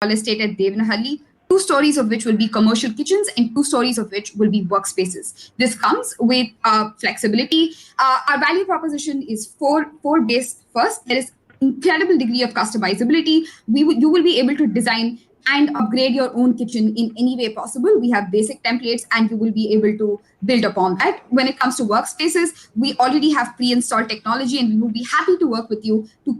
real estate at Devanahalli, 2 stories of which will be commercial kitchens and 2 stories of which will be workspaces. This comes with flexibility. Our value proposition is four based. First, there is incredible degree of customizability. You will be able to design and upgrade your own kitchen in any way possible. We have basic templates and you will be able to build upon that. When it comes to workspaces, we already have pre-installed technology and we will be happy to work with you to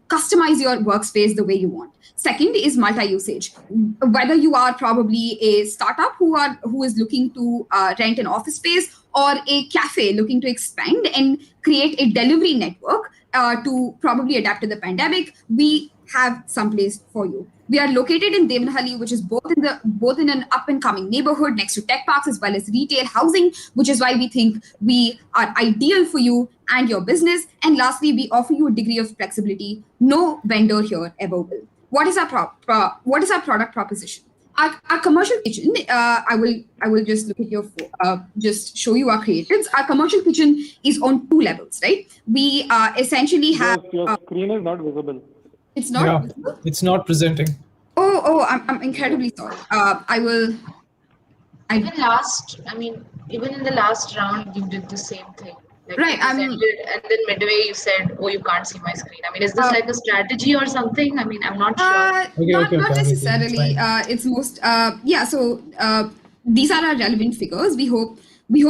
customize your workspace the way you want. Second is multi-usage. Whether you are probably a startup who is looking to rent an office space or a cafe looking to expand and create a delivery network to probably adapt to the pandemic, we have someplace for you. We are located in Devanahalli, which is both in an up-and-coming neighborhood next to tech parks as well as retail housing, which is why we think we are ideal for you and your business. And lastly, we offer you a degree of flexibility no vendor here ever will. What is our product proposition? Our commercial kitchen. I will just look at your just show you our creatives. Our commercial kitchen is on 2 levels, right? We essentially have your screen is not visible. It's not. Yeah, visible? it's not presenting. Oh, I'm incredibly sorry. I will. Even in the last round, you did the same thing. Like right. And then midway you said, "Oh, you can't see my screen." Is this like a strategy or something? I'm not sure. Not necessarily. It's most. So these are our relevant figures. We hope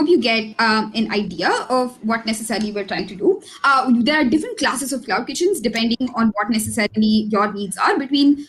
you get an idea of what necessarily we're trying to do. There are different classes of cloud kitchens depending on what necessarily your needs are, between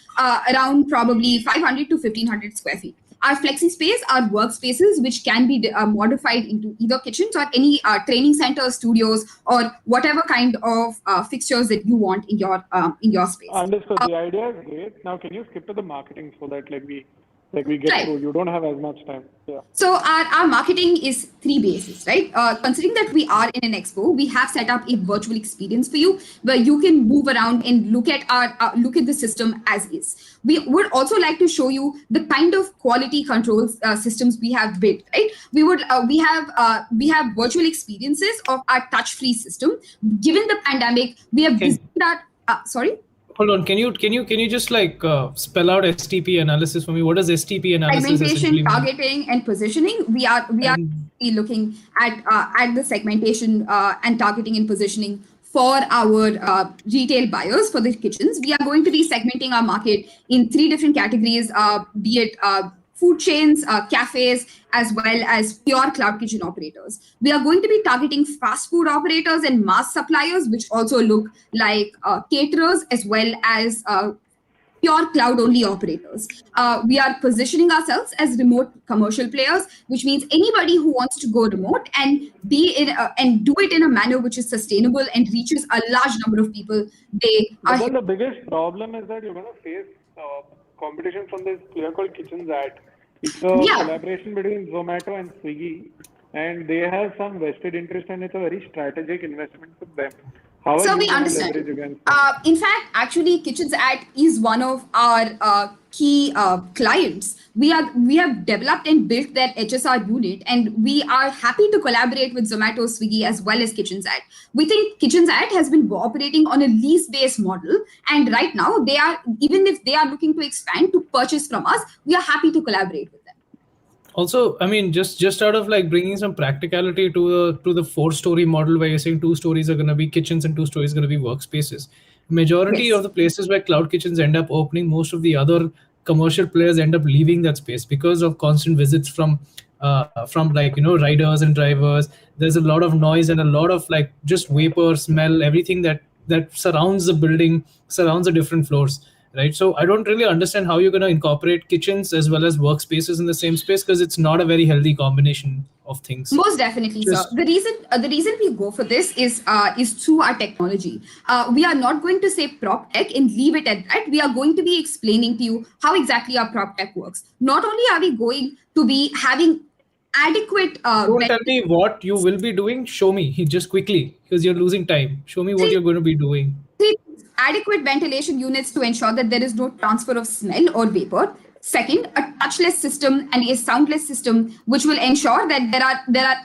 around probably 500 to 1500 square feet. Our flexi space are workspaces which can be modified into either kitchens or any training centers, studios, or whatever kind of fixtures that you want in your space. Understood. The idea is great. Now, can you skip to the marketing so that we get right. through? You don't have as much time. Yeah. So our marketing is 3 bases, right? Considering that we are in an expo, we have set up a virtual experience for you where you can move around and look at the system as is. We would also like to show you the kind of quality control systems we have built, right? We have virtual experiences of our touch-free system. Given the pandemic, we have designed our sorry. Hold on. Can you just spell out STP analysis for me? What does STP analysis segmentation, mean? targeting, and positioning. We are looking at the segmentation and targeting and positioning for our retail buyers for the kitchens. We are going to be segmenting our market in 3 different categories, be it food chains, cafes, as well as pure cloud kitchen operators. We are going to be targeting fast food operators and mass suppliers, which also look like caterers, as well as pure cloud-only operators. We are positioning ourselves as remote commercial players, which means anybody who wants to go remote and and do it in a manner which is sustainable and reaches a large number of people. The biggest problem is that you're going to face competition from this player called Kitchens At. It's a collaboration between Zomato and Swiggy, and they have some vested interest, and it's a very strategic investment for them. So we understand. In fact, actually, Kitchens At is one of our key clients. We have developed and built their HSR unit, and we are happy to collaborate with Zomato, Swiggy, as well as Kitchens At. We think Kitchens At has been operating on a lease-based model, and right now even if they are looking to expand to purchase from us, we are happy to collaborate with them. Also, just out of bringing some practicality to the 4-story model where you're saying 2 stories are going to be kitchens and 2 stories are going to be workspaces. Majority of the places where cloud kitchens end up opening, most of the other commercial players end up leaving that space because of constant visits from riders and drivers. There's a lot of noise and a lot of just vapor, smell, everything that surrounds the building, surrounds the different floors. Right. So I don't really understand how you're going to incorporate kitchens as well as workspaces in the same space, because it's not a very healthy combination of things. Most definitely, sir. The reason we go for this is through our technology. We are not going to say prop tech and leave it at that. We are going to be explaining to you how exactly our prop tech works. Not only are we going to be having adequate... Don't tell me what you will be doing. Show me just quickly, because you're losing time. Show me what you're going to be doing. Adequate ventilation units to ensure that there is no transfer of smell or vapor. Second, a touchless system and a soundless system, which will ensure that there are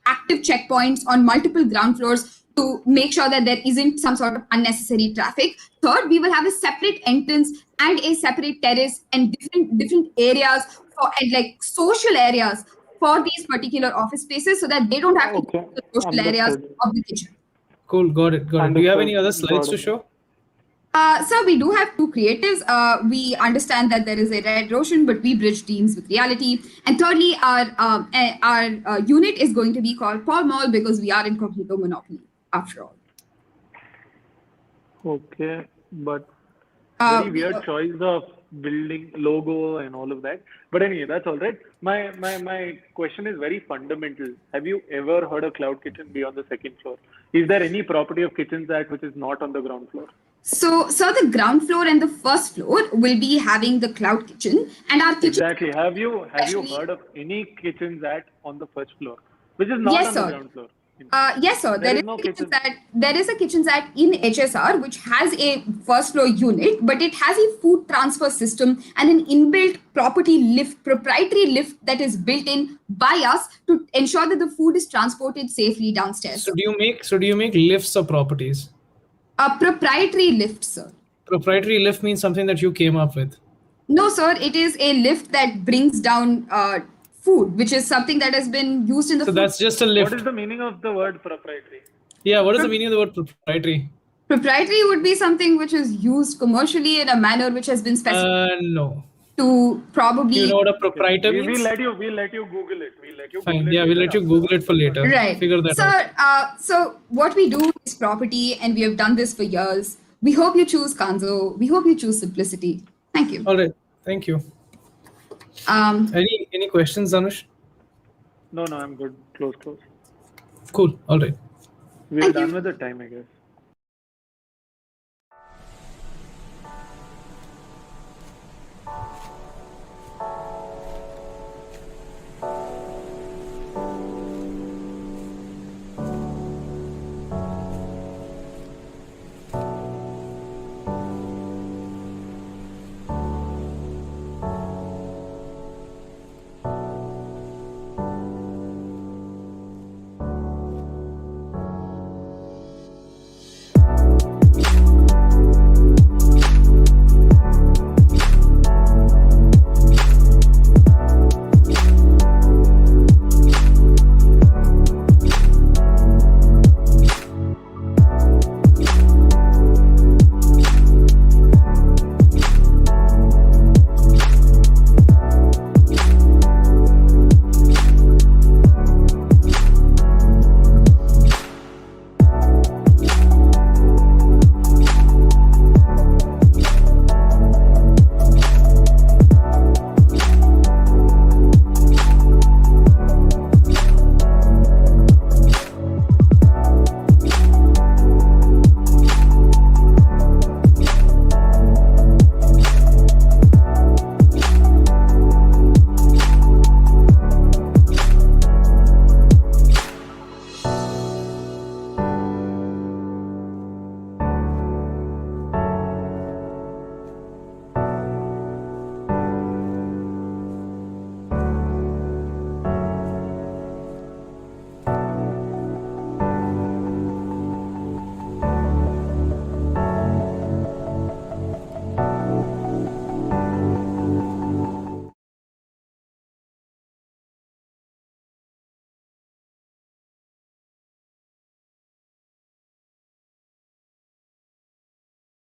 active checkpoints on multiple ground floors to make sure that there isn't some sort of unnecessary traffic. Third, we will have a separate entrance and a separate terrace and different areas and like social areas for these particular office spaces so that they don't have to go to the social areas of the kitchen. Cool, got it. Do you have any other slides to show? Sir, we do have two creatives. We understand that there is a red ocean, but we bridge teams with reality. And thirdly, our unit is going to be called Paul Mall because we are in Cognito Monopoly, after all. Okay, but very weird choice of building logo and all of that. But anyway, that's all right. My question is very fundamental. Have you ever heard a cloud kitchen be on the second floor? Is there any property of Kitchens Act which is not on the ground floor? So the ground floor and the first floor will be having the cloud kitchen, and our kitchen. Exactly. Have you heard of any Kitchens Act on the first floor, which is not on the ground floor? Yes, sir. There is a Kitchens Act in HSR which has a first floor unit, but it has a food transfer system and an inbuilt proprietary lift that is built in by us to ensure that the food is transported safely downstairs. So do you make lifts or properties? A proprietary lift, sir. Proprietary lift means something that you came up with. No, sir. It is a lift that brings down food, which is something that has been used in the. So that's just a lift. What is the meaning of the word proprietary? Yeah, what is the meaning of the word proprietary? Proprietary would be something which is used commercially in a manner which has been specified. No. To probably. You know what a proprietor means? We'll let you Google it. Fine. Yeah, we'll let you Google it for later. Right. Figure that out. So what we do is property, and we have done this for years. We hope you choose Kanzo. We hope you choose simplicity. Thank you. All right. Thank you. Any questions, Anush? No, I'm good. Close. Cool. All right. We're done with the time, I guess.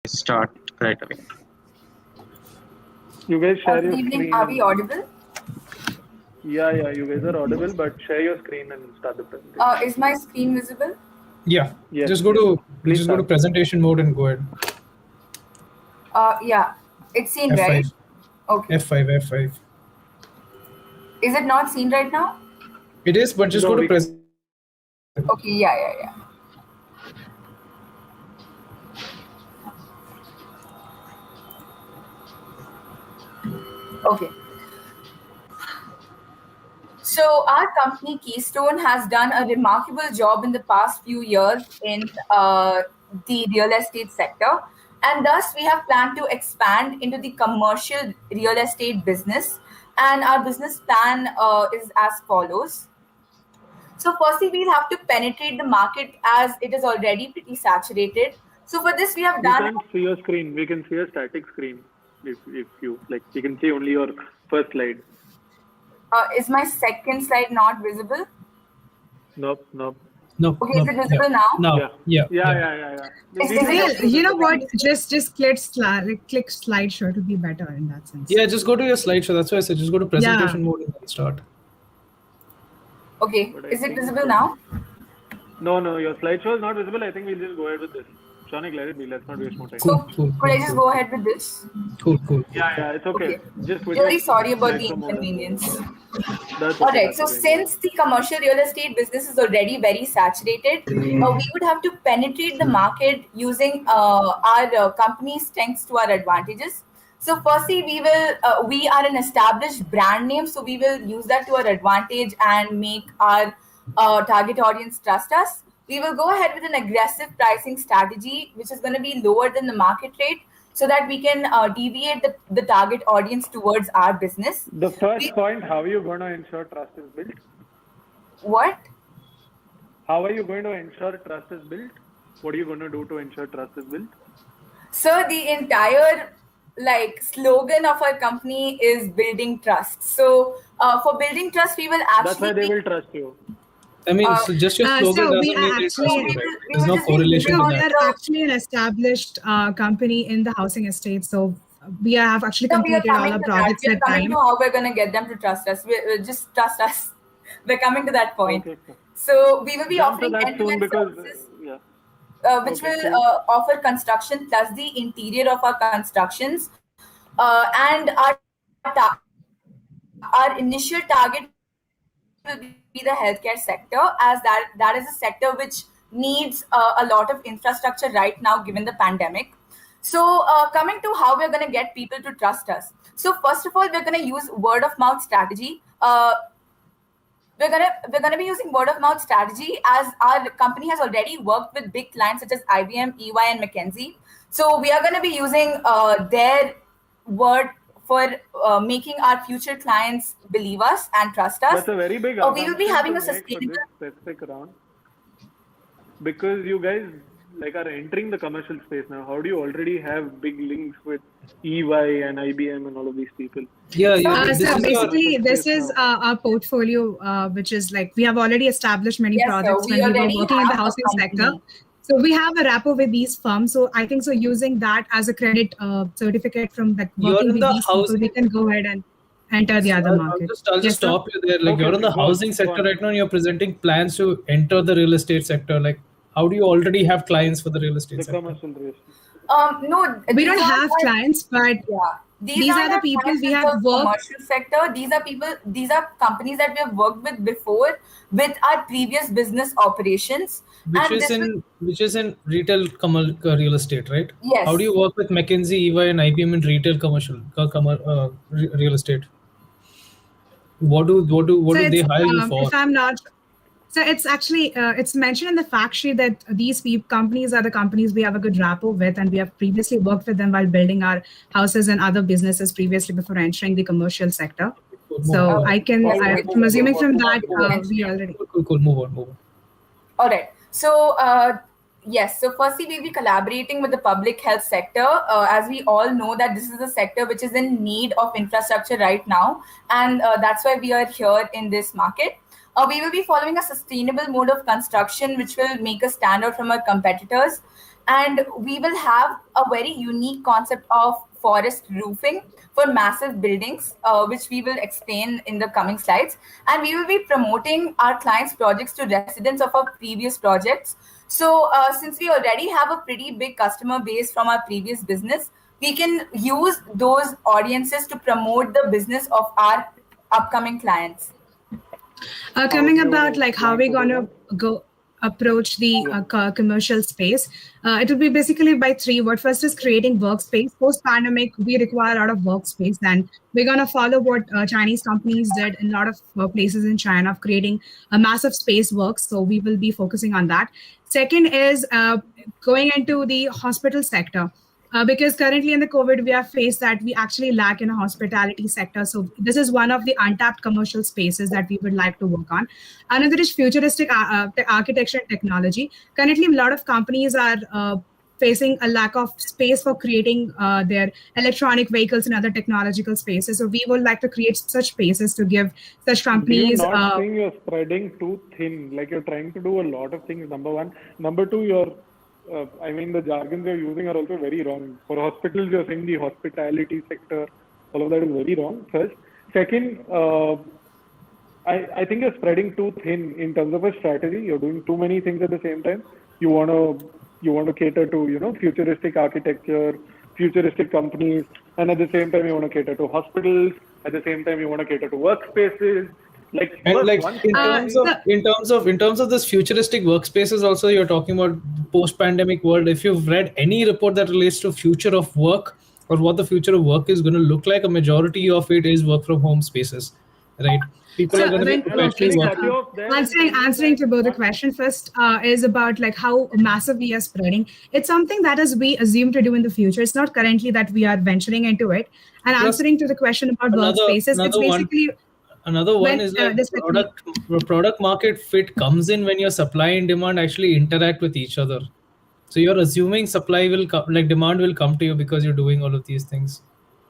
Start right away. You guys share your Good evening. screen. Are we audible? Yeah, you guys are audible, but share your screen and start the presentation. Is my screen visible? Yeah. Yes. Just go to presentation mode and go ahead. Yeah. It's seen, F5. right? Okay. F5. Is it not seen right now? It is, but just No, go to we- present. Okay. Yeah. Okay. So our company Keystone has done a remarkable job in the past few years in the real estate sector, and thus we have planned to expand into the commercial real estate business. And our business plan is as follows. So firstly, we'll have to penetrate the market as it is already pretty saturated. So for this, we have We done. can't see your screen. We can see a static screen. If you like, we can see only your first slide. Is my second slide not visible? Nope. No. Okay, is it visible now? No. Yeah. You know what? Just click slideshow to be better in that sense. Yeah, just go to your slideshow. That's why I said just go to presentation mode and then start. Okay, is it visible now? No, your slideshow is not visible. I think we'll just go ahead with this. Shanik, let it be. Let's not waste more time. Cool. Could I just go ahead with this? Cool. Yeah, it's okay. Just really sorry about the inconvenience. That's All right. So since the commercial real estate business is already very saturated, we would have to penetrate the market using our company's strengths to our advantages. So firstly, we are an established brand name, so we will use that to our advantage and make our target audience trust us. We will go ahead with an aggressive pricing strategy, which is going to be lower than the market rate, so that we can deviate the target audience towards our business. The first point, how are you going to ensure trust is built? What? How are you going to ensure trust is built? What are you going to do to ensure trust is built? So the entire slogan of our company is building trust. So for building trust, we will actually. That's why they will trust you. I mean, so just your slogan doesn't mean they trust you, right? There's no correlation to that. We are actually an established company in the housing estate, so we have actually completed all our projects at time. We are coming to how we're going to get them to trust us. Just trust us. We're coming to that point. Okay. So we will be offering end-to-end services, which will offer construction plus the interior of our constructions, and our initial target will be the healthcare sector, as that is a sector which needs a lot of infrastructure right now given the pandemic. So coming to how we're going to get people to trust us. So first of all, we're going to use word of mouth strategy. We're gonna be using word of mouth strategy, as our company has already worked with big clients such as IBM, EY, and McKinsey. So we are going to be using their word for making our future clients believe us and trust us. That's a very big. We will be having a sustainable specific round, because you guys are entering the commercial space now. How do you already have big links with EY and IBM and all of these people? So basically, this is our portfolio, which is we have already established many projects when we were working in the housing sector. So we have a rapport with these firms. So I think using that as a credit certificate from working with these people, we can go ahead and enter the other market. I'll just stop you there. You're in the housing sector right now, and you're presenting plans to enter the real estate sector. How do you already have clients for the real estate sector? Commercial real estate. No, we don't have clients, but these are the people we have worked. Commercial sector. These are companies that we have worked with before with our previous business operations. Which is in retail real estate, right? Yes. How do you work with McKinsey, EY, and IBM in retail commercial real estate? What do they hire you for? If I'm not. So it's actually it's mentioned in the fact sheet that these companies are the companies we have a good rapport with, and we have previously worked with them while building our houses and other businesses previously before entering the commercial sector. So I'm assuming from that we already. Cool. Move on. All right. So yes. So firstly, we'll be collaborating with the public health sector, as we all know that this is a sector which is in need of infrastructure right now, and that's why we are here in this market. We will be following a sustainable mode of construction, which will make us stand out from our competitors. And we will have a very unique concept of forest roofing for massive buildings, which we will explain in the coming slides. And we will be promoting our clients' projects to residents of our previous projects. So since we already have a pretty big customer base from our previous business, we can use those audiences to promote the business of our upcoming clients. Coming about how we're gonna go approach the commercial space, it will be basically by three. What first is creating workspace. Post pandemic, we require a lot of workspace, and we're gonna follow what Chinese companies did in a lot of places in China of creating a massive space works. So we will be focusing on that. Second is going into the hospital sector. Because currently in the COVID, we have faced that we actually lack in a hospitality sector. So this is one of the untapped commercial spaces that we would like to work on. Another is futuristic architecture and technology. Currently, a lot of companies are facing a lack of space for creating their electronic vehicles and other technological spaces. So we would like to create such spaces to give such companies. Do you not think you're spreading too thin? Like you're trying to do a lot of things, number one. Number two, the jargons you're using are also very wrong. For hospitals, you're saying the hospitality sector. All of that is very wrong, first. Second, I think you're spreading too thin in terms of a strategy. You're doing too many things at the same time. You want to cater to, futuristic architecture, futuristic companies, and at the same time, you want to cater to hospitals. At the same time, you want to cater to workspaces. In terms of this futuristic workspaces, also you're talking about post-pandemic world. If you've read any report that relates to future of work or what the future of work is going to look like, a majority of it is work from home spaces, right? People are going to be professionally working. Answering to both the question first is about like how massive we are spreading. It's something that is we assume to do in the future. It's not currently that we are venturing into it. And answering to the question about workspaces, it's basically. Another one is like product market fit comes in when your supply and demand actually interact with each other. So you're assuming supply will come, like demand will come to you because you're doing all of these things.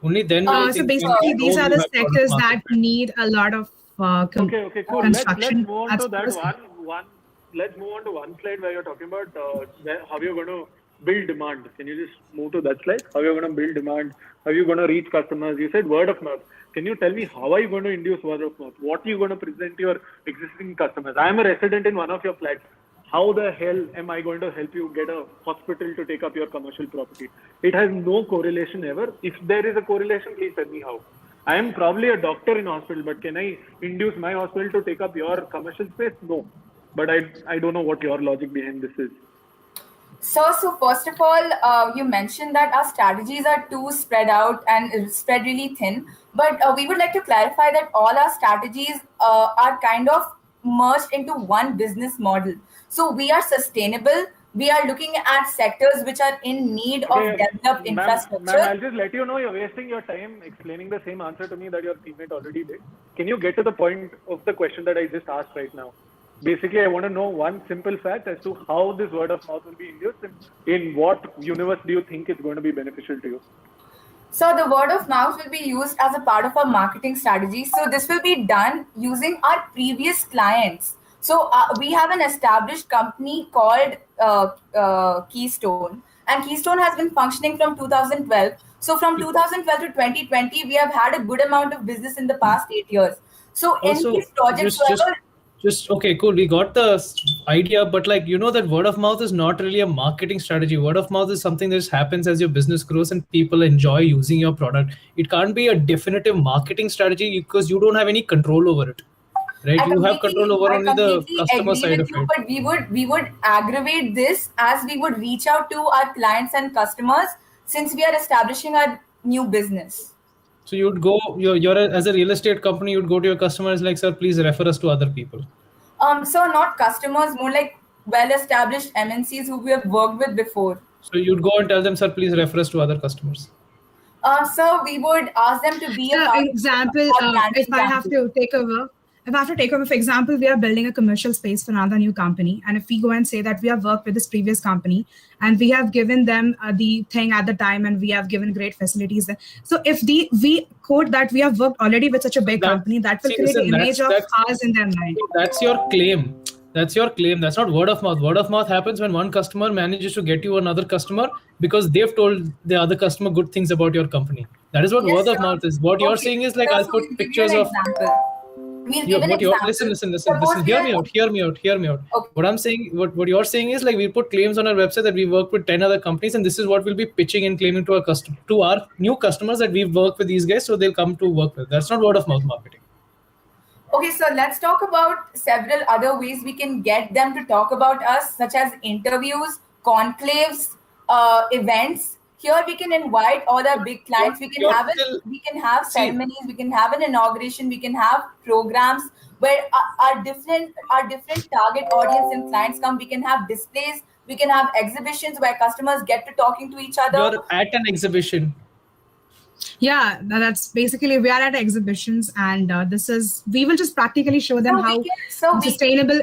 Only then. So basically, these are the sectors that need a lot of Okay, cool. construction. Let's move on to that one. Let's move on to one slide where you're talking about how you're going to build demand. Can you just move to that slide? How you're going to build demand? How you're going to reach customers? You said word of mouth. Can you tell me how are you going to induce word of mouth? What are you going to present to your existing customers? I am a resident in one of your flats. How the hell am I going to help you get a hospital to take up your commercial property? It has no correlation ever. If there is a correlation, please tell me how. I am probably a doctor in a hospital, but can I induce my hospital to take up your commercial space? No. But I don't know what your logic behind this is. So first of all, you mentioned that our strategies are too spread out and spread really thin. But we would like to clarify that all our strategies are kind of merged into one business model. So we are sustainable. We are looking at sectors which are in need of developed infrastructure. Ma'am, I'll just let you know you're wasting your time explaining the same answer to me that your teammate already did. Can you get to the point of the question that I just asked right now? Basically, I want to know one simple fact as to how this word of mouth will be induced and in what universe do you think it's going to be beneficial to you? So the word of mouth will be used as a part of our marketing strategy. So this will be done using our previous clients. So we have an established company called Keystone, and Keystone has been functioning from 2012. So from 2012 to 2020, we have had a good amount of business in the past 8 years. So in these projects, okay, cool. We got the idea, but that word of mouth is not really a marketing strategy. Word of mouth is something that just happens as your business grows and people enjoy using your product. It can't be a definitive marketing strategy because you don't have any control over it. Right? You have control over only the customer side of it. But we would aggravate this as we would reach out to our clients and customers since we are establishing a new business. So you'd go, you're as a real estate company, you'd go to your customers like, sir, please refer us to other people. So not customers, more like well-established MNCs who we have worked with before. So you'd go and tell them, sir, please refer us to other customers. So we would ask them to be a example. If I have to take over, for example, we are building a commercial space for another new company. And if we go and say that we have worked with this previous company and we have given them the thing at the time and we have given great facilities there. So if we quote that we have worked already with such a big company, that will create an image of ours in their mind. That's your claim. That's your claim. That's not word of mouth. Word of mouth happens when one customer manages to get you another customer because they've told the other customer good things about your company. That is what word of mouth is. What you're saying is like, I'll put pictures of... Listen. Hear me out. Okay. What I'm saying, what you're saying is like we put claims on our website that we work with 10 other companies, and this is what we'll be pitching and claiming to our new customers that we've worked with these guys, so they'll come to work with. That's not word of mouth marketing. Okay, so let's talk about several other ways we can get them to talk about us, such as interviews, conclaves, events. Here we can invite all our big clients. We can have ceremonies. We can have an inauguration. We can have programs where our different target audience and clients come. We can have displays. We can have exhibitions where customers get to talking to each other. You're at an exhibition. Yeah, that's basically, we are at exhibitions, and we will just practically show them how sustainable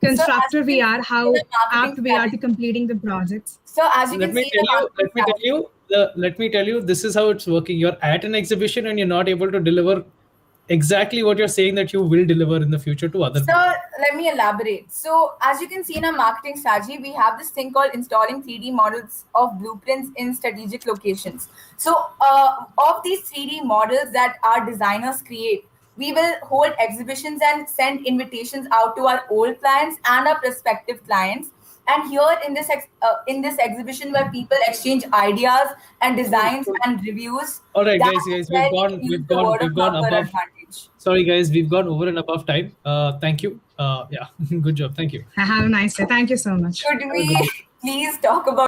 constructor we are, how apt we are to completing the projects. So as you can see, let me tell you, this is how it's working. You're at an exhibition and you're not able to deliver exactly what you're saying that you will deliver in the future to other people. Let me elaborate. So as you can see in our marketing strategy, we have this thing called installing 3D models of blueprints in strategic locations. So of these 3D models that our designers create, we will hold exhibitions and send invitations out to our old clients and our prospective clients. And here in this exhibition where people exchange ideas and designs and reviews. All right, guys, we've gone above. Sorry, guys, we've gone over and above time. Thank you. Yeah, good job. Thank you. Have a nice day. Thank you so much. Could we please talk about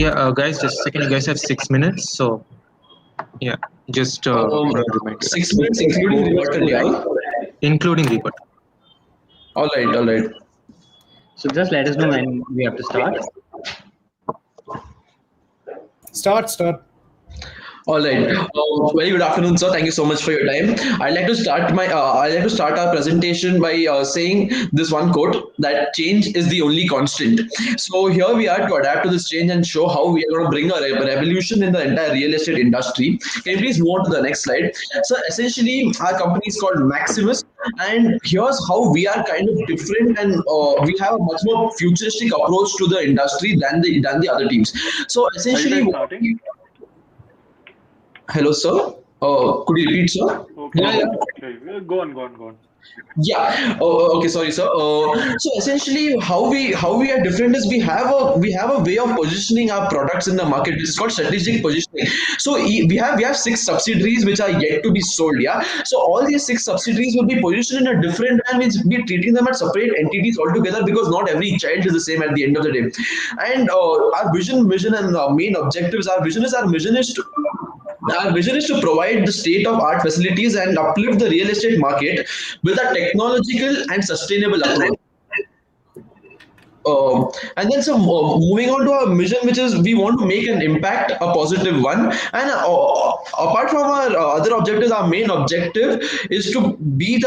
Yeah, guys, just a second. You guys have 6 minutes, so yeah, just remind you. 6 minutes including rebuttal, yeah? Including rebuttal. All right. So just let us know when we have to start. Start. All right. Very good afternoon, sir. Thank you so much for your time. I'd like to start our presentation by saying this one quote that change is the only constant. So here we are to adapt to this change and show how we are going to bring a revolution in the entire real estate industry. Can you please move on to the next slide? So essentially, our company is called Maximus, and here's how we are kind of different, and we have a much more futuristic approach to the industry than the other teams. So essentially. Hello, sir. Could you repeat, sir? Okay. Go on. Yeah. Okay. Sorry, sir. So essentially, how we are different is we have a way of positioning our products in the market, which is called strategic positioning. So we have 6 subsidiaries which are yet to be sold. Yeah. So all these 6 subsidiaries will be positioned in a different way, and we'll be treating them as separate entities altogether, because not every child is the same at the end of the day. And our vision and our main objectives. Our vision is to provide the state-of-art facilities and uplift the real estate market with a technological and sustainable approach. And then moving on to our mission, which is we want to make an impact, a positive one. And apart from our other objectives, our main objective is to be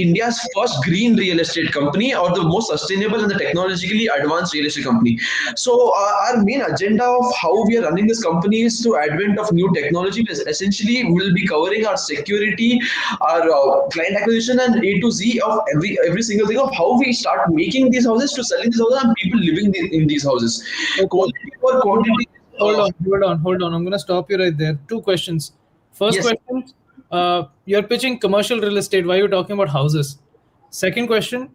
India's first green real estate company, or the most sustainable and the technologically advanced real estate company. So our main agenda of how we are running this company is to advent of new technology. Essentially, we'll be covering our security, our client acquisition, and A to Z of every single thing of how we start making these houses to selling these houses and people living in these houses. Quality over quantity. Hold on. I'm going to stop you right there. 2 questions. First question, you're pitching commercial real estate. Why are you talking about houses? Second question,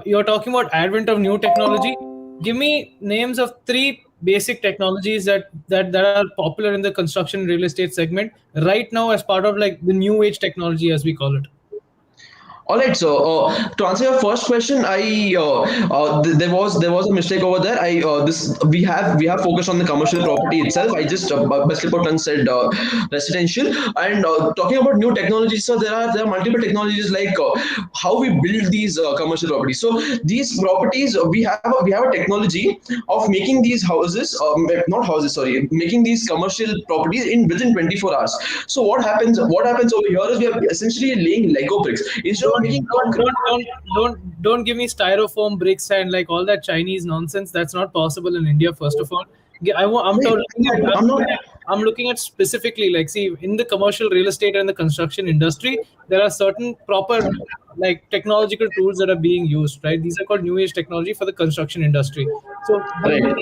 you're talking about advent of new technology. Give me names of 3 basic technologies that are popular in the construction real estate segment right now as part of like the new age technology, as we call it. All right, so to answer your first question, there was a mistake over there. We have focused on the commercial property itself. I just by slip of tongue said residential. And talking about new technologies, so there are multiple technologies like how we build these commercial properties. So these properties, we have a technology of making these making these commercial properties within 24 hours. So what happens over here is we are essentially laying Lego bricks. Instead of don't give me styrofoam bricks and like all that Chinese nonsense. That's not possible in India. First of all, I'm looking at specifically, like, see, in the commercial real estate and the construction industry, there are certain proper like technological tools that are being used, right? These are called new age technology for the construction industry. So if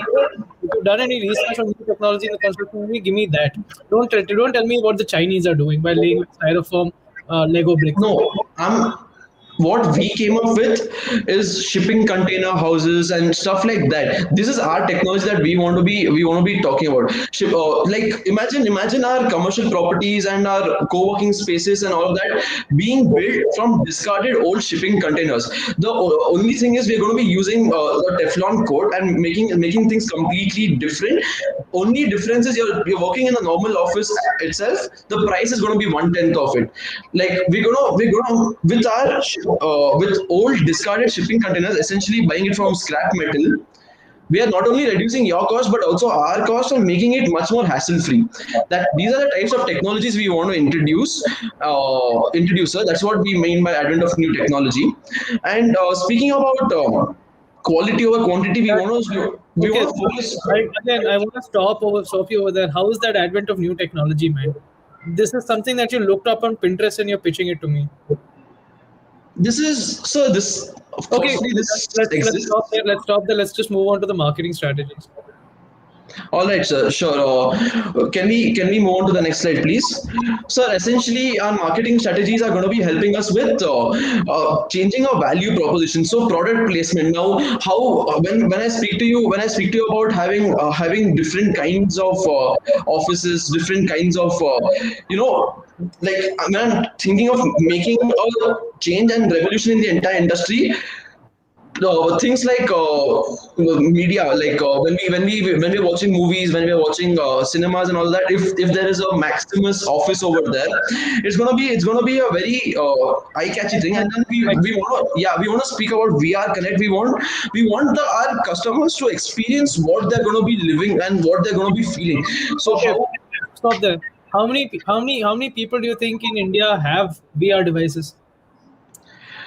you've done any research on new technology in the construction industry, give me that. Don't tell me what the Chinese are doing by laying styrofoam Lego bricks. No, what we came up with is shipping container houses and stuff like that. This is our technology that we want to be talking about. Like imagine our commercial properties and our co-working spaces and all of that being built from discarded old shipping containers. The only thing is we're going to be using the Teflon coat and making things completely different. Only difference is you're working in a normal office itself. The price is going to be 1/10 of it. Like we're gonna with old discarded shipping containers, essentially buying it from scrap metal, we are not only reducing your cost but also our cost and making it much more hassle-free. That these are the types of technologies we want to introduce. Sir. That's what we mean by advent of new technology. And speaking about quality over quantity, we want to focus. I want to stop you over there. How is that advent of new technology, man? This is something that you looked up on Pinterest and you're pitching it to me. This is so. This okay. Let's stop there. Let's just move on to the marketing strategies. All right, sir. Sure. Can we move on to the next slide, please? Sir, essentially, our marketing strategies are going to be helping us with changing our value proposition. So, product placement. Now, how when I speak to you about having different kinds of offices, different kinds of like when I'm thinking of making a change and revolution in the entire industry. things like media, like when we're watching movies, when we're watching cinemas and all that. If there is a Maximus office over there, it's gonna be a very eye-catchy thing. And then we want to speak about VR Connect. We want our customers to experience what they're gonna be living and what they're gonna be feeling. So Okay, how? stop there. How many people do you think in India have VR devices?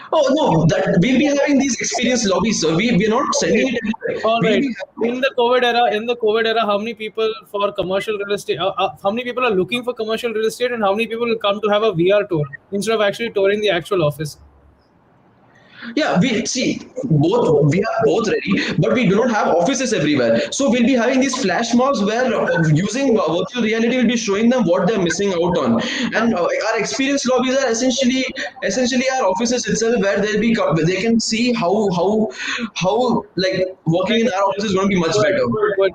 Oh no, that we'll be having these experience lobbies. So we're not sending it anywhere. All We'll right. be In the COVID era, how many people for commercial real estate? How many people are looking for commercial real estate, and how many people will come to have a VR tour instead of actually touring the actual office? Yeah, we see both. We are both ready, but we do not have offices everywhere. So we'll be having these flash mobs where using virtual reality will be showing them what they're missing out on. And our experience lobbies are essentially our offices itself, where they can see how like working in our office is going to be much better.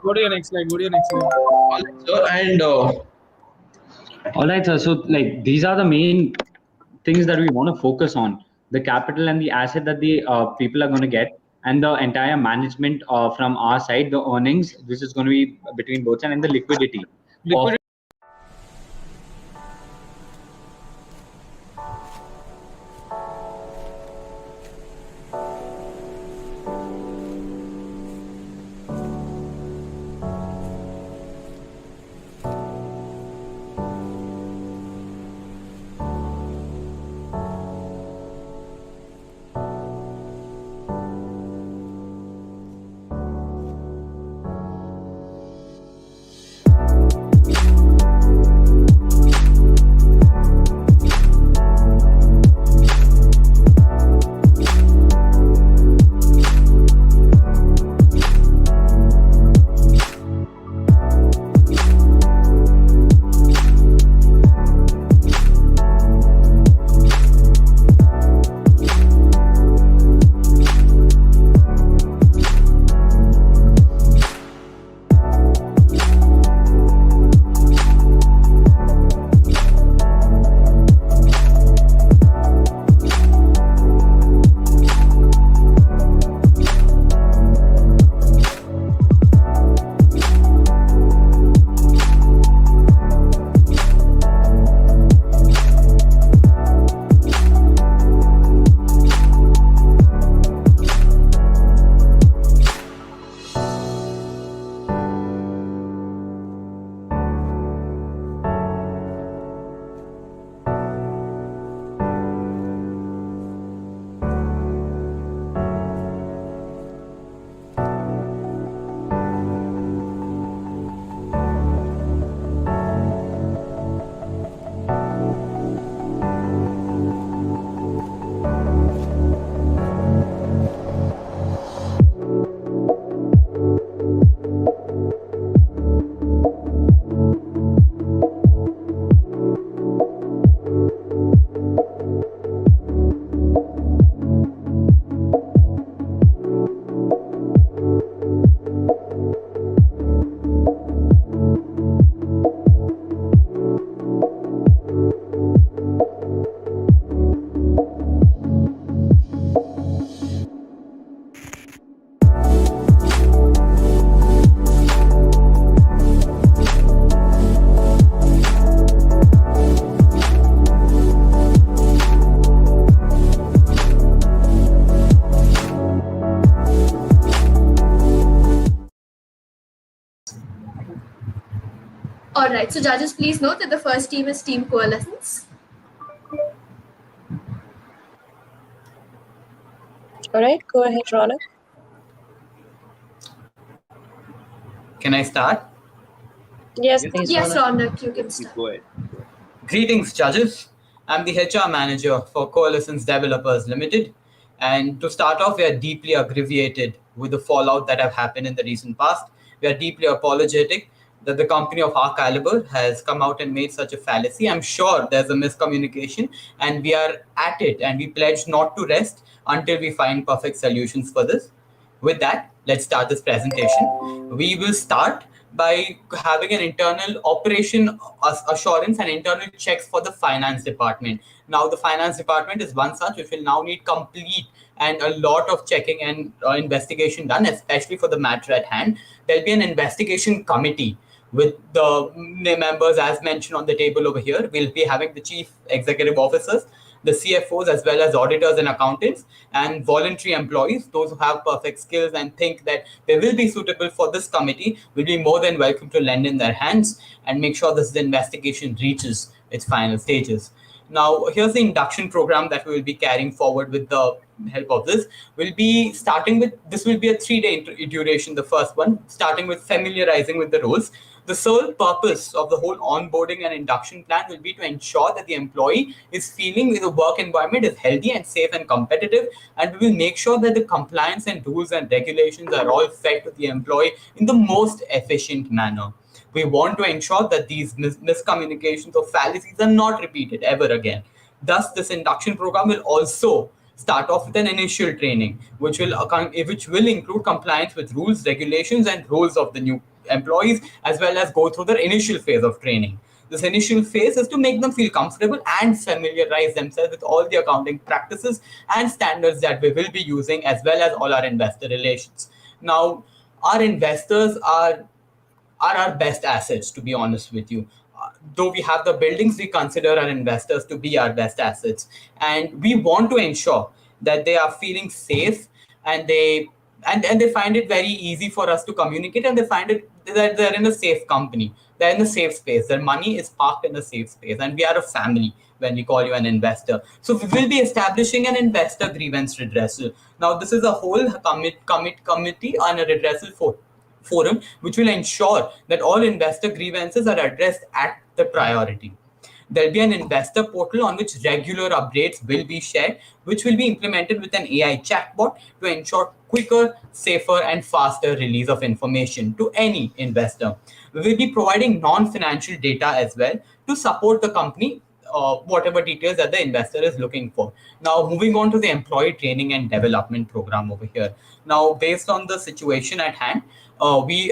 Go to your next slide. Go to your next slide. Sir, and All right, sir. So, like, these are the main things that we want to focus on: the capital and the asset that the people are going to get, and the entire management from our side, the earnings. This is going to be between both, and the liquidity. Liquidity. All right, so judges, please note that the first team is Team Coalescence. All right, go ahead, Ronak. Can I start? Yes, please. Yes, Ronak, you can start. Go ahead. Greetings, judges. I'm the HR manager for Coalescence Developers Limited. And to start off, we are deeply aggravated with the fallout that have happened in the recent past. We are deeply apologetic that the company of our caliber has come out and made such a fallacy. I'm sure there's a miscommunication, and we are at it, and we pledge not to rest until we find perfect solutions for this. With that, let's start this presentation. We will start by having an internal operation assurance and internal checks for the finance department. Now, the finance department is one such which will now need complete and a lot of checking and investigation done, especially for the matter at hand. There'll be an investigation committee with the members as mentioned on the table over here. We'll be having the chief executive officers, the CFOs, as well as auditors and accountants, and voluntary employees, those who have perfect skills and think that they will be suitable for this committee, will be more than welcome to lend in their hands and make sure this investigation reaches its final stages. Now, here's the induction program that we will be carrying forward with the help of this. We'll be starting with, this will be a 3-day duration, the first one, starting with familiarizing with the roles. The sole purpose of the whole onboarding and induction plan will be to ensure that the employee is feeling the work environment is healthy and safe and competitive, and we will make sure that the compliance and rules and regulations are all fed to the employee in the most efficient manner. We want to ensure that these miscommunications or fallacies are not repeated ever again. Thus, this induction program will also start off with an initial training, which will include compliance with rules, regulations, and roles of the new employees, as well as go through their initial phase of training. This initial phase is to make them feel comfortable and familiarize themselves with all the accounting practices and standards that we will be using, as well as all our investor relations. Now, our investors are our best assets, to be honest with you. Though we have the buildings, we consider our investors to be our best assets. And we want to ensure that they are feeling safe and they find it very easy for us to communicate, and they find it that they're in a safe company. They're in a safe space. Their money is parked in a safe space. And we are a family when we call you an investor. So we will be establishing an investor grievance redressal. Now, this is a whole committee on a redressal forum, which will ensure that all investor grievances are addressed at the priority. There'll be an investor portal on which regular updates will be shared, which will be implemented with an AI chatbot to ensure quicker, safer, and faster release of information to any investor. We will be providing non-financial data as well to support the company, whatever details that the investor is looking for. Now, moving on to the employee training and development program over here. Now, based on the situation at hand, we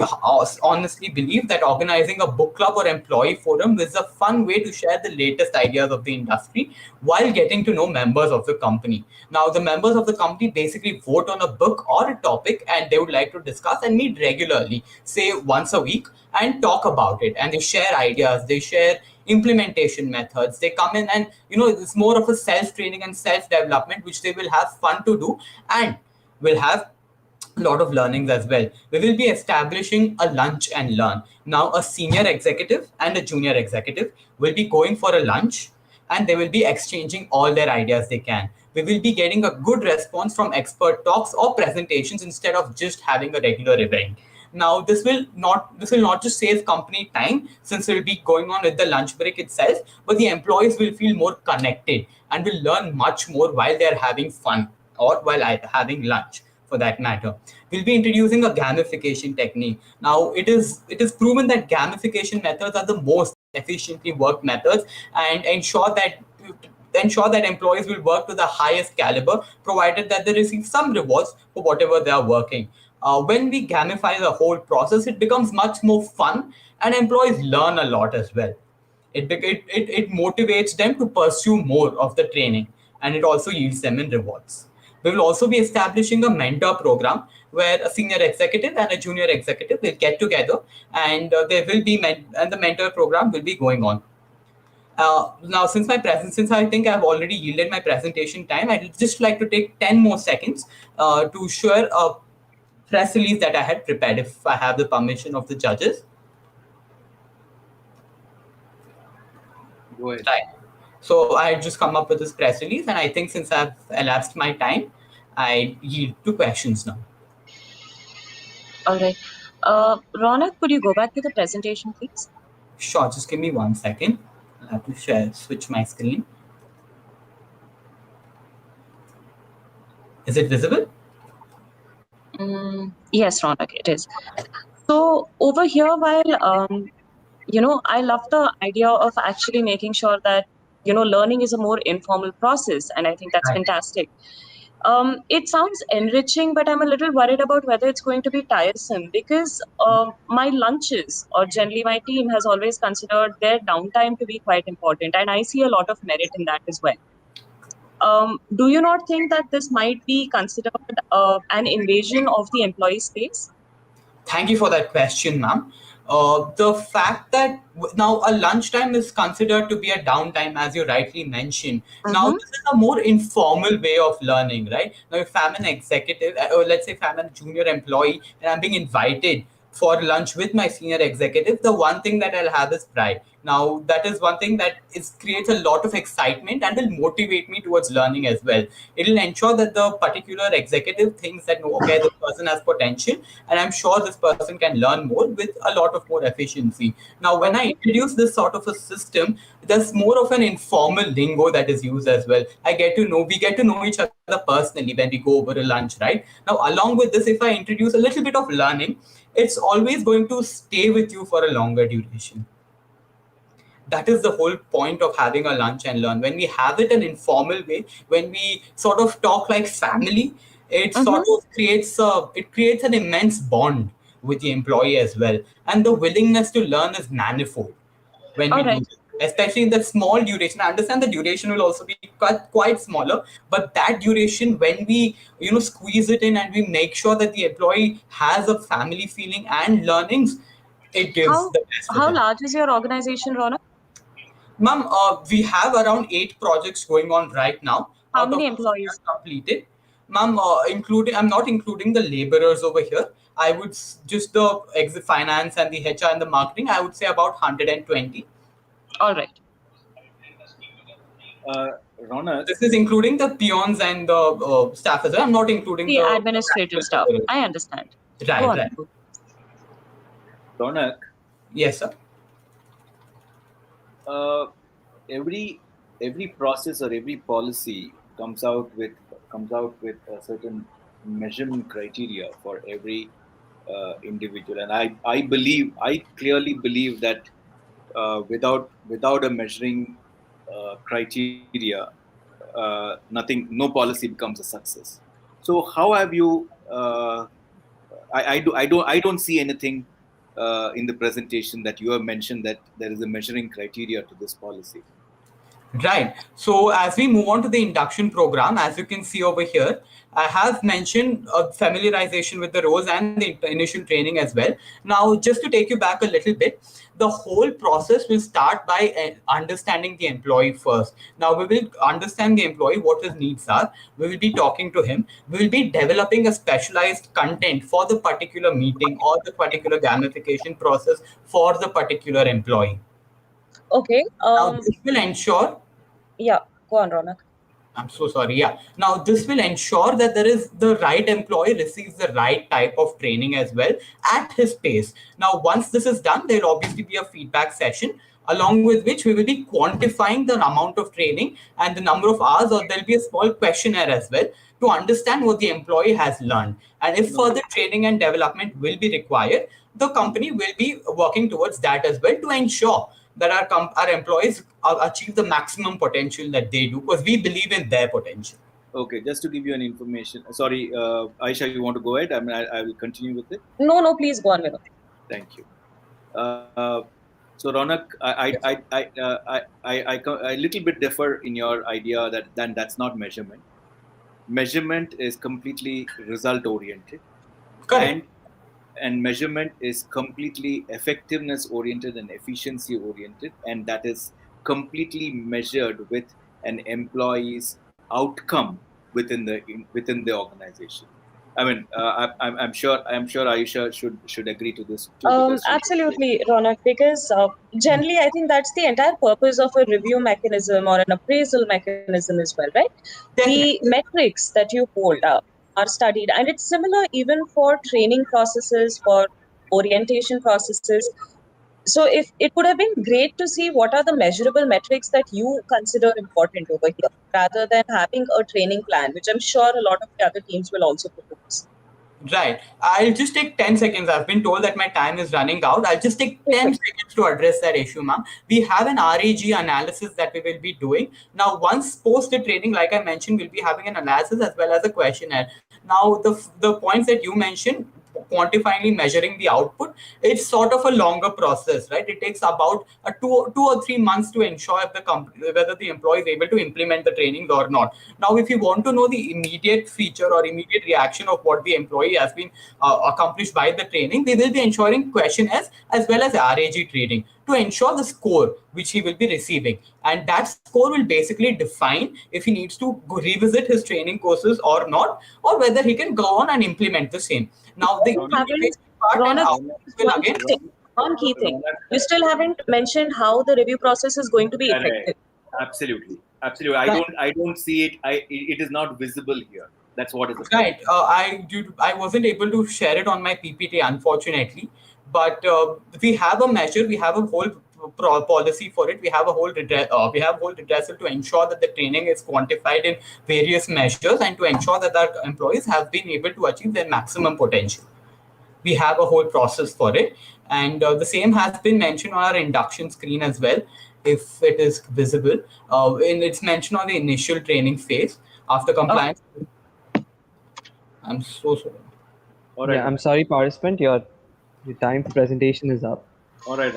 honestly believe that organizing a book club or employee forum is a fun way to share the latest ideas of the industry while getting to know members of the company. Now, the members of the company basically vote on a book or a topic, and they would like to discuss and meet regularly, say once a week, and talk about it. And they share ideas, they share implementation methods. They come in and, it's more of a self-training and self-development, which they will have fun to do and will have a lot of learnings as well. We will be establishing a lunch and learn. Now, a senior executive and a junior executive will be going for a lunch, and they will be exchanging all their ideas they can. We will be getting a good response from expert talks or presentations instead of just having a regular event. Now, this will not just save company time, since it will be going on with the lunch break itself, but the employees will feel more connected and will learn much more while they're having fun or while having lunch, for that matter. We'll be introducing a gamification technique. Now, it is proven that gamification methods are the most efficiently worked methods, and ensure that employees will work to the highest caliber, provided that they receive some rewards for whatever they are working. When we gamify the whole process, it becomes much more fun, and employees learn a lot as well. It motivates them to pursue more of the training, and it also yields them in rewards. We will also be establishing a mentor program where a senior executive and a junior executive will get together, and the mentor program will be going on. Now, since I think I've already yielded my presentation time, I'd just like to take 10 more seconds to share a press release that I had prepared, if I have the permission of the judges. Go ahead. Right. So I had just come up with this press release, and I think since I've elapsed my time, I yield to questions now. All right. Ronak, could you go back to the presentation, please? Sure, just give me 1 second. I'll have to switch my screen. Is it visible? Yes, Ronak, it is. So over here, while I love the idea of actually making sure that learning is a more informal process, and I think that's fantastic. It sounds enriching, but I'm a little worried about whether it's going to be tiresome because my lunches, or generally my team, has always considered their downtime to be quite important, and I see a lot of merit in that as well. Do you not think that this might be considered an invasion of the employee space? Thank you for that question, ma'am. The fact that now a lunchtime is considered to be a downtime, as you rightly mentioned. Now, this is a more informal way of learning, right? Now, if I'm an executive, or let's say if I'm a junior employee and I'm being invited for lunch with my senior executive, the one thing that I'll have is pride. Now, that is one thing that creates a lot of excitement and will motivate me towards learning as well. It will ensure that the particular executive thinks that, no, okay, this person has potential, and I'm sure this person can learn more with a lot of more efficiency. Now, when I introduce this sort of a system, there's more of an informal lingo that is used as well. We get to know each other personally when we go over a lunch, right? Now, along with this, if I introduce a little bit of learning, it's always going to stay with you for a longer duration. That is the whole point of having a lunch and learn. When we have it an informal way, when we sort of talk like family, it sort of creates an immense bond with the employee as well. And the willingness to learn is manifold when we do this, especially in the small duration. I understand the duration will also be quite smaller, but that duration, when we squeeze it in and we make sure that the employee has a family feeling and learnings, it gives the best. How large is your organization, Rona? Ma'am, we have around 8 projects going on right now. How many employees? Completed. Ma'am, I'm not including the laborers over here. I would just the exit finance and the HR and the marketing, I would say about 120. All right. Rona, this is including the peons and the staff as well. I'm not including the administrative staff. I understand. Right. Ronak. Yes, sir. Every process or every policy comes out with a certain measurement criteria for every individual, and I clearly believe that without a measuring criteria, no policy becomes a success. So how have you? I don't see anything in the presentation that you have mentioned that there is a measuring criteria to this policy. Right. So as we move on to the induction program, as you can see over here, I have mentioned familiarization with the roles and the initial training as well. Now, just to take you back a little bit, the whole process will start by understanding the employee first. Now, we will understand the employee, what his needs are. We will be talking to him. We will be developing a specialized content for the particular meeting or the particular gamification process for the particular employee. Okay. Now, this will ensure. Yeah, go on, Ronak. I'm so sorry. Yeah. Now, this will ensure that the right employee receives the right type of training as well at his pace. Now, once this is done, there will obviously be a feedback session, along with which we will be quantifying the amount of training and the number of hours, or there'll be a small questionnaire as well to understand what the employee has learned. And if further training and development will be required, the company will be working towards that as well to ensure that our employees achieve the maximum potential that they do, because we believe in their potential. Okay, just to give you an information. Sorry, Aisha, you want to go ahead? I mean, I will continue with it. No, please go on, Vinod. Thank you. So Ronak, I a little bit differ in your idea that that's not measurement. Measurement is completely result oriented. Correct. And measurement is completely effectiveness oriented and efficiency oriented, and that is completely measured with an employee's outcome within the organization. I mean, I'm sure Aisha should agree to this too. Absolutely, Ronak, because generally I think that's the entire purpose of a review mechanism or an appraisal mechanism as well, right? The metrics that you hold are studied, and it's similar even for training processes, for orientation processes. So if it would have been great to see what are the measurable metrics that you consider important over here, rather than having a training plan, which I'm sure a lot of the other teams will also propose. Right. I'll just take 10 seconds. I've been told that my time is running out. I'll just take 10 seconds to address that issue, ma'am. We have an RAG analysis that we will be doing. Now, once post the training, like I mentioned, we'll be having an analysis as well as a questionnaire. Now, the points that you mentioned, quantifying, measuring the output, it's sort of a longer process, right? It takes about a two or 3 months to ensure if the company, whether the employee is able to implement the trainings or not. Now, if you want to know the immediate feature or immediate reaction of what the employee has been accomplished by the training, we will be ensuring questionnaires as well as RAG training to ensure the score which he will be receiving, and that score will basically define if he needs to revisit his training courses or not, or whether he can go on and implement the same. Now, the one key thing. You still haven't mentioned how the review process is going to be effective. Absolutely. I don't see it. It is not visible here. That's what is the right. I wasn't able to share it on my PPT, unfortunately, but we have a measure. We have a whole policy for it. We have a whole redressal to ensure that the training is quantified in various measures and to ensure that our employees have been able to achieve their maximum potential. We have a whole process for it, and the same has been mentioned on our induction screen as well, if it is visible. And it's mentioned on the initial training phase after compliance. I'm so sorry. Yeah, I'm sorry, participant. Your time for presentation is up. All right.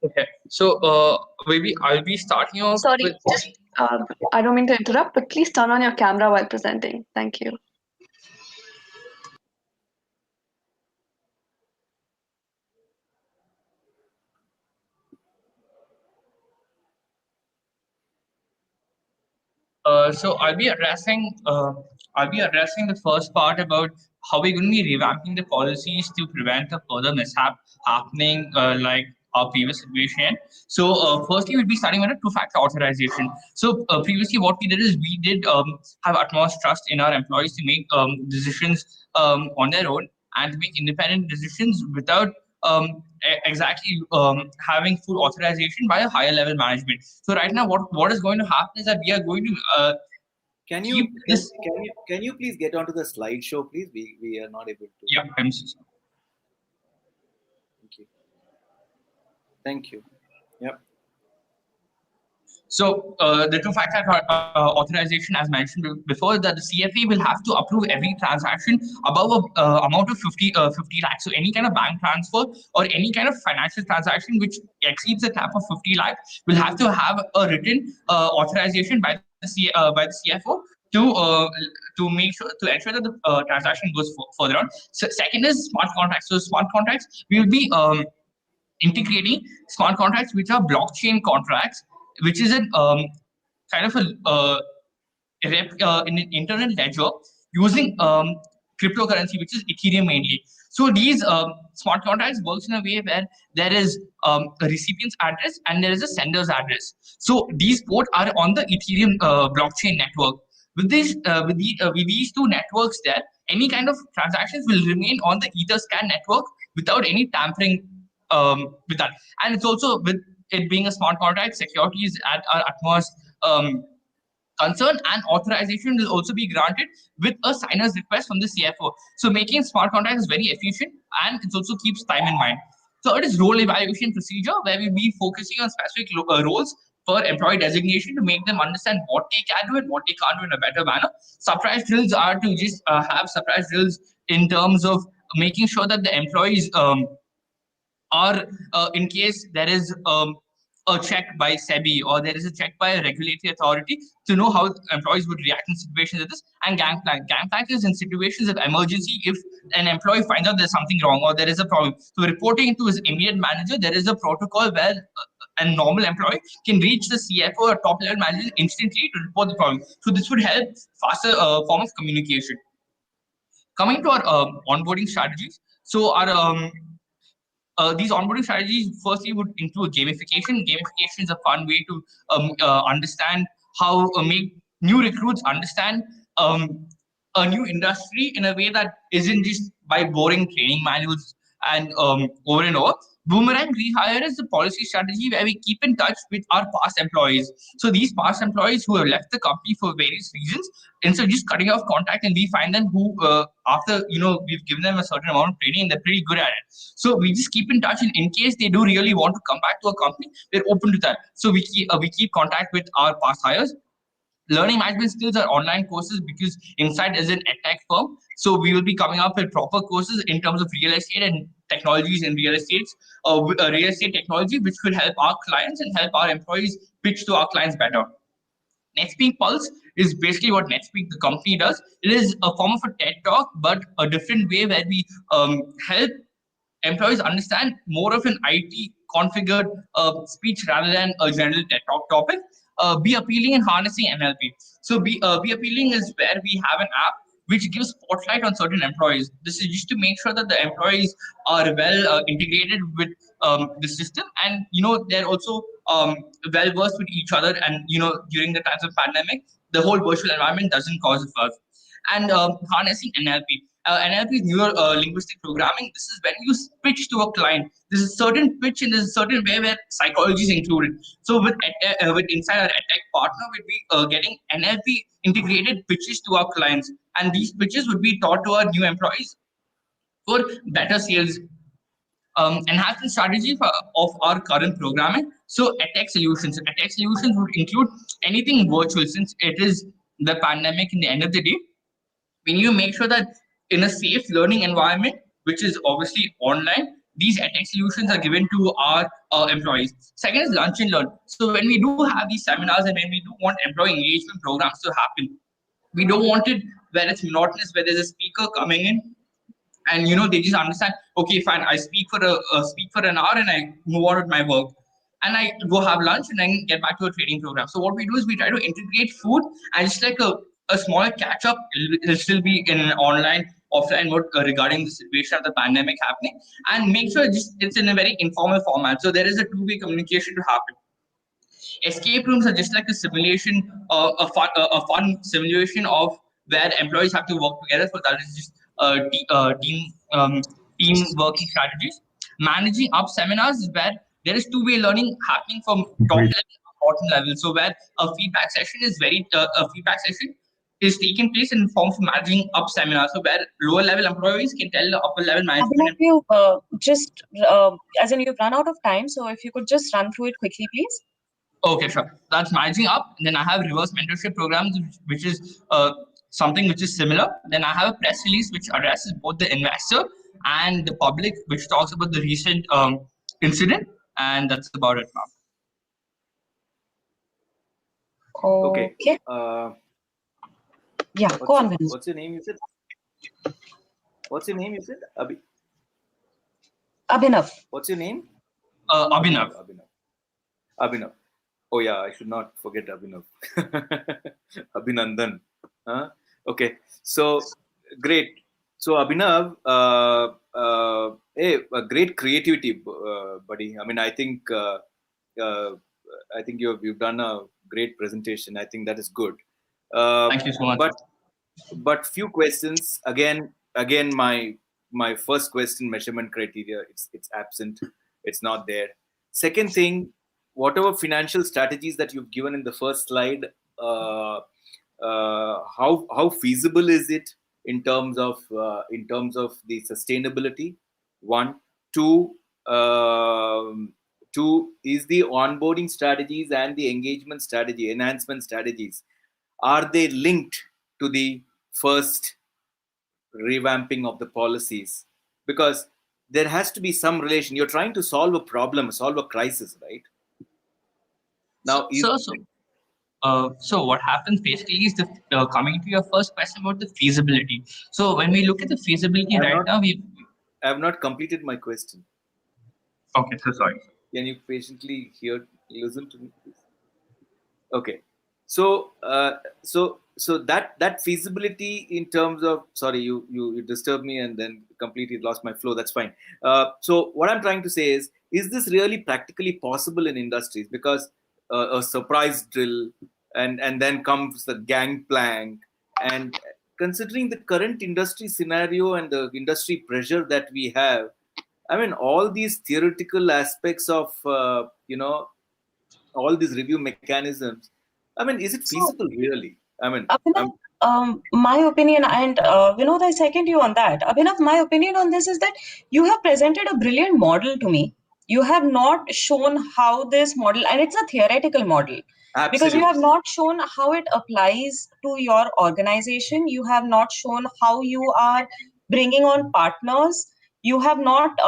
Okay, so maybe I'll be starting off. Sorry, with just I don't mean to interrupt, but please turn on your camera while presenting. Thank you. So I'll be addressing the first part about how we're going to be revamping the policies to prevent a further mishap happening like our previous situation. So firstly, we'll be starting with a two-factor authorization. So previously, what we did is we did have utmost trust in our employees to make decisions on their own and to make independent decisions without exactly having full authorization by a higher level management. So right now, what is going to happen is that we are going to Can you please get onto the slideshow, please? We are not able to. Yeah, I'm so sorry. Thank you. Thank you. Yep. So the two-factor authorization, as mentioned before, that the CFA will have to approve every transaction above a amount of 50 lakhs. So any kind of bank transfer or any kind of financial transaction which exceeds the cap of 50 lakhs will have to have a written authorization by the CFO to make sure to ensure that the transaction goes further on. So second is smart contracts. So smart contracts, we will be integrating smart contracts which are blockchain contracts, which is an kind of in an internal ledger using cryptocurrency, which is Ethereum mainly. So these smart contracts works in a way where there is a recipient's address and there is a sender's address. So these both are on the Ethereum blockchain network. With these two networks there, any kind of transactions will remain on the Etherscan network without any tampering with that. And it's also, with it being a smart contract, security is at our utmost concern, and authorization will also be granted with a signer's request from the CFO. So making smart contracts is very efficient, and it also keeps time in mind. Third is role evaluation procedure, where we'll be focusing on specific roles for employee designation to make them understand what they can do and what they can't do in a better manner. Surprise drills are to just have surprise drills in terms of making sure that the employees are, in case there is a check by SEBI or there is a check by a regulatory authority, to know how employees would react in situations like this. And gang plank. Gang plank is in situations of emergency if an employee finds out there's something wrong or there is a problem. So reporting to his immediate manager, there is a protocol where a normal employee can reach the CFO or top level manager instantly to report the problem. So this would help faster form of communication. Coming to our onboarding strategies. So our these onboarding strategies firstly would include gamification. Gamification is a fun way to understand how make new recruits understand a new industry in a way that isn't just by boring training manuals and over and over. Boomerang rehire is the policy strategy where we keep in touch with our past employees. So these past employees who have left the company for various reasons, instead of just cutting off contact, and we find them who after we've given them a certain amount of training and they're pretty good at it. So we just keep in touch, and in case they do really want to come back to a company, we're open to that. So we keep contact with our past hires. Learning management skills are online courses because Insight is an edtech firm. So we will be coming up with proper courses in terms of real estate and technologies in real estate technology, which could help our clients and help our employees pitch to our clients better. NetSpeak Pulse is basically what NetSpeak, the company, does. It is a form of a TED Talk, but a different way where we help employees understand more of an IT configured speech rather than a general TED Talk topic. Be appealing and harnessing NLP. So be appealing is where we have an app which gives spotlight on certain employees. This is just to make sure that the employees are well integrated with the system, and they're also well versed with each other. And during the times of pandemic, the whole virtual environment doesn't cause a fuss. And harnessing NLP. NLP is neuro linguistic programming. This is when you pitch to a client. There's a certain pitch and there's a certain way where psychology is included. So with Inside our EdTech partner, we'll be getting NLP integrated pitches to our clients, and these pitches would be taught to our new employees for better sales. Enhancement strategy of our current programming. So EdTech solutions. EdTech solutions would include anything virtual, since it is the pandemic. In the end of the day, we need to make sure that in a safe learning environment, which is obviously online, these EdTech solutions are given to our employees. Second is lunch and learn. So when we do have these seminars and when we do want employee engagement programs to happen, we don't want it where it's monotonous, where there's a speaker coming in and they just understand, okay, fine, I speak for an hour and I move on with my work. and I go have lunch and then get back to a training program. So what we do is we try to integrate food and just like a small catch up. It'll still be in an online, offline mode regarding the situation of the pandemic happening, and make sure it's in a very informal format. So there is a two-way communication to happen. Escape rooms are just like a simulation, a fun simulation of where employees have to work together. So that is just team working strategies. Managing up seminars is where there is two-way learning happening from top level to bottom level. So where a feedback session is taking place in form of managing up seminars. So where lower level employees can tell the upper level management. You as in you've run out of time, so if you could just run through it quickly, please. Okay, sure. That's managing up. And then I have reverse mentorship programs, which is something which is similar. Then I have a press release which addresses both the investor and the public, which talks about the recent incident. And that's about it now. Okay. Yeah, go on. What's your name? You said. What's your name? You said Abhinav. What's your name? Abhinav. Abhinav. Oh yeah, I should not forget Abhinav. Abhinandan. Okay, so great. So Abhinav, a great creativity, buddy. I mean, I think you've done a great presentation. I think that is good. Thank you so much. But few questions. Again, my first question, measurement criteria, it's absent. It's not there. Second thing, whatever financial strategies that you've given in the first slide, how feasible is it in terms of the sustainability? One, two, is the onboarding strategies and the engagement strategy, enhancement strategies, are they linked to the first revamping of the policies? Because there has to be some relation. You're trying to solve a problem, solve a crisis, right? Now, so what happens basically is coming to your first question about the feasibility. So when we look at the feasibility now, I have not completed my question. Okay, so sorry. Can you patiently listen to me, please? Okay, so that feasibility in terms of, sorry, you disturbed me and then completely lost my flow. That's fine. So what I'm trying to say is this really practically possible in industries? Because a surprise drill and then comes the gangplank, and considering the current industry scenario and the industry pressure that we have, I mean, all these theoretical aspects of all these review mechanisms, I mean, is it feasible really? I mean, my opinion, and Vinod, I second you on that. Abhinav, my opinion on this is that you have presented a brilliant model to me. You have not shown how this model, and it's a theoretical model. Absolutely. Because you have not shown how it applies to your organization. You have not shown how you are bringing on partners. You have not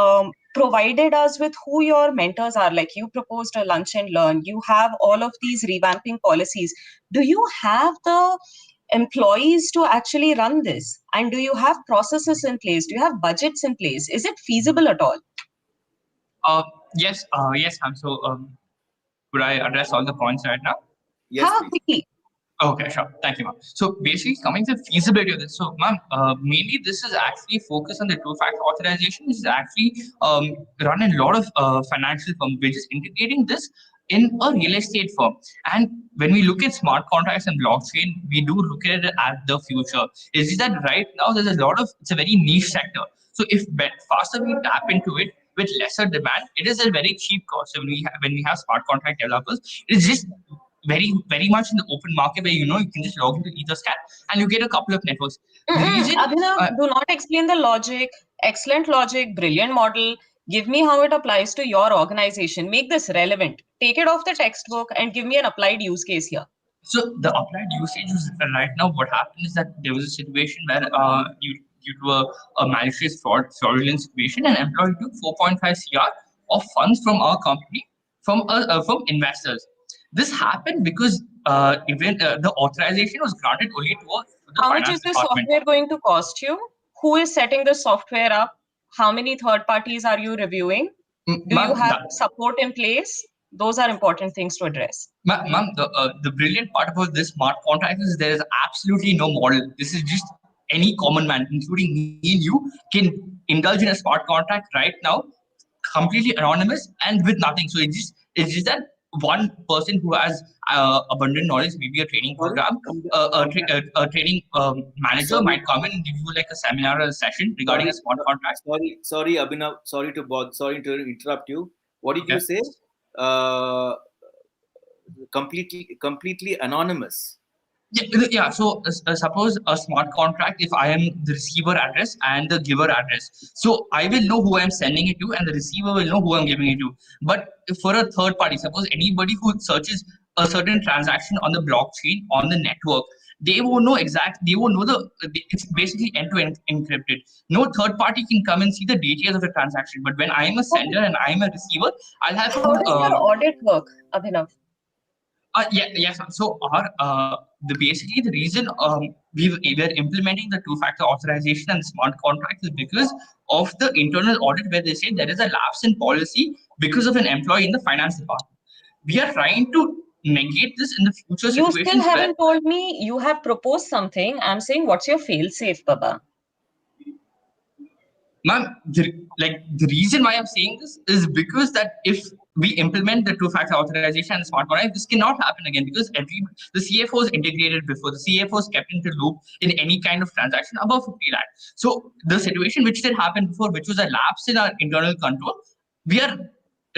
provided us with who your mentors are. Like, you proposed a lunch and learn. You have all of these revamping policies. Do you have the employees to actually run this? And do you have processes in place? Do you have budgets in place? Is it feasible at all? Yes, ma'am. So, could I address all the points right now? Yes, please. Okay, sure. Thank you, ma'am. So basically, coming to the feasibility of this. So, ma'am, mainly this is actually focused on the two-factor authorization, which is actually run in a lot of financial firms, which is integrating this in a real estate firm. And when we look at smart contracts and blockchain, we do look at it as the future. Is just that right now there's it's a very niche sector. So if faster we tap into it with lesser demand, it is a very cheap cost. So when we have smart contract developers, it's just very, very much in the open market where you can just log into Etherscan and you get a couple of networks. Abhinav, do not explain the logic. Excellent logic, brilliant model. Give me how it applies to your organization. Make this relevant. Take it off the textbook and give me an applied use case here. So the applied usage is right now, what happened is that there was a situation where due to a malicious fraudulent situation, an employee took 4.5 CR of funds from our company from investors. This happened because the authorization was granted only to the How much is the software going to cost you? Who is setting the software up? How many third parties are you reviewing? Do you have support in place? Those are important things to address. Ma'am, the brilliant part about this smart contract is there is absolutely no model. This is just any common man, including me and you, can indulge in a smart contract right now, completely anonymous and with nothing. So it's just that one person who has abundant knowledge, maybe a training program, a training manager might come in and give you like a seminar or a session regarding a smart contract. Sorry, Abhinav. Sorry to interrupt you. What did you say? Completely anonymous. Yeah. So suppose a smart contract, if I am the receiver address and the giver address, so I will know who I'm sending it to, and the receiver will know who I'm giving it to. But for a third party, suppose anybody who searches a certain transaction on the blockchain, on the network, they won't know they won't know it's basically end-to-end encrypted. No third party can come and see the details of the transaction. But when I'm a sender and I'm a receiver, I'll have How does your audit work, Abhinav? Yes. So basically the reason we're implementing the two-factor authorization and smart contract is because of the internal audit where they say there is a lapse in policy because of an employee in the finance department. We are trying to negate this in the future situations. You still haven't told me you have proposed something. I'm saying, what's your fail-safe, Baba? Ma'am, the reason why I'm saying this is because that if we implement the two-factor authorization and smart contract, this cannot happen again because the CFO is integrated before. The CFO is kept into loop in any kind of transaction above 50 lakh. So the situation which did happen before, which was a lapse in our internal control, we are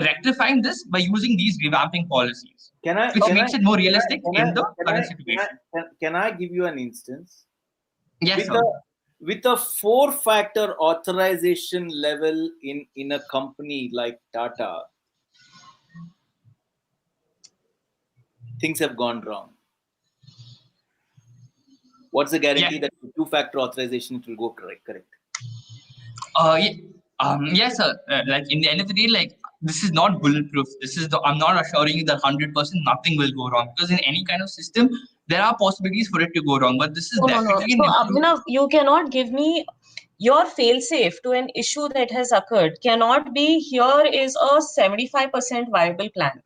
rectifying this by using these revamping policies, which makes it more realistic in the current situation. Can I give you an instance? Yes, sir. With a 4-factor authorization level in a company like Tata, things have gone wrong. What's the guarantee that with 2-factor authorization it will go correct? Yes, sir. Like in the end of the day, like this is not bulletproof. I'm not assuring you that 100% nothing will go wrong because in any kind of system there are possibilities for it to go wrong. But this is definitely. So Abhinav, you cannot give me your fail-safe to an issue that has occurred. Cannot be here is a 75% viable plan.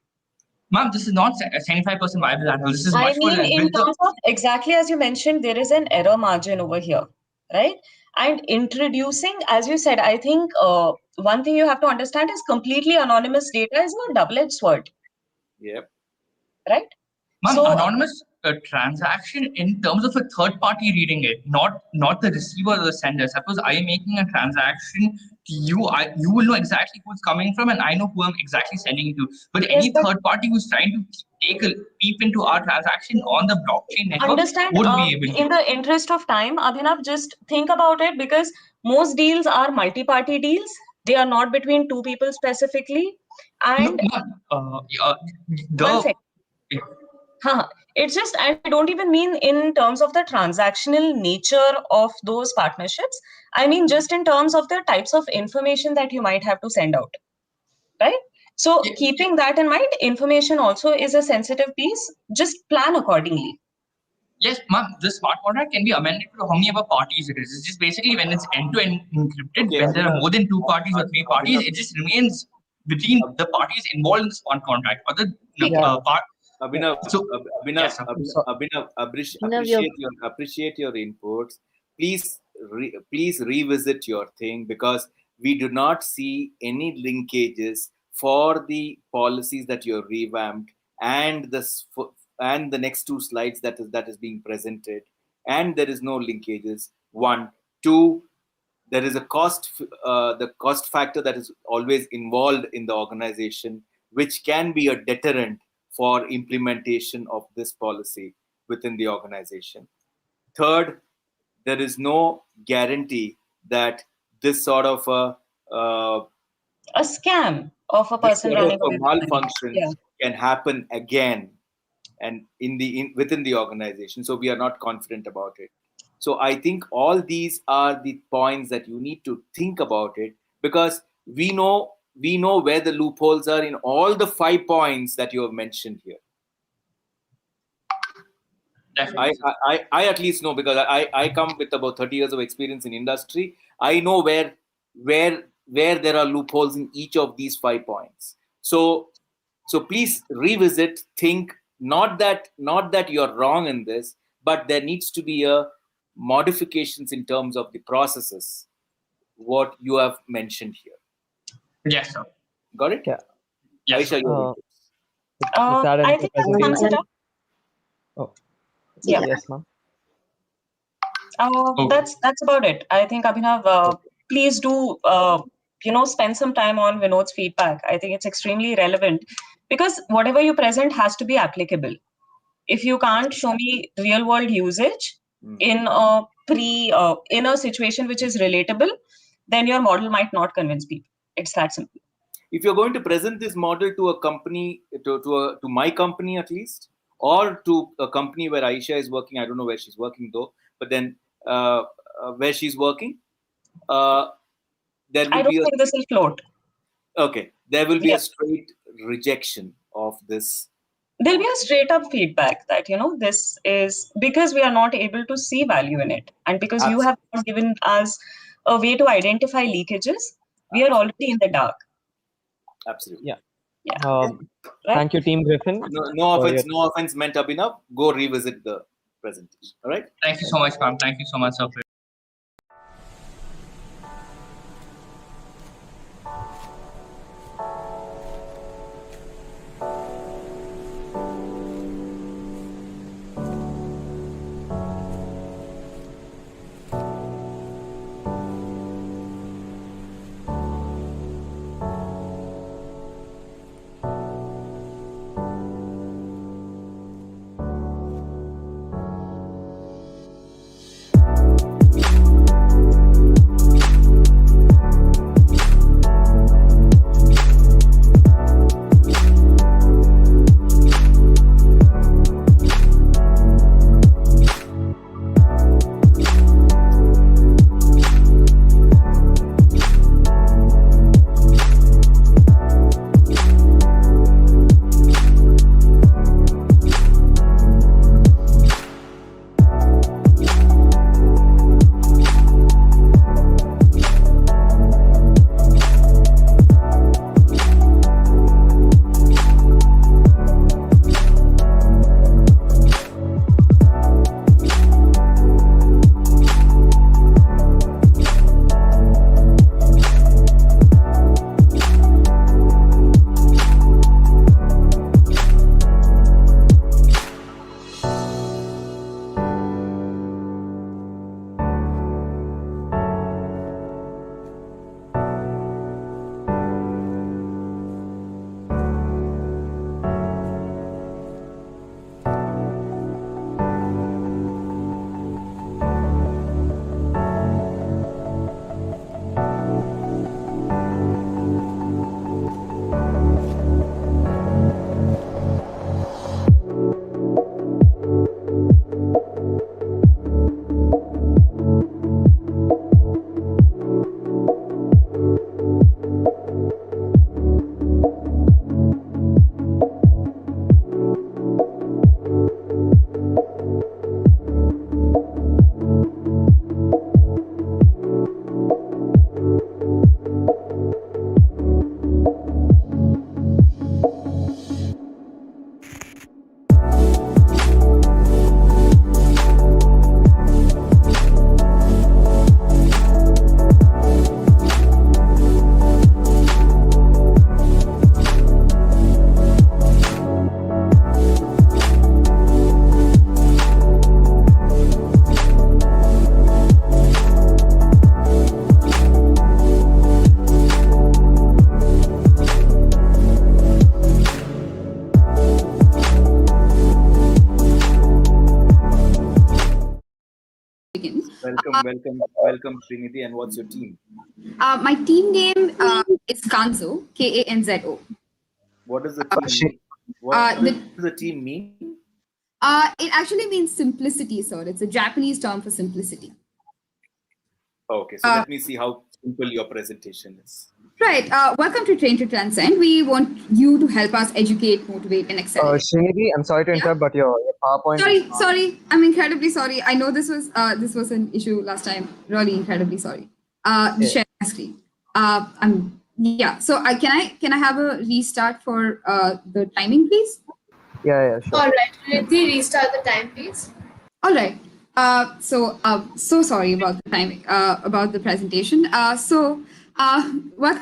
Ma'am, this is not a 75% viable plan. This is much more like in terms of exactly as you mentioned, there is an error margin over here, right? And introducing, as you said, I think one thing you have to understand is completely anonymous data is a double-edged sword. Yep. Right? Ma'am, anonymous transaction in terms of a third party reading it, not the receiver or the sender. Suppose I am making a transaction to you, you will know exactly who it's coming from, and I know who I'm exactly sending it to. But any third party who's trying to take a peep into our transaction on the blockchain network won't be able to. In the interest of time, Abhinav, just think about it because most deals are multi-party deals. They are not between two people specifically. And it's just, I don't even mean in terms of the transactional nature of those partnerships. I mean just in terms of the types of information that you might have to send out, right? So keeping that in mind, information also is a sensitive piece. Just plan accordingly. Yes, ma'am. The smart contract can be amended to how many other parties it is. It's just basically when it's end-to-end encrypted, when there are more than 2 parties or 3 parties, it just remains between the parties involved in the smart contract. Other part. Abhinav, appreciate your inputs. Please revisit your thing because we do not see any linkages for the policies that you revamped and the next 2 slides that is being presented, and there is no linkages. 1, 2. There is a the cost factor that is always involved in the organization, which can be a deterrent for implementation of this policy within the organization. 3rd, there is no guarantee that this sort of a scam of a person running a malfunction can happen again and within the organization. So we are not confident about it. So I think all these are the points that you need to think about it because we know where the loopholes are in all the 5 points that you have mentioned here. I at least know because I come with about 30 years of experience in industry. I know where there are loopholes in each of these 5 points. So So please revisit, think, not that you're wrong in this, but there needs to be a modifications in terms of the processes, what you have mentioned here. Yes, sir. Got it? Yeah. Yes, Aisha, your With that I and think that presentation. sums it up. Oh, Yeah. yes, ma'am. That's about it. I think, Abhinav, please do spend some time on Vinod's feedback. I think it's extremely relevant because whatever you present has to be applicable. If you can't show me real world usage in a situation which is relatable, then your model might not convince people. It's that simple. If you're going to present this model to a company, to my company at least, or to a company where Aisha is working, I don't know where she's working though, but then where she's working, there will I don't be think this will float. Okay, there will be a straight rejection of this. There'll be a straight up feedback that, this is because we are not able to see value in it. And because you have not given us a way to identify leakages, we are already in the dark. Absolutely. Yeah. Thank you, Team Griffin. No offense meant, Abhinav. Go revisit the presentation. All right. Thank you so much, ma'am. Thank you so much, sir. Welcome, Trinity. And what's your team? My team name is Kanzo, Kanzo. What does the team mean? What does the team mean? It actually means simplicity, sir. It's a Japanese term for simplicity. Okay, so let me see how simple your presentation is. Right. Welcome to Train to Transcend. We want you to help us educate, motivate, and accelerate. Srinidhi, I'm sorry to interrupt, but your PowerPoint. Sorry. I'm incredibly sorry. I know this was an issue last time. Really incredibly sorry. Share my screen. I'm Yeah. So can I have a restart for the timing, please? Yeah, sure. All right, Riddhi, restart the time, please. All right. So sorry about the timing, about the presentation. Welcome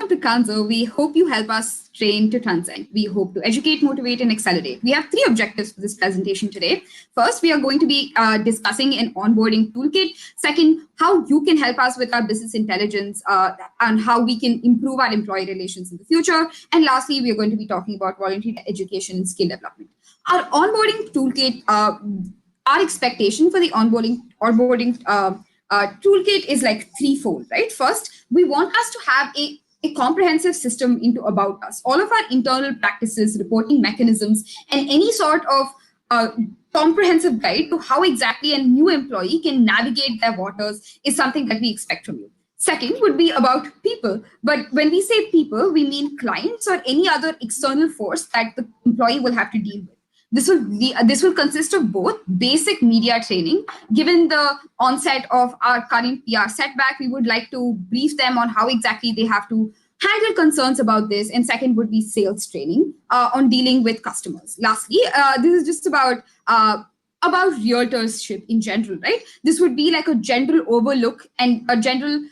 to Kanzo. We hope you help us train to transcend. We hope to educate, motivate, and accelerate. We have 3 objectives for this presentation today. First, we are going to be discussing an onboarding toolkit. Second, how you can help us with our business intelligence and how we can improve our employee relations in the future. And lastly, we are going to be talking about voluntary education and skill development. Our onboarding toolkit. Our expectation for the onboarding toolkit is like threefold, right? First, we want us to have a comprehensive system into about us. All of our internal practices, reporting mechanisms, and any sort of comprehensive guide to how exactly a new employee can navigate their waters is something that we expect from you. Second would be about people. But when we say people, we mean clients or any other external force that the employee will have to deal with. This will consist of both basic media training. Given the onset of our current PR setback, we would like to brief them on how exactly they have to handle concerns about this. And second would be sales training on dealing with customers. Lastly, this is just about realtorship in general, right? This would be like a general overlook and a general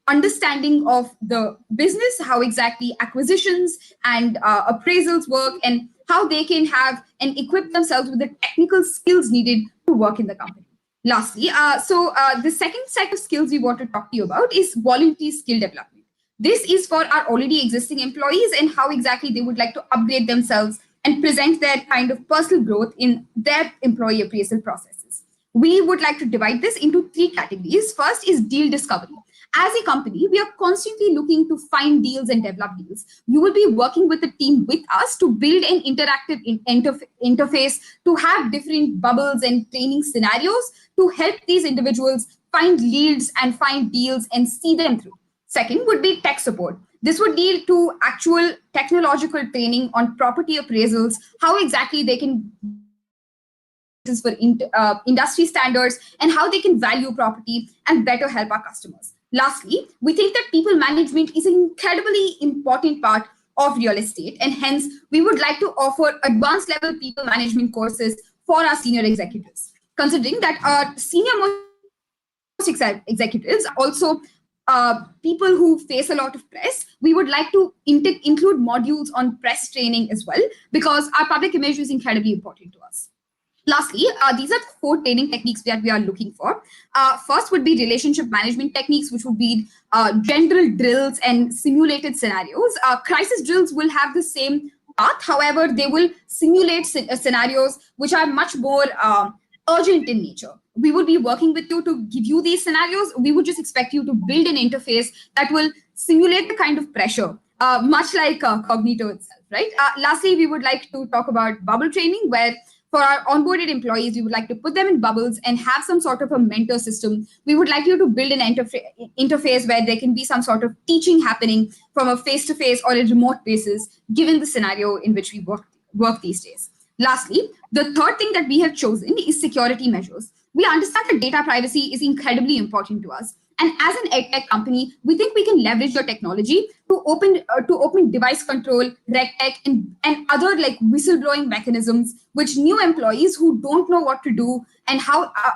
understanding of the business, how exactly acquisitions and appraisals work, and how they can have and equip themselves with the technical skills needed to work in the company. Lastly, the second set of skills we want to talk to you about is voluntary skill development. This is for our already existing employees and how exactly they would like to upgrade themselves and present their kind of personal growth in their employee appraisal processes. We would like to divide this into 3 categories. First is deal discovery. As a company, we are constantly looking to find deals and develop deals. You will be working with the team with us to build an interactive interface, to have different bubbles and training scenarios to help these individuals find leads and find deals and see them through. Second would be tech support. This would deal to actual technological training on property appraisals, how exactly they can for industry standards and how they can value property and better help our customers. Lastly, we think that people management is an incredibly important part of real estate, and hence we would like to offer advanced level people management courses for our senior executives. Considering that our senior most executives are also people who face a lot of press, we would like to include modules on press training as well, because our public image is incredibly important to us. Lastly, these are the 4 training techniques that we are looking for. First would be relationship management techniques, which would be general drills and simulated scenarios. Crisis drills will have the same path. However, they will simulate scenarios which are much more urgent in nature. We would be working with you to give you these scenarios. We would just expect you to build an interface that will simulate the kind of pressure, much like Cognito itself, right? Lastly, we would like to talk about bubble training, where for our onboarded employees, we would like to put them in bubbles and have some sort of a mentor system. We would like you to build an interface where there can be some sort of teaching happening from a face-to-face or a remote basis, given the scenario in which we work these days. Lastly, the third thing that we have chosen is security measures. We understand that data privacy is incredibly important to us. And as an edtech company, we think we can leverage the technology to open device control, RegTech, and other like whistleblowing mechanisms, which new employees who don't know what to do and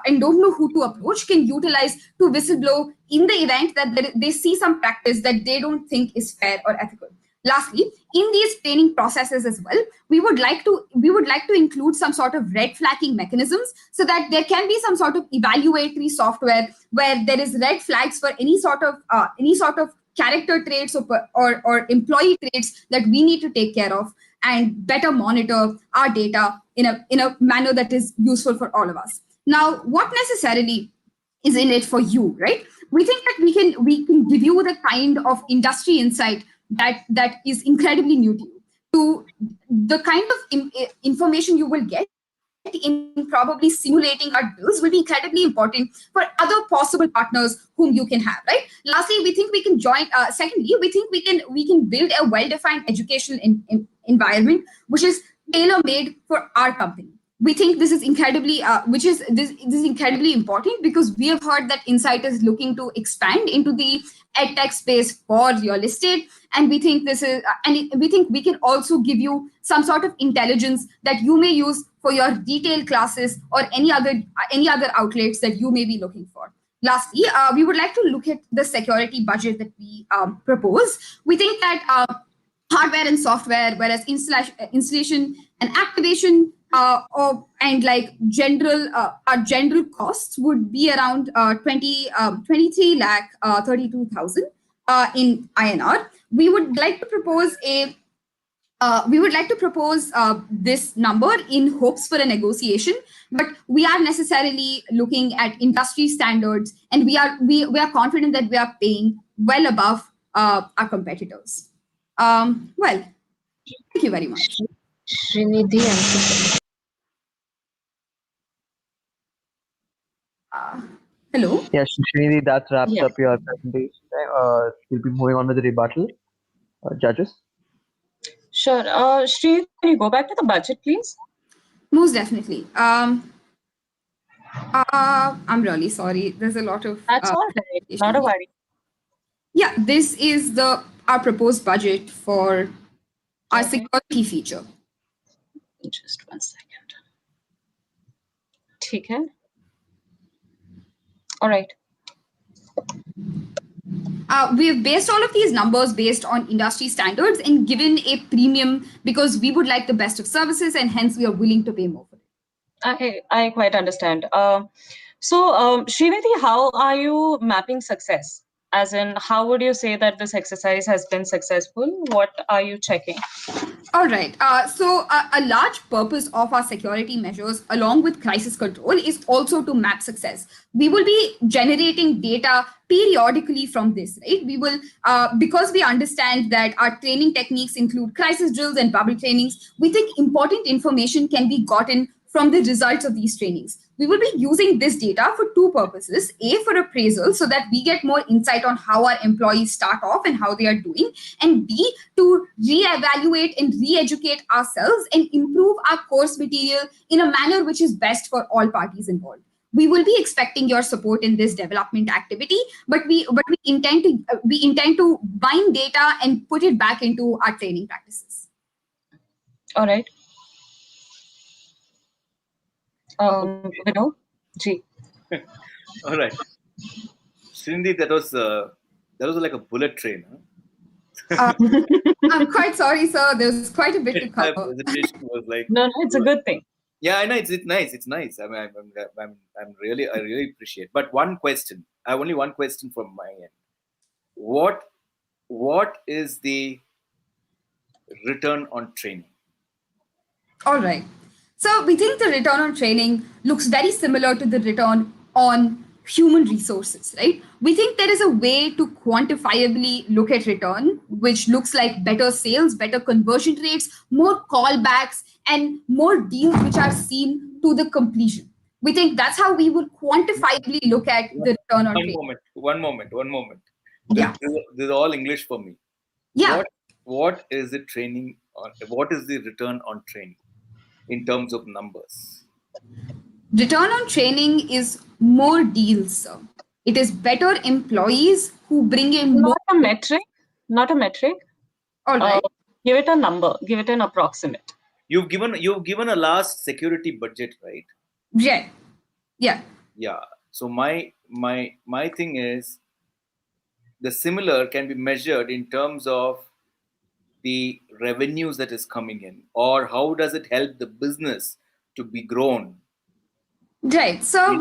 and don't know who to approach can utilize to whistleblow in the event that they see some practice that they don't think is fair or ethical. Lastly, in these training processes as well, we would like to include some sort of red flagging mechanisms so that there can be some sort of evaluatory software where there is red flags for any sort of character traits or employee traits that we need to take care of and better monitor our data in a manner that is useful for all of us. Now, what necessarily is in it for you, right? We think that we can give you the kind of industry insight that is incredibly new to you, to the kind of information you will get in probably simulating our bills will be incredibly important for other possible partners whom you can have, right? Lastly, we think we can join. Secondly, we think we can build a well-defined educational environment which is tailor-made for our company. we think this is incredibly, this is incredibly important because we have heard that Insight is looking to expand into the edtech space for real estate, and we think this is, we think we can also give you some sort of intelligence that you may use for your retail classes or any other outlets that you may be looking for. Lastly, we would like to look at the security budget that we propose. We think that hardware and software, whereas installation and activation and like our general costs would be around 23 lakh 32,000 in INR. We would like to propose this number in hopes for a negotiation, but we are necessarily looking at industry standards, and we are confident that we are paying well above our competitors. Well, thank you very much. Srinidhi, hello. Yes, Srinidhi, that wraps up your presentation. We'll be moving on with the rebuttal. Judges? Sure. Sri, can you go back to the budget, please? Most definitely. I'm really sorry. There's a lot of... That's all right. Not a worry. Yeah, this is our proposed budget for our security feature. Just 1 second. Okay. All right. We've based all of these numbers based on industry standards and given a premium because we would like the best of services, and hence we are willing to pay more for it. I quite understand. So, Srinidhi, how are you mapping success? As in, how would you say that this exercise has been successful? What are you checking? All right. So a large purpose of our security measures, along with crisis control, is also to map success. We will be generating data periodically from this, right? We will, because we understand that our training techniques include crisis drills and bubble trainings, we think important information can be gotten from the results of these trainings. We will be using this data for two purposes. A, for appraisal, so that we get more insight on how our employees start off and how they are doing. And B, to reevaluate and re-educate ourselves and improve our course material in a manner which is best for all parties involved. We will be expecting your support in this development activity, but we intend to bind data and put it back into our training practices. All right. Vinod, G. All right. Srinidhi, that was like a bullet train. Huh? I'm quite sorry, sir. There's quite a bit to cover. My presentation was like no, it's a good thing. Yeah, I know it's nice. It's nice. I mean, I really appreciate. But one question. I have only one question from my end. What is the return on training? All right. So we think the return on training looks very similar to the return on human resources, right? We think there is a way to quantifiably look at return, which looks like better sales, better conversion rates, more callbacks, and more deals which are seen to the completion. We think that's how we will quantifiably look at the return on training. One moment. Yeah. This is all English for me. Yeah. What is the training on? What is the return on training in terms of numbers? Return on training is more deals, sir. It is better employees who bring in more. Not a metric. All right. Give it a number. Give it an approximate. You've given a last security budget, right? Yeah. So my thing is, the similar can be measured in terms of the revenues that is coming in, or how does it help the business to be grown? Right. So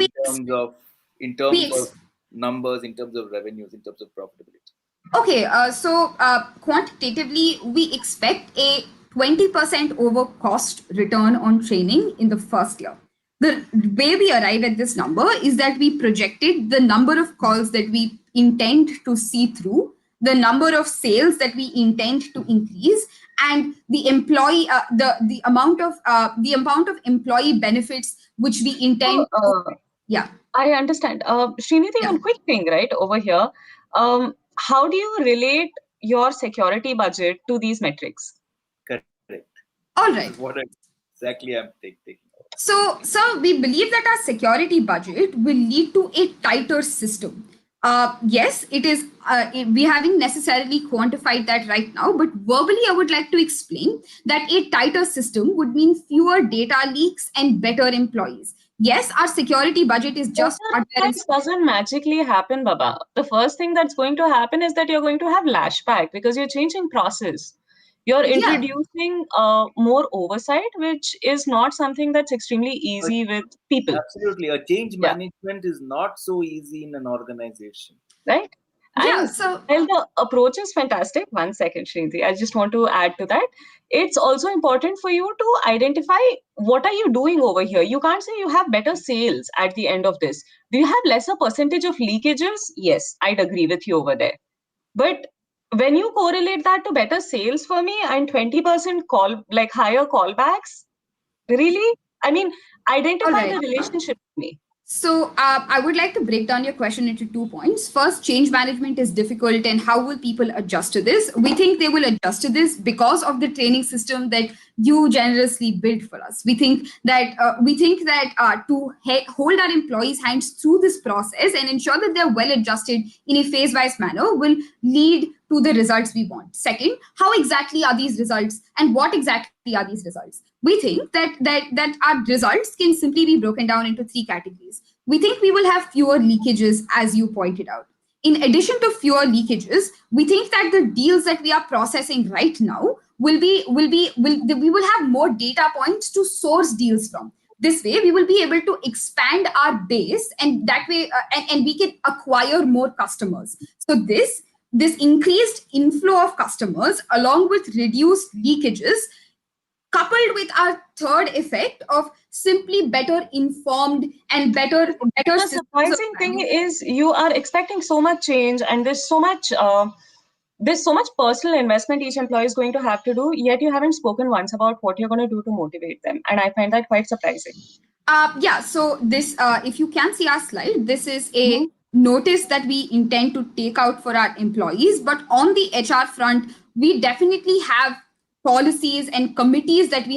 in terms of numbers, in terms of revenues, in terms of profitability. Okay. So quantitatively, we expect a 20% over cost return on training in the first year. The way we arrive at this number is that we projected the number of calls that we intend to see through, the number of sales that we intend to increase, and the employee, the amount of employee benefits which we intend. Yeah, I understand. Srinidhi, one quick thing, right over here. How do you relate your security budget to these metrics? Correct. All right. What exactly I'm taking. So, we believe that our security budget will lead to a tighter system. Yes, it is. We haven't necessarily quantified that right now, but verbally, I would like to explain that a tighter system would mean fewer data leaks and better employees. Yes, our security budget is just That doesn't magically happen, Baba. The first thing that's going to happen is that you're going to have lashback because you're changing process. You're introducing more oversight, which is not something that's extremely easy with people. Absolutely. A change management is not so easy in an organization. Right? Yeah, while the approach is fantastic, one second, Srinidhi, I just want to add to that. It's also important for you to identify what are you doing over here. You can't say you have better sales at the end of this. Do you have lesser percentage of leakages? Yes, I'd agree with you over there. But when you correlate that to better sales for me and 20% higher callbacks, really? I mean, identify the relationship with me. So I would like to break down your question into 2 points. First, change management is difficult, and how will people adjust to this? We think they will adjust to this because of the training system that you generously built for us. We think that to hold our employees' hands through this process and ensure that they're well adjusted in a phase-wise manner will lead to the results we want. Second, how exactly are these results, and what exactly are these results? We think that our results can simply be broken down into 3 categories. We think we will have fewer leakages, as you pointed out. In addition to fewer leakages, we think that the deals that we are processing right now we will have more data points to source deals from. This way, we will be able to expand our base, and that way, and we can acquire more customers. So this increased inflow of customers, along with reduced leakages, coupled with our third effect of simply better informed and better. The surprising thing is you are expecting so much change, and there's so much personal investment each employee is going to have to do, yet you haven't spoken once about what you're going to do to motivate them, and I find that quite surprising. So this, if you can see our slide, this is a notice that we intend to take out for our employees. But on the HR front, we definitely have policies and committees that we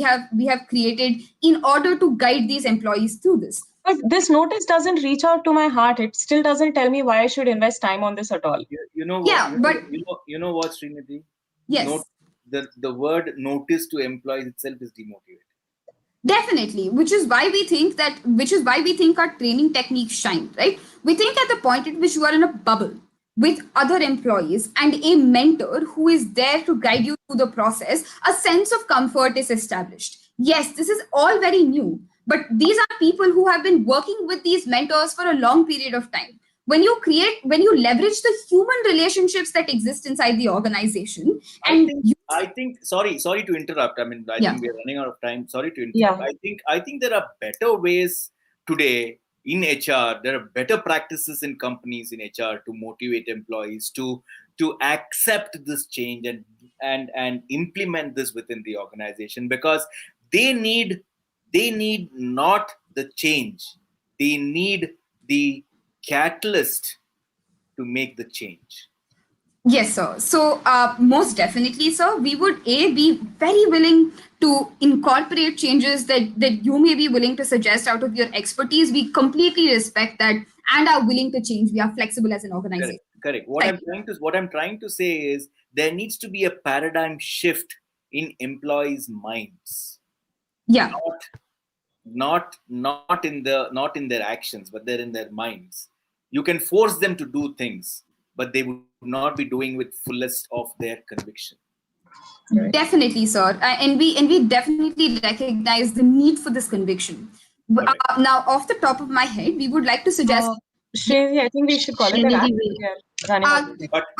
have created in order to guide these employees through this. But this notice doesn't reach out to my heart. It still doesn't tell me why I should invest time on this at all. You know what? You know what, Srinidhi? Yes. The word notice to employees itself is demotivating. Definitely, which is why we think our training techniques shine, right? We think at the point at which you are in a bubble with other employees and a mentor who is there to guide you through the process, a sense of comfort is established. Yes, this is all very new, but these are people who have been working with these mentors for a long period of time. When you leverage the human relationships that exist inside the organization, I think sorry to interrupt. I mean, I think we're running out of time. Sorry to interrupt. I think there are better ways today in HR. There are better practices in companies in HR to motivate employees to accept this change and implement this within the organization, because they need not the change. They need the catalyst to make the change. Yes, sir. So most definitely, sir, we would be very willing to incorporate changes that you may be willing to suggest out of your expertise. We completely respect that and are willing to change. We are flexible as an organization. Correct. What I'm trying to say is there needs to be a paradigm shift in employees' minds. Yeah. Not in their actions, but they're in their minds. You can force them to do things, but they would not be doing with fullest of their conviction. Definitely, sir, and we definitely recognize the need for this conviction. Now, off the top of my head, we would like to suggest. Srinidhi, I think we should call it a wrap.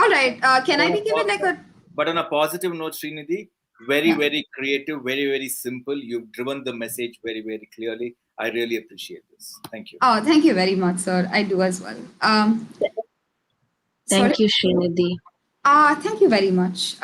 All right. Can I be given like a? But on a positive note, Srinidhi, very creative, very simple. You've driven the message very clearly. I really appreciate this. Thank you. Oh, thank you very much, sir. I do as well. Thank you, Srinidhi. Thank you very much.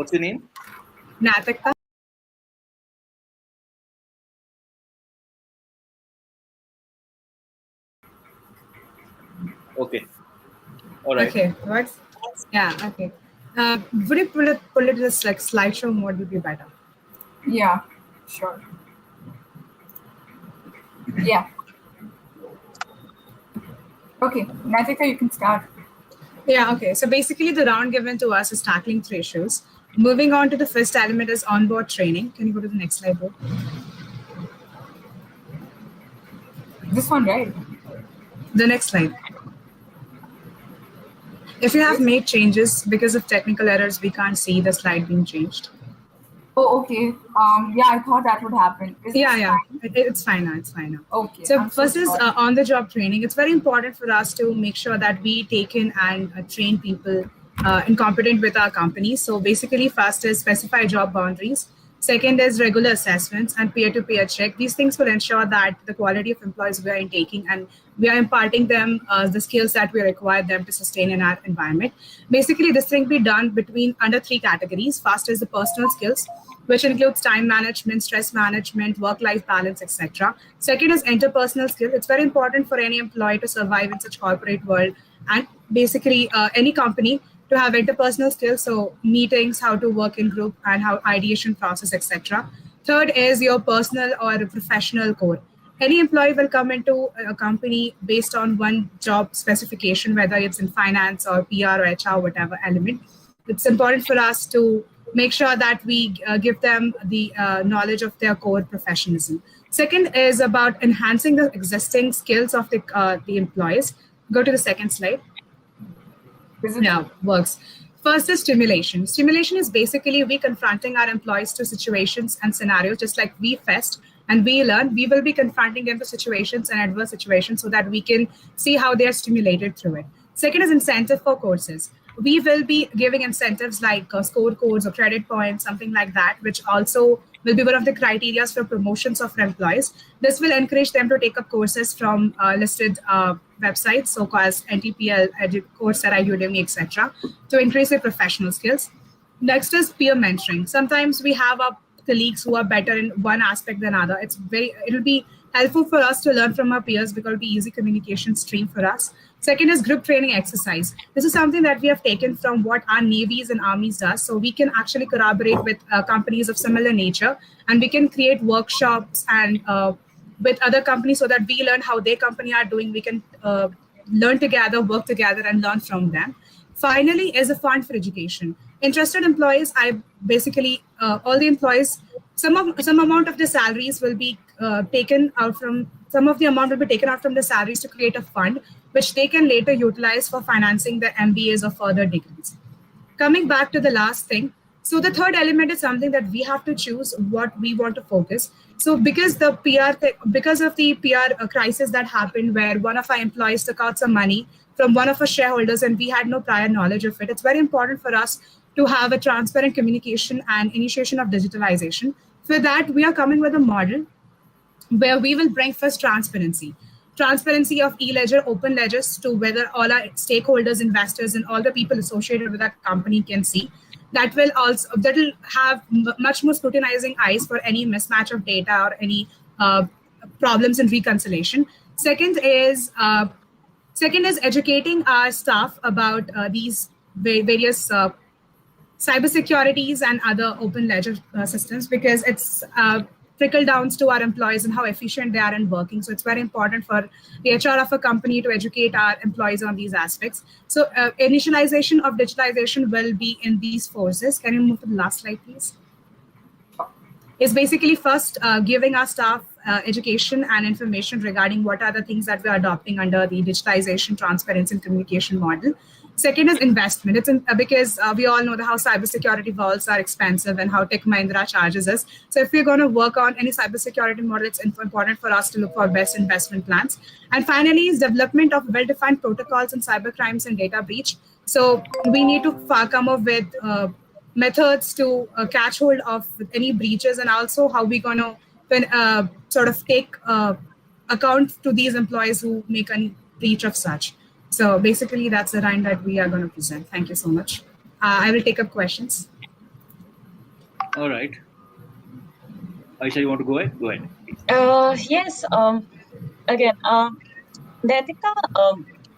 What's your name? Natika. Okay. All right. Okay. What? Yeah. Okay. Would you pull it this like slideshow mode would be better? Yeah. Sure. Yeah. Okay, Natika, you can start. Yeah, okay. So basically the round given to us is tackling 3 issues. Moving on to the first element is onboard training. Can you go to the next slide, bro? This one, right? The next slide. If you have made changes because of technical errors, we can't see the slide being changed. Oh, okay. Yeah, I thought that would happen. Yeah. It's fine now. It's fine now. Okay. So first is on-the-job training. It's very important for us to make sure that we take in and train people incompetent with our company. So basically, first is specify job boundaries. Second is regular assessments and peer-to-peer check. These things will ensure that the quality of employees we are taking and we are imparting them the skills that we require them to sustain in our environment. Basically, this thing be done under 3 categories. First is the personal skills, which includes time management, stress management, work-life balance, etc. Second is interpersonal skill. It's very important for any employee to survive in such corporate world and basically any company to have interpersonal skills, so meetings, how to work in group, and how ideation process, etc. Third is your personal or professional core. Any employee will come into a company based on one job specification, whether it's in finance or PR or HR, whatever element. It's important for us to make sure that we give them the knowledge of their core professionalism. Second is about enhancing the existing skills of the employees. Go to the second slide. Yeah, works. First is stimulation. Stimulation is basically we confronting our employees to situations and scenarios, just like we fest and we learn. We will be confronting them to situations and adverse situations so that we can see how they are stimulated through it. Second is incentive for courses. We will be giving incentives like score codes or credit points, something like that, which also will be one of the criteria for promotions of employees. This will encourage them to take up courses from listed websites, so as NTPL, Coursera, Udemy, etc., to increase their professional skills. Next is peer mentoring. Sometimes we have our colleagues who are better in one aspect than other. It'll be helpful for us to learn from our peers because it'll be easy communication stream for us. Second is group training exercise. This is something that we have taken from what our navies and armies does. So we can actually collaborate with companies of similar nature, and we can create workshops and with other companies so that we learn how their company are doing. We can learn together, work together, and learn from them. Finally, is a fund for education. Interested employees, all the employees, some amount of the salaries will be taken out from the salaries to create a fund, which they can later utilize for financing their MBAs or further degrees. Coming back to the last thing, so the third element is something that we have to choose what we want to focus. So because of the PR crisis that happened where one of our employees took out some money from one of our shareholders and we had no prior knowledge of it, it's very important for us to have a transparent communication and initiation of digitalization. For that, we are coming with a model where we will bring first transparency of e-ledger, open ledgers to whether all our stakeholders, investors, and all the people associated with our company can see. That will have much more scrutinizing eyes for any mismatch of data or any problems in reconciliation. Second is educating our staff about these various cybersecurities and other open ledger systems, because it's trickle downs to our employees and how efficient they are in working. So it's very important for the HR of a company to educate our employees on these aspects. So initialization of digitalization will be in these forces. Can you move to the last slide, please? Is basically first giving our staff education and information regarding what are the things that we're adopting under the digitalization, transparency, and communication model. Second is investment. It's because we all know how cybersecurity vaults are expensive and how Tech Mahindra charges us. So if we're going to work on any cybersecurity model, it's important for us to look for best investment plans. And finally is development of well-defined protocols in cyber crimes and data breach. So we need to come up with methods to catch hold of any breaches, and also how we're going to sort of take account to these employees who make any breach of such. So basically, that's the round that we are going to present. Thank you so much. I will take up questions. All right. Aisha, you want to go ahead? Go ahead, please. Yes. Again, Deepika,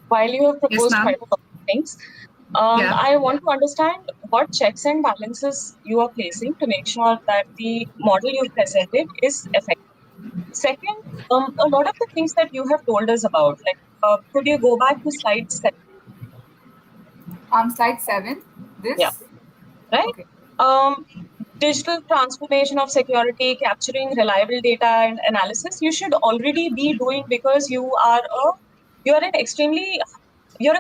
while you have proposed quite a lot of things, I want to understand what checks and balances you are placing to make sure that the model you've presented is effective. Second, a lot of the things that you have told us about, like, could you go back to slide 7? Slide 7. This. Yeah. Right. Okay. Digital transformation of security, capturing reliable data and analysis, you should already be doing, because you're a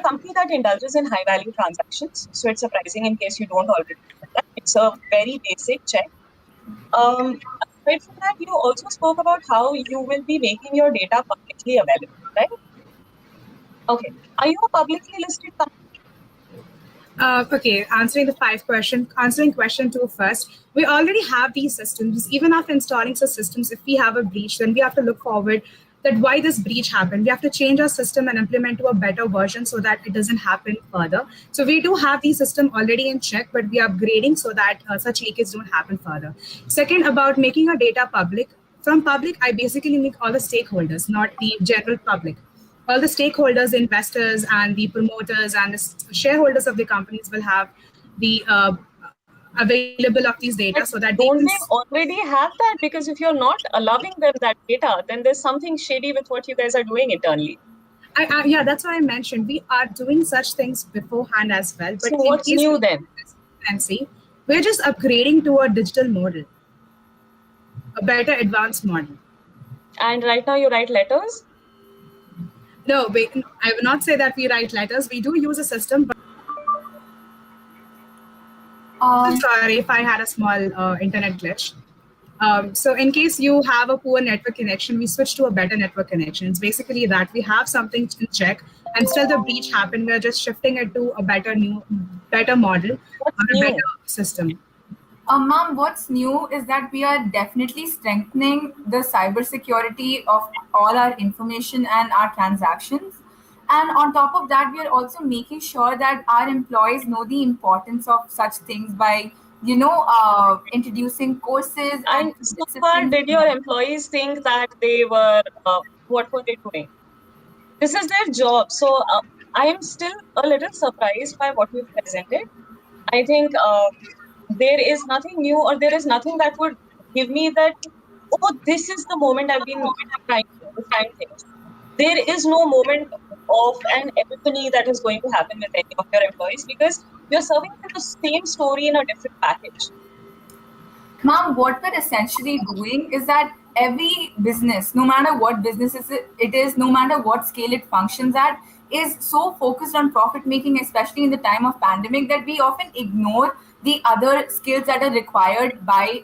company that indulges in high value transactions. So it's surprising in case you don't already do that. It's a very basic check. Aside from that, you also spoke about how you will be making your data publicly available, right? Okay. Are you a publicly listed company? Okay, answering question 2 first. We already have these systems. Even after installing such systems, if we have a breach, then we have to look forward that why this breach happened. We have to change our system and implement to a better version so that it doesn't happen further. So we do have the system already in check, but we are upgrading so that such leakage don't happen further. Second, about making our data public. From public, I basically mean all the stakeholders, not the general public. All the stakeholders, investors, and the promoters and the shareholders of the companies will have the available of these data, so that don't they already have that? Because if you're not allowing them that data, then there's something shady with what you guys are doing internally. Yeah, that's what I mentioned. We are doing such things beforehand as well. But so what's new then? Fancy, we're just upgrading to a digital model, a better advanced model. And right now you write letters? No, I will not say that we write letters. We do use a system, but sorry if I had a small internet glitch. So in case you have a poor network connection, we switch to a better network connection. It's basically that we have something to check, and still the breach happened. We're just shifting it to a better model, or a better system. Ma'am, what's new is that we are definitely strengthening the cybersecurity of all our information and our transactions. And on top of that, we are also making sure that our employees know the importance of such things by, introducing courses. And so far, did your employees think that they were, what were they doing? This is their job. So I am still a little surprised by what you've presented. I think there is nothing new, or there is nothing that would give me that, oh, this is the moment I've been trying to understand things. There is no moment of an epiphany that is going to happen with any of your employees, because you're serving them the same story in a different package. Ma'am, what we're essentially doing is that every business, no matter what business it is, no matter what scale it functions at, is so focused on profit making, especially in the time of pandemic, that we often ignore the other skills that are required by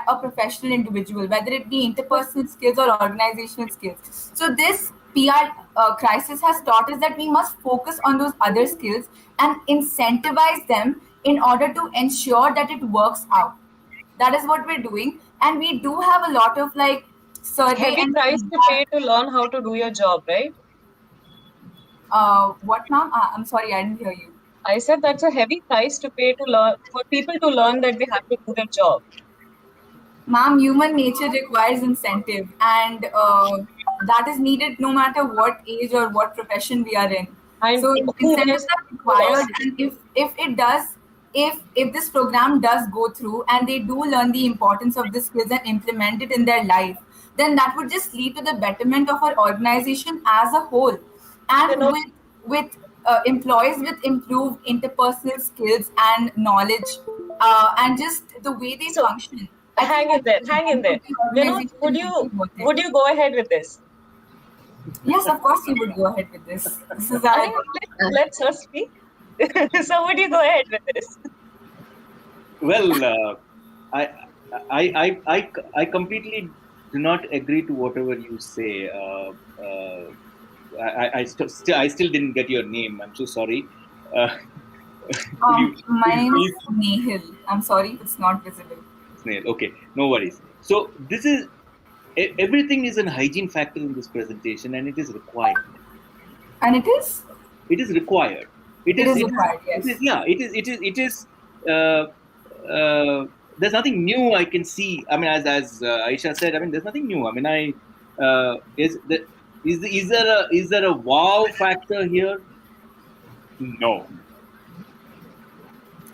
a professional individual, whether it be interpersonal skills or organizational skills. So this PR crisis has taught us that we must focus on those other skills and incentivize them in order to ensure that it works out. That is what we're doing. And we do have a lot of survey. Heavy price to pay to learn how to do your job, right? What, ma'am? I'm sorry, I didn't hear you. I said that's a heavy price to pay to learn, for people to learn that they have to do their job. Ma'am, human nature requires incentive, and that is needed no matter what age or what profession we are in. So incentives are required, and if this program does go through and they do learn the importance of the skills and implement it in their life, then that would just lead to the betterment of our organization as a whole. And with employees with improved interpersonal skills and knowledge, and just the way they function. Hang in there. Would you go ahead with this? Yes, of course you would go ahead with this. This is let's us speak. So would you go ahead with this? Well, I completely do not agree to whatever you say. I still didn't get your name. I'm so sorry. My name is Nehil. I'm sorry, it's not visible. Snail. Okay, no worries. So this is everything is a hygiene factor in this presentation, and it is required. And it is? It is required. It is required. Yes. It is. there's nothing new I can see. I mean, as Aisha said, I mean, there's nothing new. I mean, is there a wow factor here? No.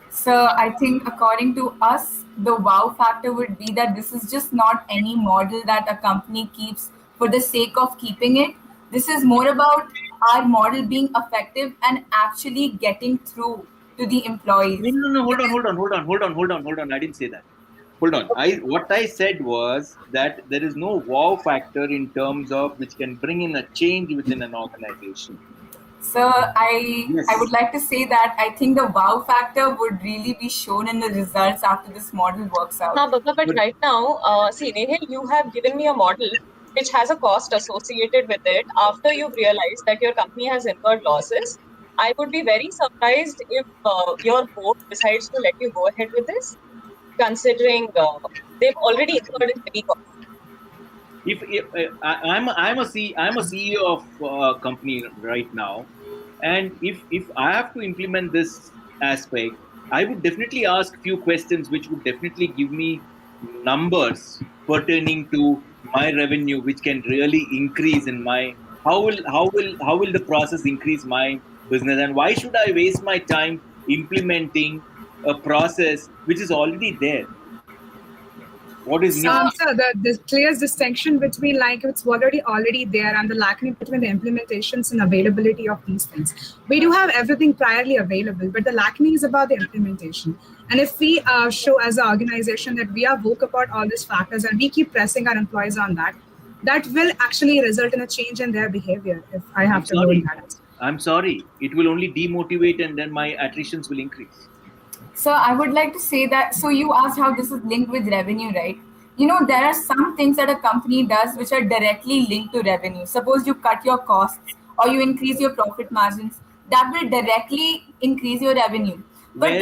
So I think according to us, the wow factor would be that this is just not any model that a company keeps for the sake of keeping it. This is more about our model being effective and actually getting through to the employees. No, hold on. I didn't say that. Hold on. What I said was that there is no wow factor in terms of which can bring in a change within an organization. So I would like to say that I think the wow factor would really be shown in the results after this model works out. No, but right now, see, Nehal, you have given me a model which has a cost associated with it. After you've realized that your company has incurred losses, I would be very surprised if your board decides to let you go ahead with this, considering they've already incurred a heavy cost. I'm a CEO of a company right now, and if I have to implement this aspect, I would definitely ask few questions which would definitely give me numbers pertaining to my revenue, which can really increase in my how will the process increase my business, and why should I waste my time implementing a process which is already there? What is new? So the clear distinction between like it's already there and the lacking between the implementations and availability of these things. We do have everything priorly available, but the lacking is about the implementation. And if we show as an organization that we are vocal about all these factors and we keep pressing our employees on that, that will actually result in a change in their behavior. If I have to go in that. I'm sorry. It will only demotivate and then my attritions will increase. So I would like to say that, so you asked how this is linked with revenue, right? You know, there are some things that a company does which are directly linked to revenue. Suppose you cut your costs or you increase your profit margins, that will directly increase your revenue. But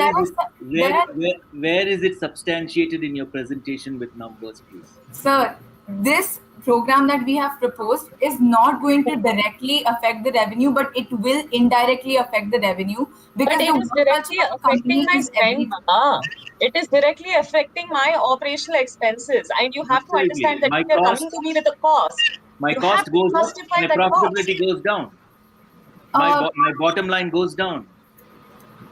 where is it substantiated in your presentation with numbers, please? Sir, this program that we have proposed is not going to directly affect the revenue, but it will indirectly affect the revenue because it is directly affecting my spend, Mama. It is directly affecting my operational expenses, and you have to understand that if you're coming to me with a cost, my cost goes up, my profitability goes down, my bottom line goes down.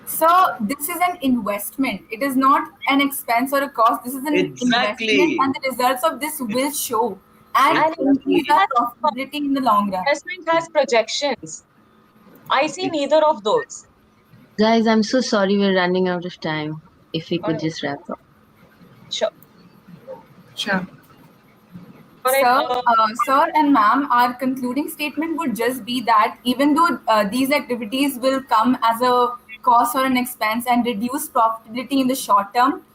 So this is an investment. It is not an expense or a cost. This is an investment, and the results of this will show and increase our profitability in the long run. Investment has projections. I see neither of those. Guys, I'm so sorry we're running out of time. If we could just wrap up. Sure. Sure. Sir and ma'am, our concluding statement would just be that even though these activities will come as a cost or an expense and reduce profitability in the short term,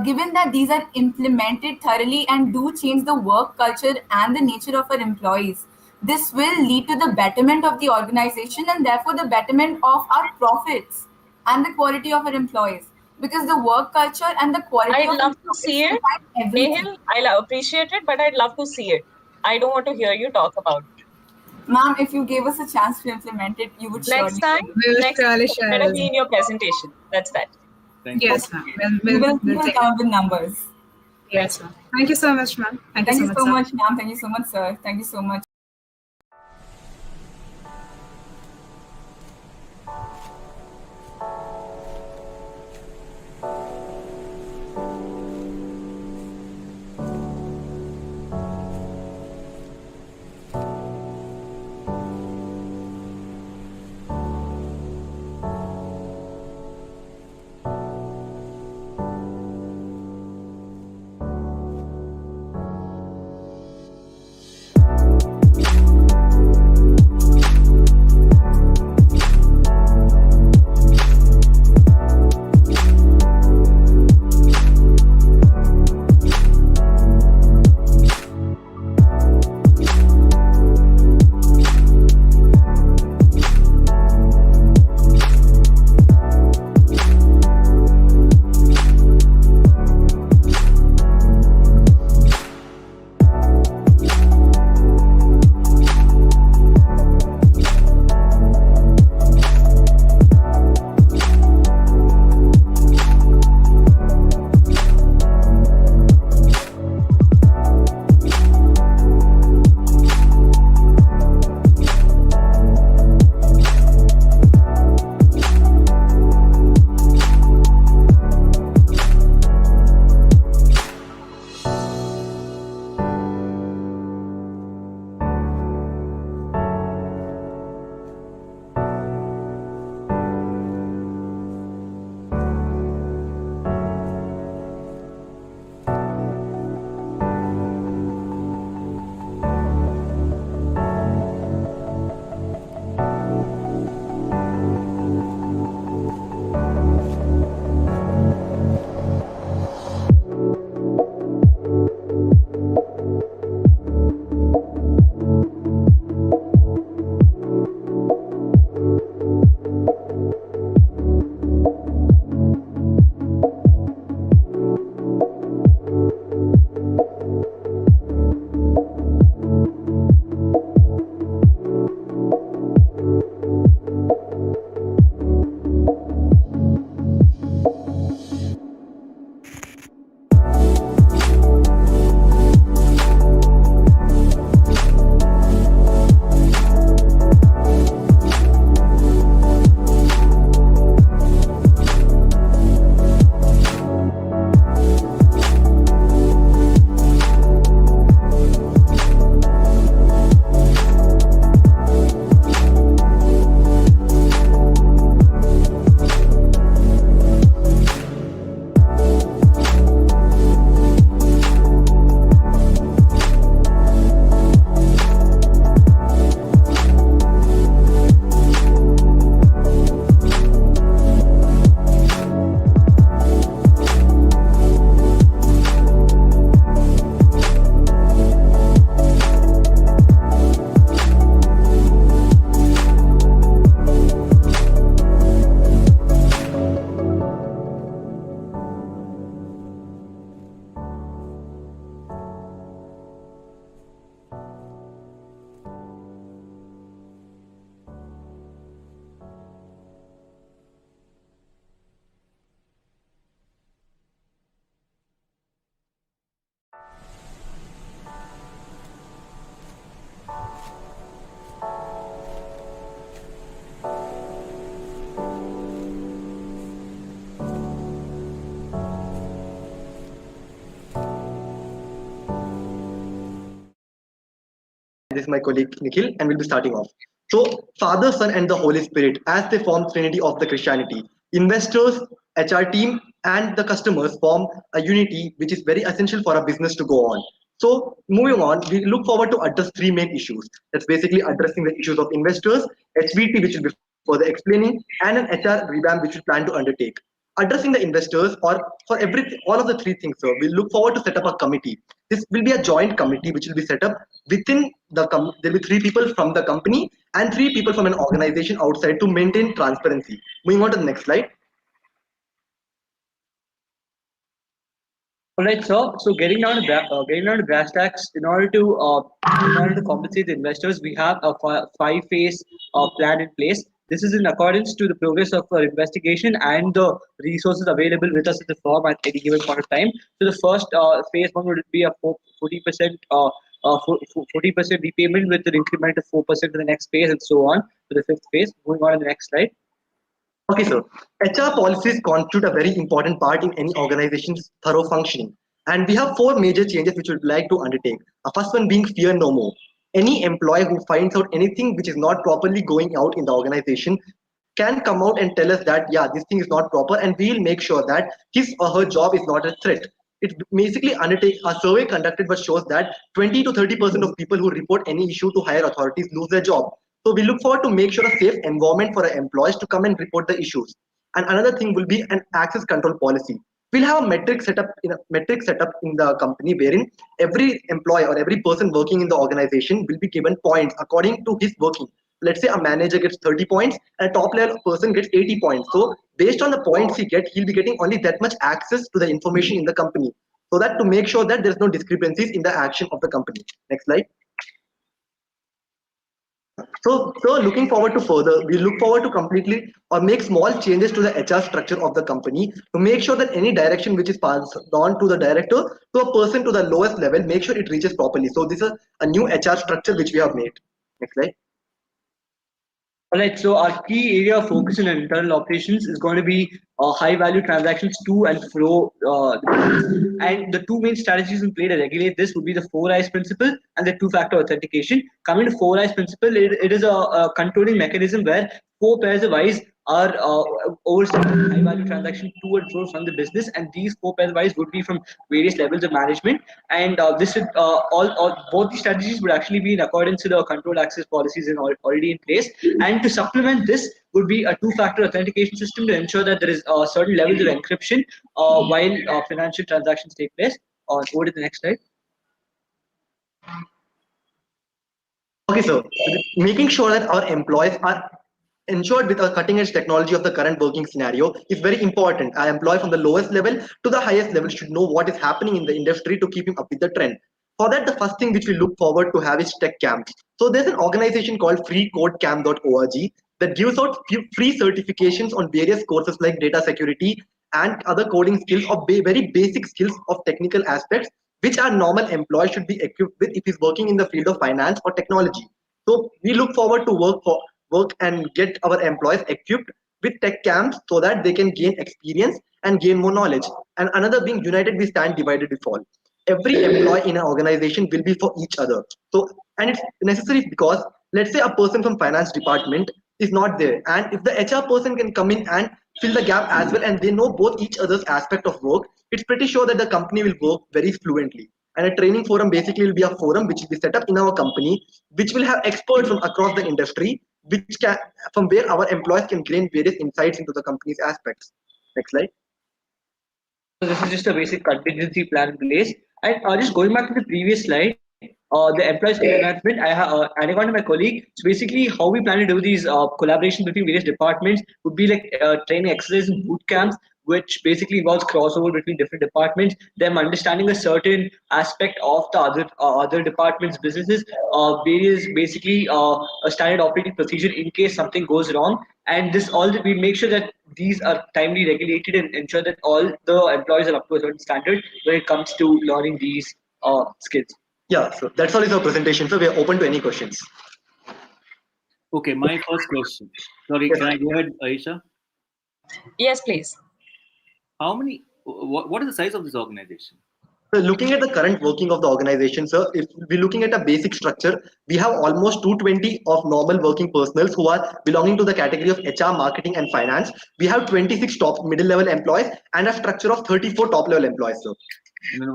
given that these are implemented thoroughly and do change the work culture and the nature of our employees, this will lead to the betterment of the organization and therefore the betterment of our profits and the quality of our employees. Because the work culture and the quality I'd love to see it. Nehal, I'll appreciate it, but I'd love to see it. I don't want to hear you talk about it. Ma'am, if you gave us a chance to implement it, you would next time better be in your presentation. That's that. Yes, ma'am. We will come up with numbers. Yes, ma'am. Thank you so much, ma'am. Thank you so much, ma'am. Thank you so much, sir. Thank you so much. This is my colleague Nikhil, and we'll be starting off. So, Father, Son, and the Holy Spirit, as they form Trinity of the Christianity, investors, HR team, and the customers form a unity which is very essential for a business to go on. So, moving on, we look forward to address three main issues. That's basically addressing the issues of investors, HVT, which will be further explaining, and an HR revamp, which we plan to undertake. Addressing the investors, or for every all of the three things, so we look forward to set up a committee. This will be a joint committee which will be set up within the there will be three people from the company and three people from an organization outside to maintain transparency. Moving on to the next slide. All right, sir. So getting down to brass tacks, in order to compensate the investors, we have a five-phase plan in place. This is in accordance to the progress of our investigation and the resources available with us at the firm at any given point of time. So the first phase one would be a 40% 40% repayment with an increment of 4% in the next phase, and so on to the fifth phase. Moving on to the next slide. Okay, sir. HR policies constitute a very important part in any organization's thorough functioning. And we have four major changes which we would like to undertake. The first one being fear no more. Any employee who finds out anything which is not properly going out in the organization can come out and tell us that, yeah, this thing is not proper, and we'll make sure that his or her job is not a threat. It basically undertakes a survey conducted which shows that 20 to 30% of people who report any issue to higher authorities lose their job. So we look forward to make sure a safe environment for our employees to come and report the issues. And another thing will be an access control policy. We'll have a metric setup in the company wherein every employee or every person working in the organization will be given points according to his working. Let's say a manager gets 30 points and a top level person gets 80 points. So based on the points he'll be getting only that much access to the information in the company. So that to make sure that there's no discrepancies in the action of the company. Next slide. So looking forward to further, we look forward to completely or make small changes to the HR structure of the company to make sure that any direction which is passed on to the director to a person to the lowest level, make sure it reaches properly. So this is a new HR structure which we have made. Next slide. All right, so our key area of focus in internal operations is going to be high-value transactions to and fro. And the two main strategies in play to regulate this would be the 4 eyes principle and the two-factor authentication. Coming to 4 eyes principle, it is a controlling mechanism where 4 pairs of eyes are overseeing high-value transaction to and fro from the business, and these 4 pairs of eyes would be from various levels of management. And this would both these strategies would actually be in accordance to the control access policies already in place. And to supplement this would be a two-factor authentication system to ensure that there is certain levels of encryption while financial transactions take place. Go to the next slide. Okay, so making sure that our employees are ensured with a cutting edge technology of the current working scenario is very important. Our employee from the lowest level to the highest level should know what is happening in the industry to keep him up with the trend. For that, the first thing which we look forward to have is tech camps. So there's an organization called freecodecamp.org that gives out free certifications on various courses like data security and other coding skills or very basic skills of technical aspects which our normal employee should be equipped with if he's working in the field of finance or technology. So we look forward to work and get our employees equipped with tech camps so that they can gain experience and gain more knowledge. And another being united we stand, divided we fall. Every employee in an organization will be for each other. So, and it's necessary because let's say a person from finance department is not there, and if the HR person can come in and fill the gap as well, and they know both each other's aspect of work, it's pretty sure that the company will work very fluently. And a training forum basically will be a forum which will be set up in our company, which will have experts from across the industry, from where our employees can gain various insights into the company's aspects. Next slide. So this is just a basic contingency plan in place. And just going back to the previous slide, the employee skill enhancement, I got to my colleague. So basically, how we plan to do these collaborations between various departments would be like training exercises and boot camps, which basically involves crossover between different departments, them understanding a certain aspect of the other departments' businesses, various basically a standard operating procedure in case something goes wrong. And this all we make sure that these are timely regulated and ensure that all the employees are up to a certain standard when it comes to learning these skills. Yeah, so that's all is our presentation. So we are open to any questions. Okay, my first question. Sorry, can I go ahead, Aisha? Yes, please. How many? What is the size of this organization? So looking at the current working of the organization, sir, if we're looking at a basic structure, we have almost 220 of normal working personals who are belonging to the category of HR, marketing, and finance. We have 26 top middle level employees and a structure of 34 top level employees, sir. I don't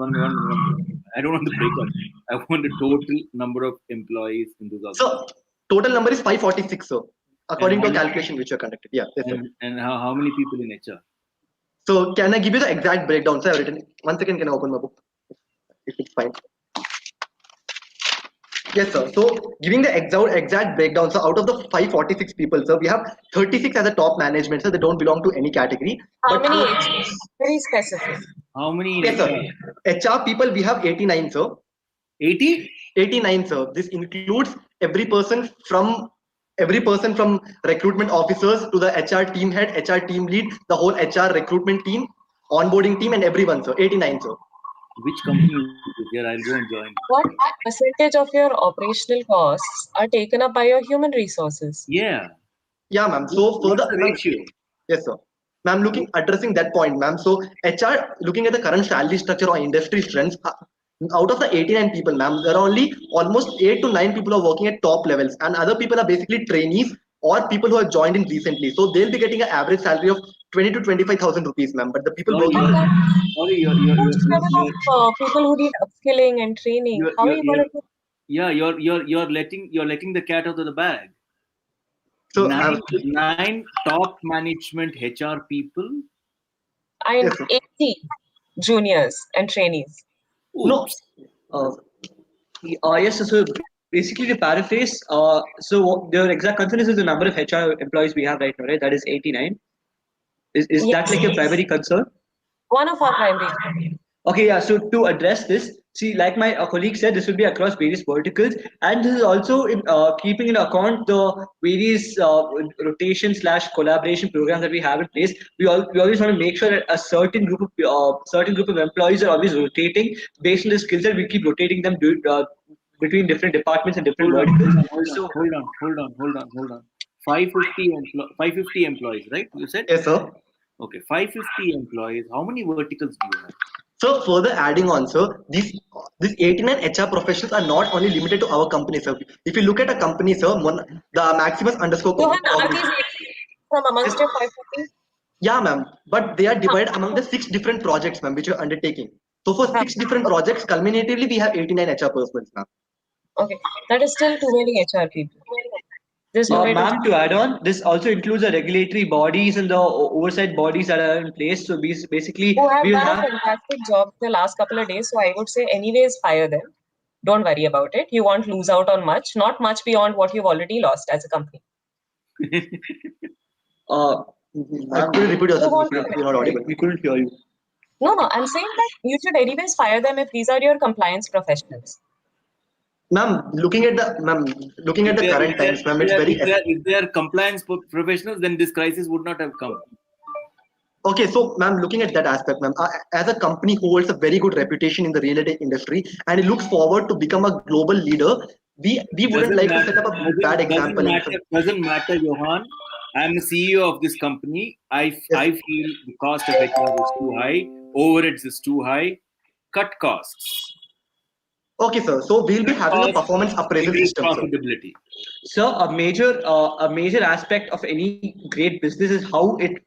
want the breakup. I want the total number of employees in this organization. So total number is 546, sir, according to a calculation which we conducted. Yeah. Yes, sir. And how many people in HR? So can I give you the exact breakdown, sir? I've written. 1 second, can I open my book? If it's fine. Yes, sir. So giving the exact breakdown, so out of the 546 people, sir, we have 36 as a top management, so they don't belong to any category. How many HRs? Very specific. How many? Yes, sir. HR people, we have 89, sir. 80? 89, sir. This includes every person from recruitment officers to the HR team head, HR team lead, the whole HR recruitment team, onboarding team, and everyone, sir. 89, sir. Which company is here? I'll go and join. What percentage of your operational costs are taken up by your human resources? Yeah. Yeah, ma'am. So for What's the ratio? Yes, sir. Ma'am, addressing that point, ma'am. So HR, looking at the current salary structure or industry trends, out of the 89 people, ma'am, there are only almost 8 to 9 people are working at top levels, and other people are basically trainees or people who have joined in recently. So they'll be getting an average salary of 20 to 25,000 rupees, ma'am. But the people working. People who need upskilling and training. How are you going to do? Yeah, you're letting the cat out of the bag. So nine top management HR people and 80 juniors and trainees. No. Yes, so basically to paraphrase, so the exact concern is the number of HR employees we have right now, right? That is 89. Is that like your primary concern? One of our primary. Okay, yeah. So to address this, see, like my colleague said, this will be across various verticals, and this is also in, keeping in account the various rotation/collaboration programs that we have in place. We always want to make sure that a certain group of employees are always rotating based on the skill set. We keep rotating them between different departments and different verticals. Hold on. 550 employees, right? You said? Yes, sir. Okay, 550 employees. How many verticals do you have? So further adding on, sir, these 89 HR professionals are not only limited to our company, sir. If you look at a company, sir, the Maximus underscore. Are these from amongst your 550? Yeah, ma'am. But they are divided among the 6 different projects, ma'am, which we are undertaking. So for 6 different projects, culminatively, we have 89 HR persons, ma'am. Okay, that is still too many HR people. Ma'am, to add on, this also includes the regulatory bodies and the oversight bodies that are in place. So basically, who have we will done have a fantastic job the last couple of days. So I would say, anyways, fire them. Don't worry about it. You won't lose out on much, not much beyond what you've already lost as a company. Could you repeat yourself? You're not audible. We couldn't hear you. No, I'm saying that you should anyways fire them if these are your compliance professionals. Ma'am, looking at the current times, ma'am, it's very. If they are compliance professionals, then this crisis would not have come. Okay, so ma'am, looking at that aspect, ma'am, as a company who holds a very good reputation in the real estate industry and it looks forward to become a global leader, we wouldn't like to set up a bad example. Doesn't matter, Johan. I'm the CEO of this company. I feel the cost of HR is too high, overheads is too high. Cut costs. Okay, sir. So we'll be having a performance appraisal system. Profitability. So a major aspect of any great business is how it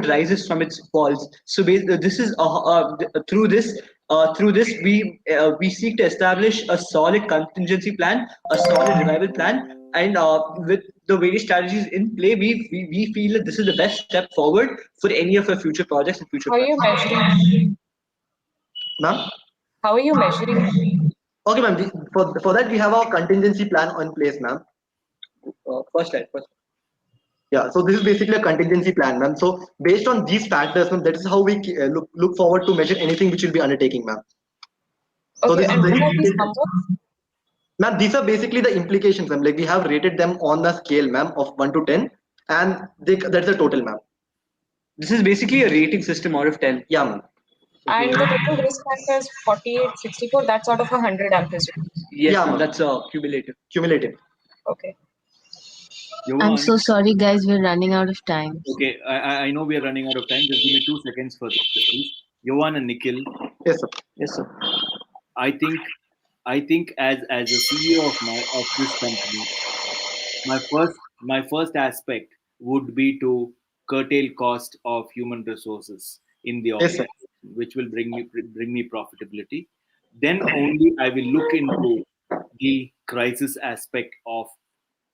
rises from its falls. So this is through this we seek to establish a solid contingency plan, a solid revival plan, and with the various strategies in play, we feel that this is the best step forward for any of our future projects and future. How are you measuring? Ma'am? How are you measuring? Okay, ma'am. For that, we have our contingency plan on place, ma'am. First. Yeah, so this is basically a contingency plan, ma'am. So based on these factors, ma'am, that is how we look forward to measure anything which will be undertaking, ma'am. So Okay, this and is what are these numbers? Ma'am, these are basically the implications, ma'am. Like we have rated them on the scale, ma'am, of 1 to 10, and that's the total, ma'am. This is basically a rating system out of 10. Yeah, ma'am. And the total risk factor is 48, 64. That's out of 100, I'm presuming. Yes, Yeah, ma'am, that's cumulative. Okay. I'm so sorry, guys. We're running out of time. Okay, I know we are running out of time. Just give me 2 seconds for this, please. Yohan and Nikhil, Yes, sir. Yes, sir. I think as a CEO of this company, my first aspect would be to curtail cost of human resources in the Yes, sir. organization, which will bring me profitability. Then only I will look into the crisis aspect of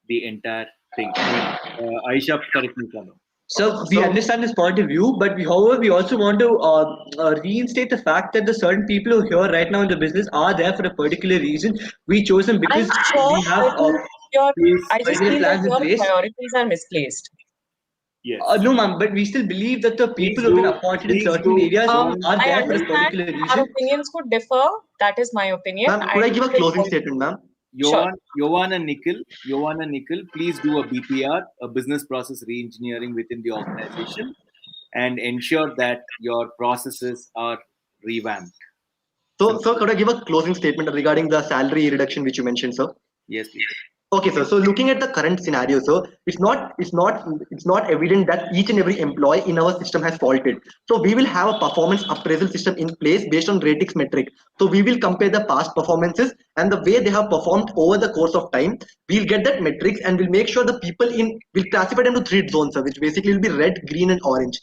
the entire thing. I mean, Aisha, correct me if I'm wrong. So we understand this point of view, but however, we also want to reinstate the fact that the certain people who are here right now in the business are there for a particular reason. We chose them because I'm sure we have I just particular feel that plans in your place. priorities are misplaced. Yes. No, ma'am, but we still believe that the people who have been appointed in certain areas are I there for a understand particular our reason. opinions could differ. That is my opinion. Ma'am, could I give a closing statement, ma'am? Sure. Joanna Nickel, please do a BPR, a business process reengineering within the organization, and ensure that your processes are revamped. So, sir, could I give a closing statement regarding the salary reduction which you mentioned, sir? Yes, please. Okay, sir. So looking at the current scenario, sir, it's not evident that each and every employee in our system has faulted. So we will have a performance appraisal system in place based on ratings metric. So we will compare the past performances and the way they have performed over the course of time. We'll get that metrics and we'll make sure the people in will classify them into three zones, sir, which basically will be red, green, and orange.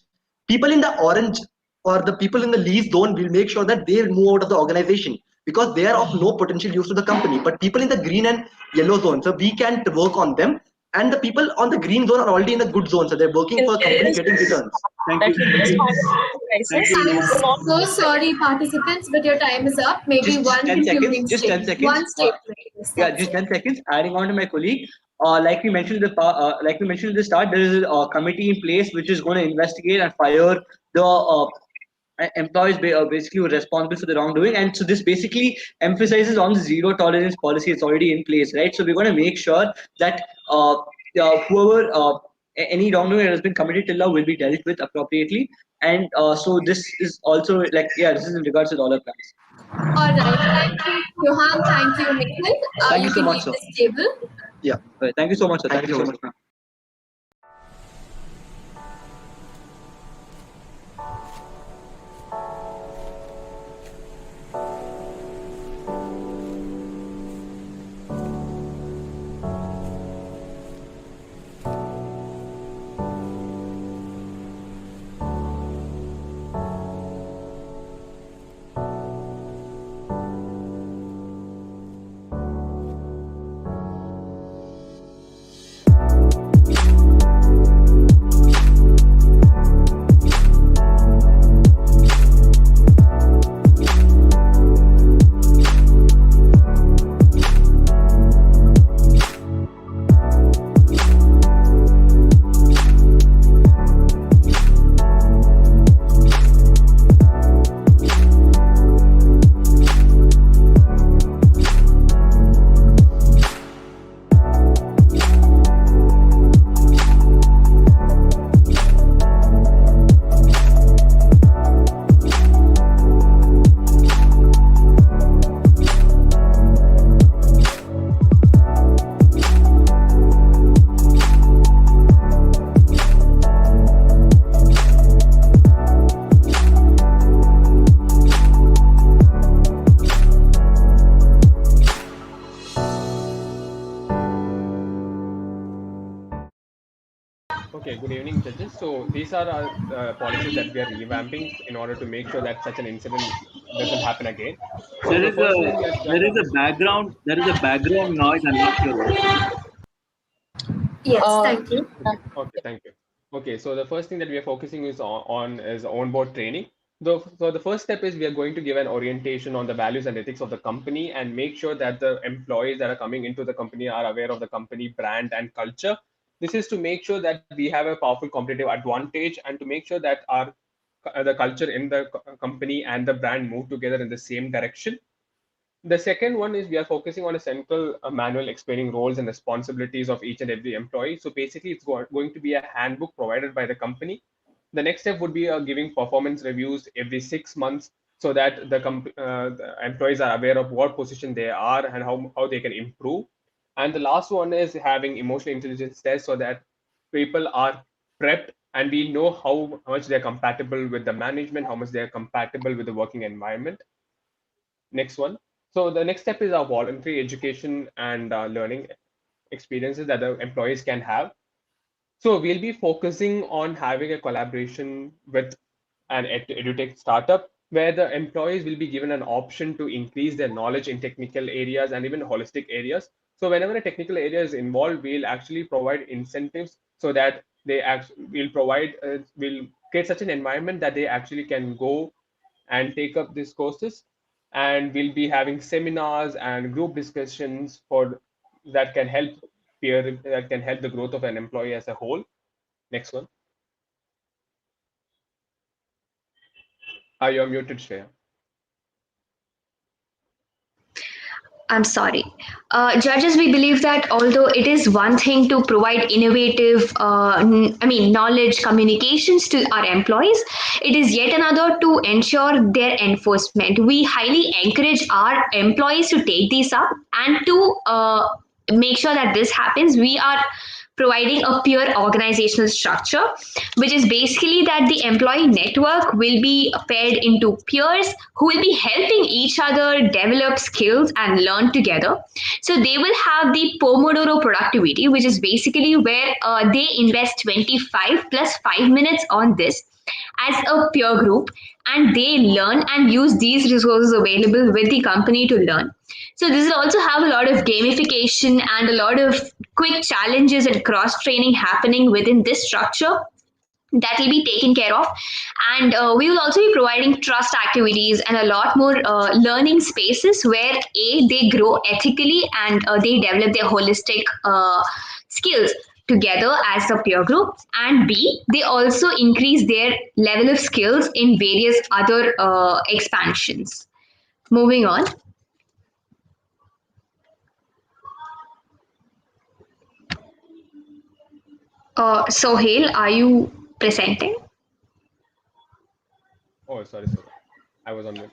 People in the orange or the people in the least zone will make sure that they move out of the organization because they are of no potential use to the company. But people in the green and yellow zone, so we can work on them. And the people on the green zone are already in the good zone, so they're working for a company getting returns. That would be part of the crisis. I'm so sorry, participants, but your time is up. Maybe Just one 10 seconds. concluding Just 10 statement. seconds. One statement. Yes, Yeah, that's just it. 10 seconds. Adding on to my colleague, like we mentioned like we mentioned at the start, there is a committee in place which is going to investigate and fire the employees basically who are responsible for the wrongdoing. And so this basically emphasizes on the zero tolerance policy that's already in place, right? So we're going to make sure that whoever any wrongdoing that has been committed till now will be dealt with appropriately. And so this is also like, yeah, this is in regards to dollar plans. All right. Thank you, Johan. Thank you, Nikhil. Thank you You so can much, leave sir. this table. Yeah. Thank you so much, sir. Thank you so much, ma'am. Okay, good evening, judges. So these are our policies that we are revamping in order to make sure that such an incident doesn't happen again. So There the is first thing we are a background noise. I'm not sure what it is. Yes, thank you. Okay, thank you. Okay, so the first thing that we are focusing is on is on-board training. So the first step is we are going to give an orientation on the values and ethics of the company and make sure that the employees that are coming into the company are aware of the company brand and culture. This is to make sure that we have a powerful competitive advantage and to make sure that our the culture in the company and the brand move together in the same direction. The second one is we are focusing on a central manual explaining roles and responsibilities of each and every employee. So basically, it's going to be a handbook provided by the company. The next step would be giving performance reviews every 6 months so that the employees are aware of what position they are and how they can improve. And the last one is having emotional intelligence tests so that people are prepped and we know how much they're compatible with the management, how much they're compatible with the working environment. Next one. So the next step is our voluntary education and learning experiences that the employees can have. So we'll be focusing on having a collaboration with an edutech startup where the employees will be given an option to increase their knowledge in technical areas and even holistic areas. So whenever a technical area is involved, we'll actually provide incentives so that they will create such an environment that they actually can go and take up these courses. And we'll be having seminars and group discussions that can help the growth of an employee as a whole. Next one. You're muted, Shreya. I'm sorry. Judges, we believe that although it is one thing to provide innovative, knowledge communications to our employees, it is yet another to ensure their enforcement. We highly encourage our employees to take these up and to make sure that this happens. We are providing a peer organizational structure, which is basically that the employee network will be paired into peers who will be helping each other develop skills and learn together. So they will have the Pomodoro productivity, which is basically where they invest 25 plus 5 minutes on this as a peer group, and they learn and use these resources available with the company to learn. So this will also have a lot of gamification and a lot of quick challenges and cross training happening within this structure that will be taken care of. And we will also be providing trust activities and a lot more learning spaces where they grow ethically and they develop their holistic skills together as a peer group, and B, they also increase their level of skills in various other expansions. Moving on. Sohail, are you presenting? Oh, sorry. I was on mute.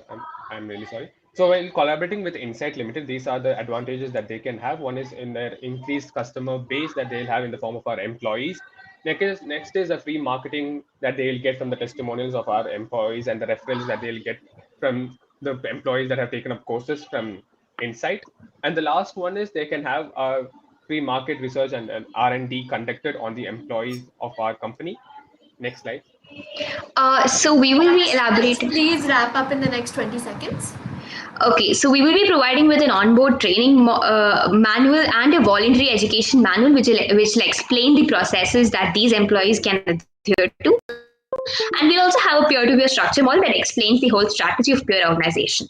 I'm really sorry. So while collaborating with Insight Limited, these are the advantages that they can have. One is in their increased customer base that they'll have in the form of our employees. Next is a free marketing that they'll get from the testimonials of our employees and the referrals that they'll get from the employees that have taken up courses from Insight. And the last one is they can have a free market research and an R&D conducted on the employees of our company. Next slide. So we will be elaborating. Please wrap up in the next 20 seconds. Okay, so we will be providing with an onboard training manual and a voluntary education manual, which will explain the processes that these employees can adhere to. And we'll also have a peer-to-peer structure model that explains the whole strategy of peer organization.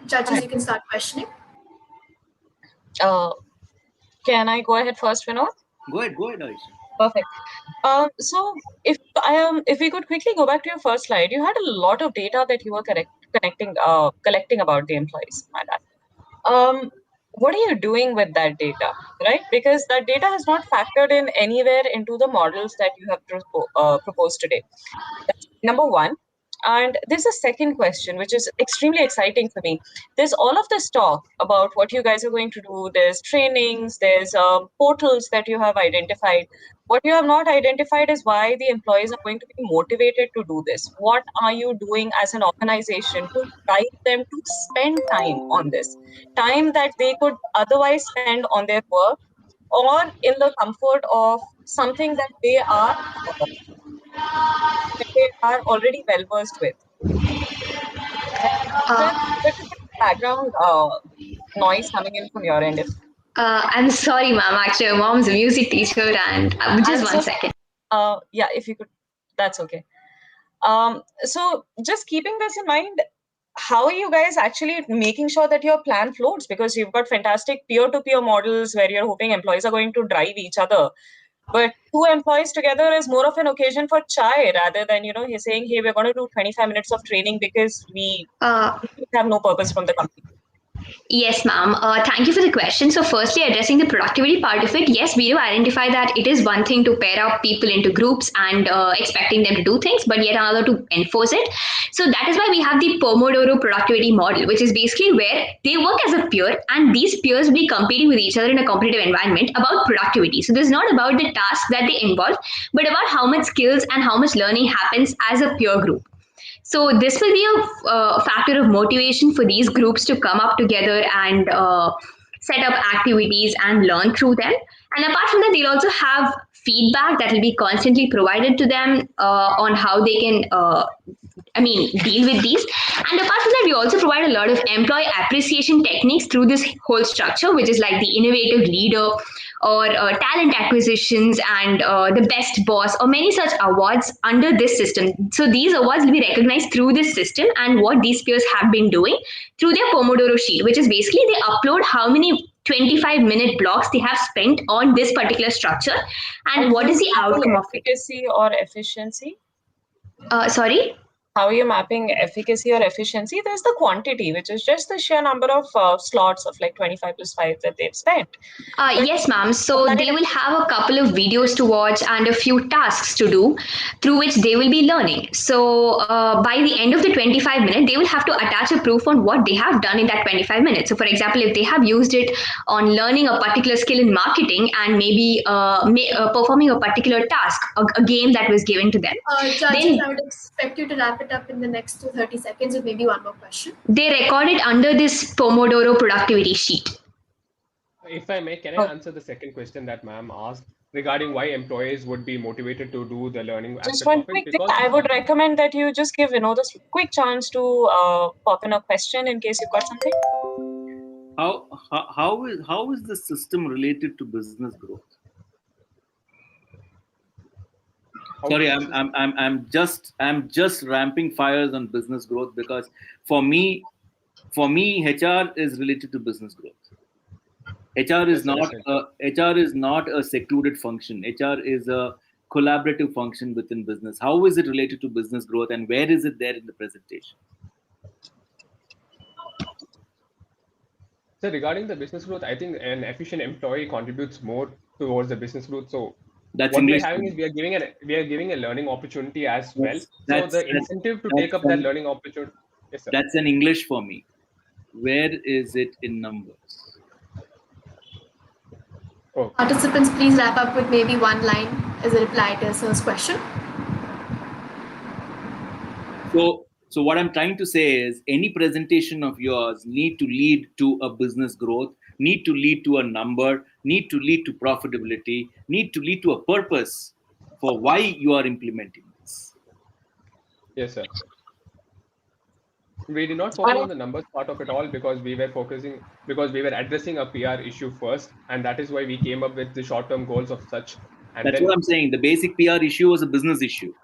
Judges, you can start questioning. Can I go ahead first, Vinod? Go ahead, Aisha. Perfect. So if we could quickly go back to your first slide, you had a lot of data that you were collecting about the employees. What are you doing with that data, right? Because that data has not factored in anywhere into the models that you have proposed today. That's number one. And there's a second question, which is extremely exciting for me. There's all of this talk about what you guys are going to do. There's trainings, there's portals that you have identified. What you have not identified is why the employees are going to be motivated to do this. What are you doing as an organization to drive them to spend time on this? Time that they could otherwise spend on their work or in the comfort of something that they are already well versed with. Background noise coming in from your end. I'm sorry, ma'am. Actually, my mom's a music teacher, and just 1 second. Yeah, if you could, that's okay. So just keeping this in mind, how are you guys actually making sure that your plan floats? Because you've got fantastic peer-to-peer models where you're hoping employees are going to drive each other. But two employees together is more of an occasion for chai rather than, he's saying, hey, we're going to do 25 minutes of training because we have no purpose from the company. Yes, ma'am. Thank you for the question. So, firstly, addressing the productivity part of it, yes, we do identify that it is one thing to pair up people into groups and expecting them to do things, but yet another to enforce it. So, that is why we have the Pomodoro productivity model, which is basically where they work as a peer and these peers will be competing with each other in a competitive environment about productivity. So, this is not about the task that they involve, but about how much skills and how much learning happens as a peer group. So this will be a factor of motivation for these groups to come up together and set up activities and learn through them. And apart from that, they'll also have feedback that will be constantly provided to them on how they can deal with these. And apart from that, we also provide a lot of employee appreciation techniques through this whole structure, which is like the innovative leader or talent acquisitions and the best boss or many such awards under this system. So these awards will be recognized through this system and what these peers have been doing through their Pomodoro sheet, which is basically they upload how many 25-minute blocks they have spent on this particular structure and what is the outcome of it. Efficacy or efficiency? Sorry? How are you mapping efficacy or efficiency? There's the quantity, which is just the sheer number of slots of like 25 plus 5 that they've spent. Yes, ma'am. So they will have a couple of videos to watch and a few tasks to do through which they will be learning. So by the end of the 25 minutes, they will have to attach a proof on what they have done in that 25 minutes. So for example, if they have used it on learning a particular skill in marketing and maybe performing a particular task, a game that was given to them. Judges, I would expect you to wrap it up in the next 30 seconds with maybe one more question. They record it under this Pomodoro productivity sheet. If I may, can I answer the second question that ma'am asked regarding why employees would be motivated to do the learning Just aspect one of it? quick thing. Because I would recommend that you just give this quick chance to pop in a question in case you've got something. How is the system related to business growth? Sorry, I'm just ramping fires on business growth because for me, HR is related to business growth. HR is not a secluded function. HR is a collaborative function within business. How is it related to business growth, and where is it there in the presentation? So regarding the business growth, I think an efficient employee contributes more towards the business growth. So That's what English we're having is we are giving a learning opportunity as well. So the incentive to take up that learning opportunity. Yes, sir. That's an English for me. Where is it in numbers? Oh. Participants, please wrap up with maybe one line as a reply to sir's question. So what I'm trying to say is any presentation of yours need to lead to a business growth, need to lead to a number, need to lead to profitability, need to lead to a purpose for why you are implementing this. Yes, sir. We did not focus on the numbers part of it all because we were addressing a PR issue first, and that is why we came up with the short-term goals of such. And That's what I'm saying. The basic PR issue was a business issue.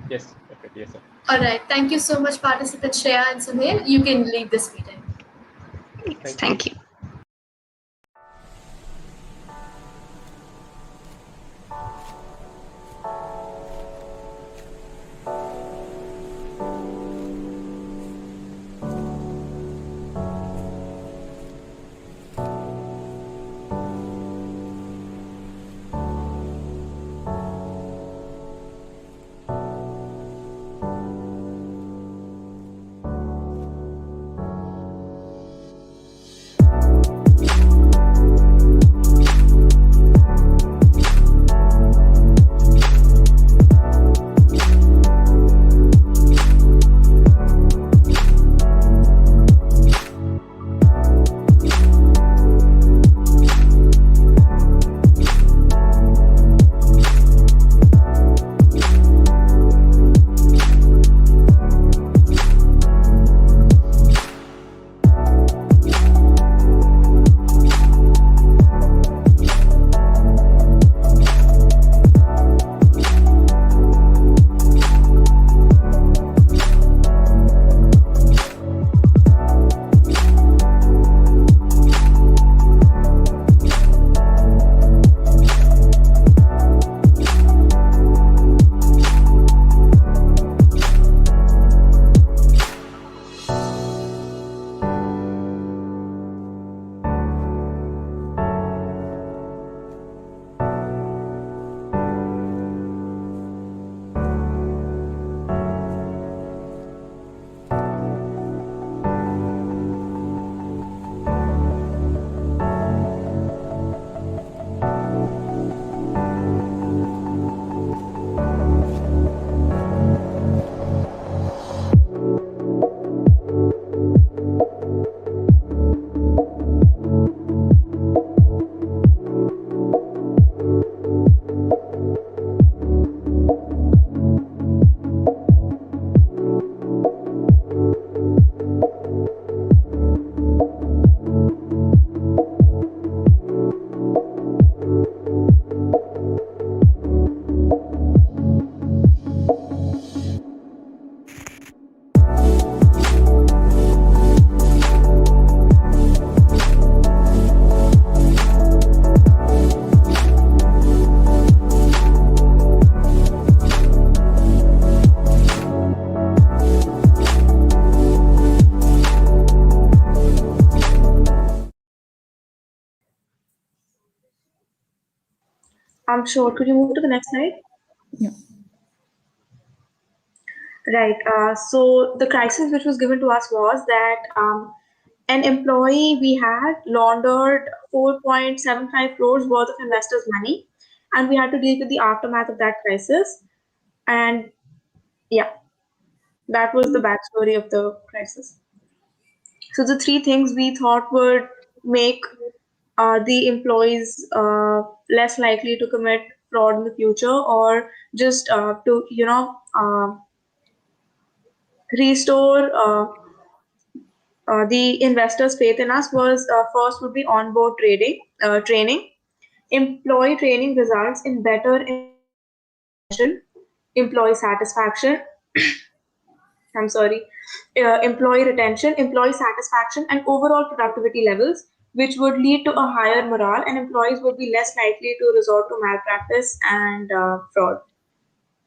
Yes, definitely. Yes, sir. All right. Thank you so much, participants Shreya and Sunil. You can leave this meeting. Thank you. I'm sure. Could you move to the next slide? Yeah. Right. So the crisis which was given to us was that an employee we had laundered 4.75 crores worth of investors' money, and we had to deal with the aftermath of that crisis. And yeah, that was the backstory of the crisis. So the three things we thought would make the employees less likely to commit fraud in the future, or just to restore the investors' faith in us was first would be onboard training. Employee training results in better employee retention, employee satisfaction. I'm sorry, employee retention, employee satisfaction, and overall productivity levels, which would lead to a higher morale, and employees would be less likely to resort to malpractice and fraud.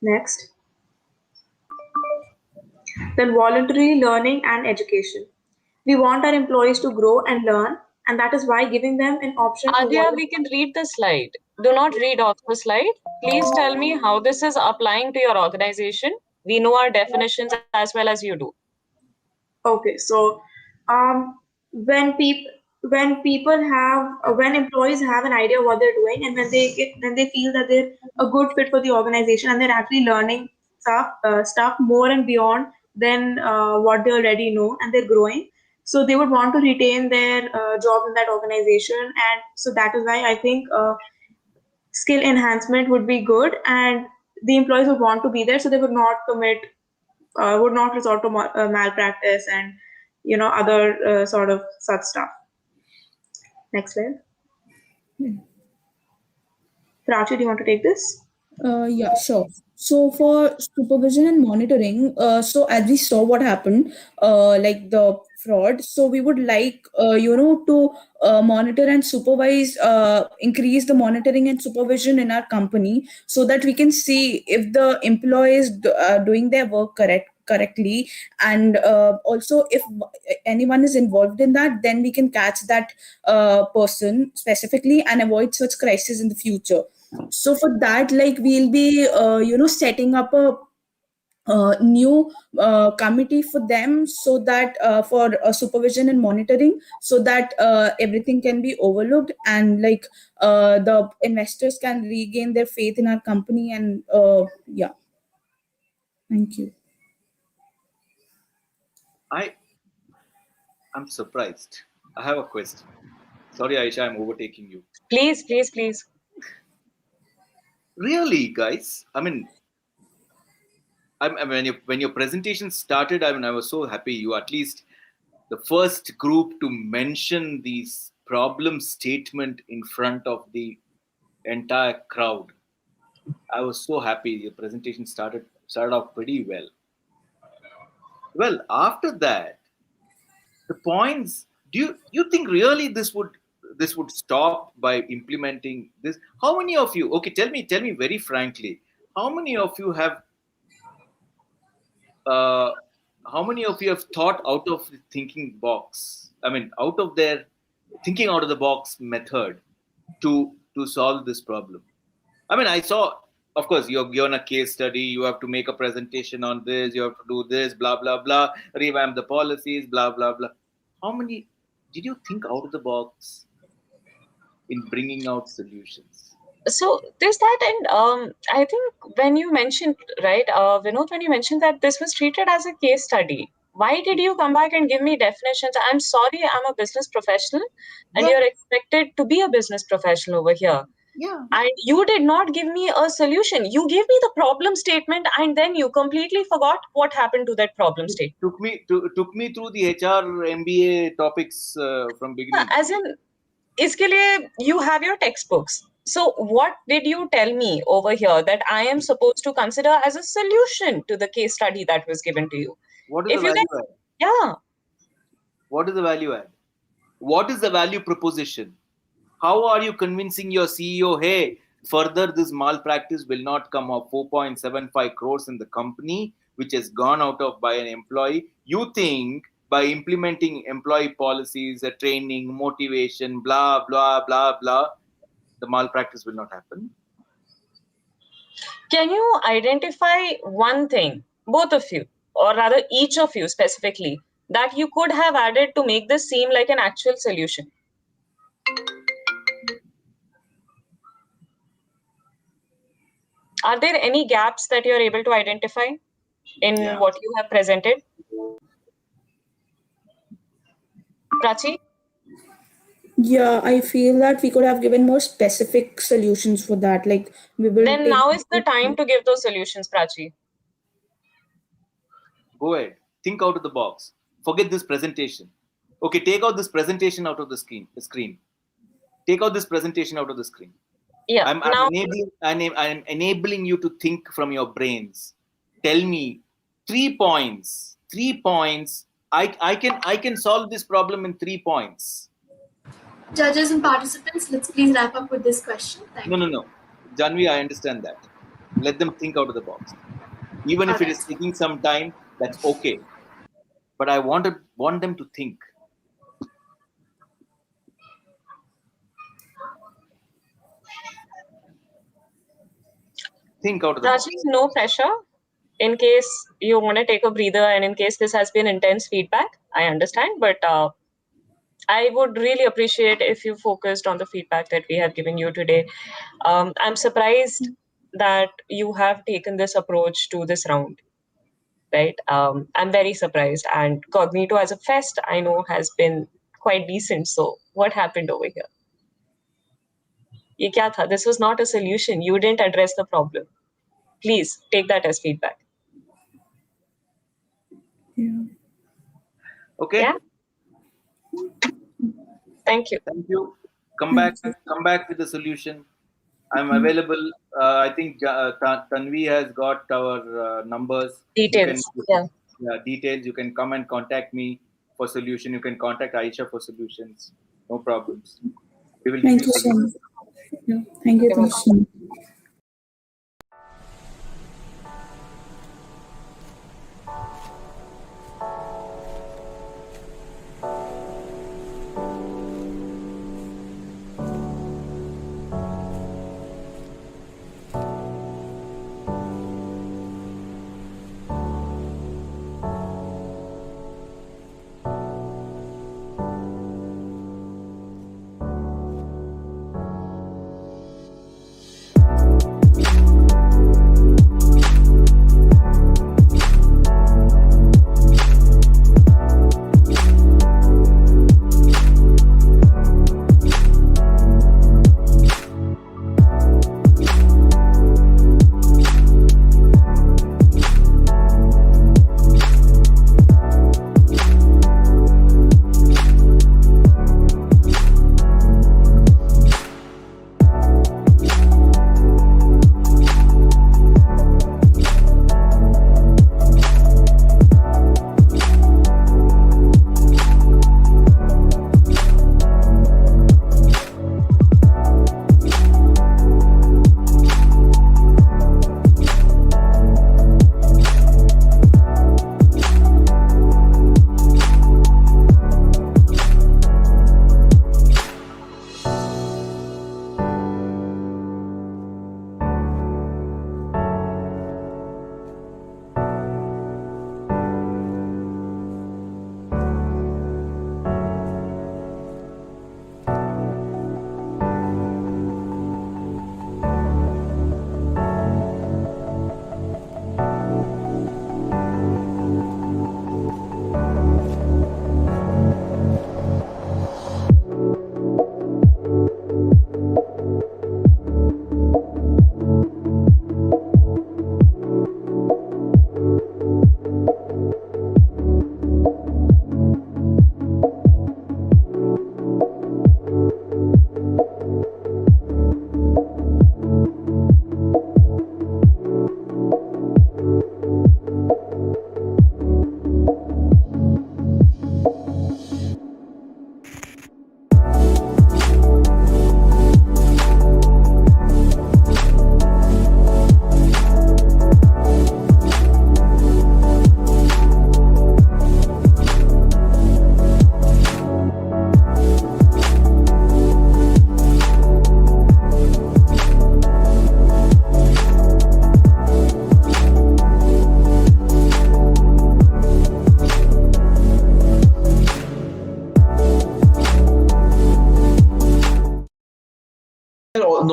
Next. Then voluntary learning and education. We want our employees to grow and learn, and that is why giving them an option to Adya, we can read the slide. Do not read off the slide. Please tell me how this is applying to your organization. We know our definitions as well as you do. Okay, so when when employees have an idea what they're doing, and when they feel that they're a good fit for the organization, and they're actually learning stuff more and beyond than what they already know, and they're growing, so they would want to retain their job in that organization. And so that is why I think skill enhancement would be good, and the employees would want to be there, so they would not resort to malpractice and other sort of such stuff. Next slide. Prachi, do you want to take this? Yeah, sure. So for supervision and monitoring, so as we saw what happened, like the fraud, so we would like, to monitor and supervise, increase the monitoring and supervision in our company, so that we can see if the employees doing their work correctly, and also if anyone is involved in that, then we can catch that person specifically and avoid such crises in the future. So for that, like, we'll be setting up a new committee for them, so that for supervision and monitoring, so that everything can be overlooked, and like the investors can regain their faith in our company. And yeah, thank you. I'm surprised. I have a question. Sorry, Aisha, I'm overtaking you. Please, please, please. Really, guys? I mean, when your presentation started, I was so happy. You at least the first group to mention these problem statement in front of the entire crowd. I was so happy. Your presentation started off pretty well. Well, after that, the points. Do you think really this would stop by implementing this? How many of you? Okay, tell me very frankly. How many of you have thought out of the thinking box? I mean, out of their thinking out of the box method to solve this problem. I mean, I saw, of course, you're given a case study, you have to make a presentation on this, you have to do this, blah, blah, blah, revamp the policies, blah, blah, blah. How many did you think out of the box in bringing out solutions? So there's that, and I think when you mentioned, right, Vinod, when you mentioned that this was treated as a case study, why did you come back and give me definitions? I'm sorry, I'm a business professional, and you're expected to be a business professional over here. Yeah. And you did not give me a solution. You gave me the problem statement, and then you completely forgot what happened to that problem statement. Took me through the HR MBA topics from beginning. As in, iske liye you have your textbooks. So what did you tell me over here that I am supposed to consider as a solution to the case study that was given to you? What is the value add? Yeah. What is the value add? What is the value proposition? How are you convincing your CEO, hey, further this malpractice will not come up 4.75 crores in the company, which has gone out of by an employee? You think by implementing employee policies, training, motivation, blah, blah, blah, blah, the malpractice will not happen? Can you identify one thing, both of you, or rather each of you specifically, that you could have added to make this seem like an actual solution? Are there any gaps that you're able to identify in what you have presented? Prachi? Yeah, I feel that we could have given more specific solutions for that. Like we will Then now is the time to give those solutions, Prachi. Go ahead. Think out of the box. Forget this presentation. Okay, take out this presentation out of the screen. Take out this presentation out of the screen. Yeah. I'm enabling you to think from your brains. Tell me 3 points. 3 points. I can solve this problem in 3 points. Judges and participants, let's please wrap up with this question. Thank you. No. Janvi, I understand that. Let them think out of the box. Even if it is taking some time, that's okay. But I want them to think. Think out of the box. Prachi, no pressure. In case you want to take a breather and in case this has been intense feedback, I understand. But I would really appreciate if you focused on the feedback that we have given you today. I'm surprised that you have taken this approach to this round, right? I'm very surprised. And Cognito as a fest, I know, has been quite decent. So what happened over here? Ye kya tha? This was not a solution. You didn't address the problem. Please take that as feedback. Okay. Yeah. Thank you. Thank you. Come back with the solution. I'm available. I think Tanvi has got our numbers. Details. Details. You can come and contact me for solution. You can contact Aisha for solutions. No problems. We will Thank you so much. Yeah, thank you so much.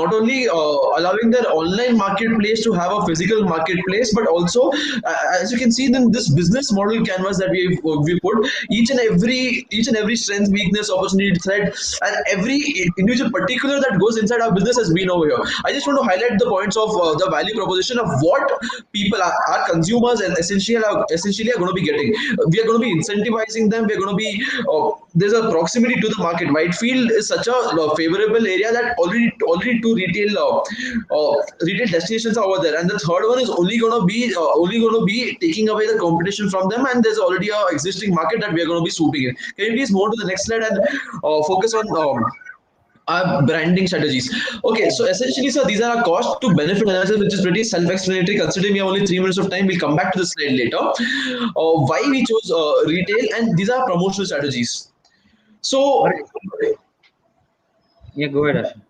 not only allowing their online marketplace to have a physical marketplace, but also as you can see in this business model canvas that we put each and every strength, weakness, opportunity, threat, and every individual particular that goes inside our business has been over here. I just want to highlight the points of the value proposition of what people our consumers and essentially are going to be getting. We are going to be incentivizing them. We are going to be there's a proximity to the market. Whitefield is such a favorable area that already two retail destinations are over there, and the third one is only going to be taking away the competition from them, and there's already a existing market that we are going to be swooping in. Can you please move to the next slide and focus on our branding strategies? Okay, so essentially, sir, these are our cost to benefit analysis, which is pretty self-explanatory. Considering we have only 3 minutes of time, we'll come back to the slide later. Why we chose retail, and these are promotional strategies. So yeah, go ahead, Ashwin.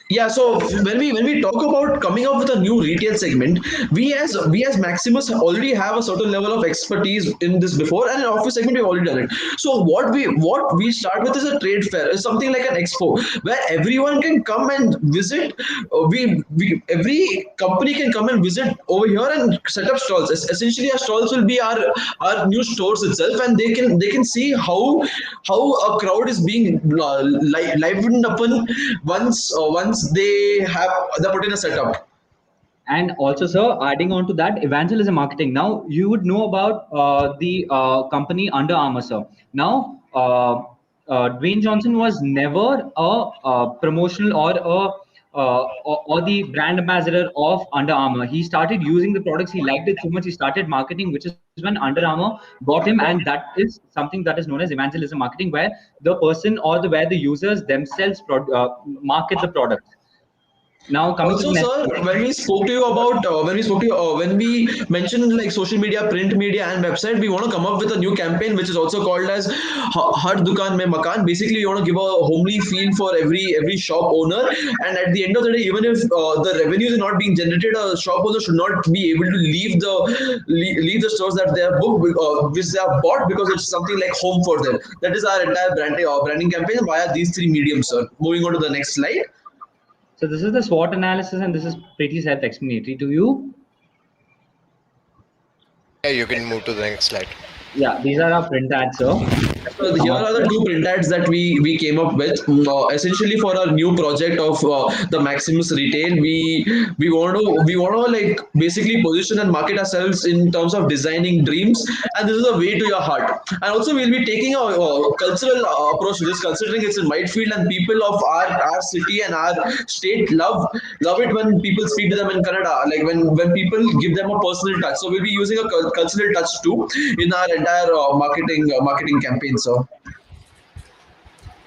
Yeah, so when we talk about coming up with a new retail segment, we as Maximus already have a certain level of expertise in this before, and in office segment we've already done it. So what we start with is a trade fair, is something like an expo where everyone can come and visit. Every company can come and visit over here and set up stalls. Essentially, our stalls will be our new stores itself, and they can see how a crowd is being livened upon once they put in a setup. And also, sir, adding on to that, evangelism marketing. Now, you would know about the company Under Armour, sir. Now, Dwayne Johnson was never a promotional or the brand ambassador of Under Armour. He started using the products. He liked it so much. He started marketing, which is when Under Armour got him. And that is something that is known as evangelism marketing, where the person where the users themselves market the product. Now, coming also, to sir, when we spoke to you about when we mentioned like social media, print media, and website, we want to come up with a new campaign which is also called as Har Dukaan Mein Makaan. Basically, we want to give a homely feel for every shop owner, and at the end of the day, even if the revenues are not being generated, a shop owner should not be able to leave the stores that they have booked, which they have bought, because it's something like home for them. That is our entire branding campaign via these 3 mediums, sir. Moving on to the next slide. So this is the SWOT analysis, and this is pretty self-explanatory to you. Yeah, you can move to the next slide. Yeah, these are our print ads, sir. So here are the 2 print ads that we came up with. Essentially, for our new project of the Maximus Retail, we want to like basically position and market ourselves in terms of designing dreams, and this is a way to your heart. And also, we'll be taking a cultural approach to this, considering it's in Whitefield, and people of our city and our state love it when people speak to them in Kannada, like when people give them a personal touch. So we'll be using a cultural touch too in our entire marketing campaign. So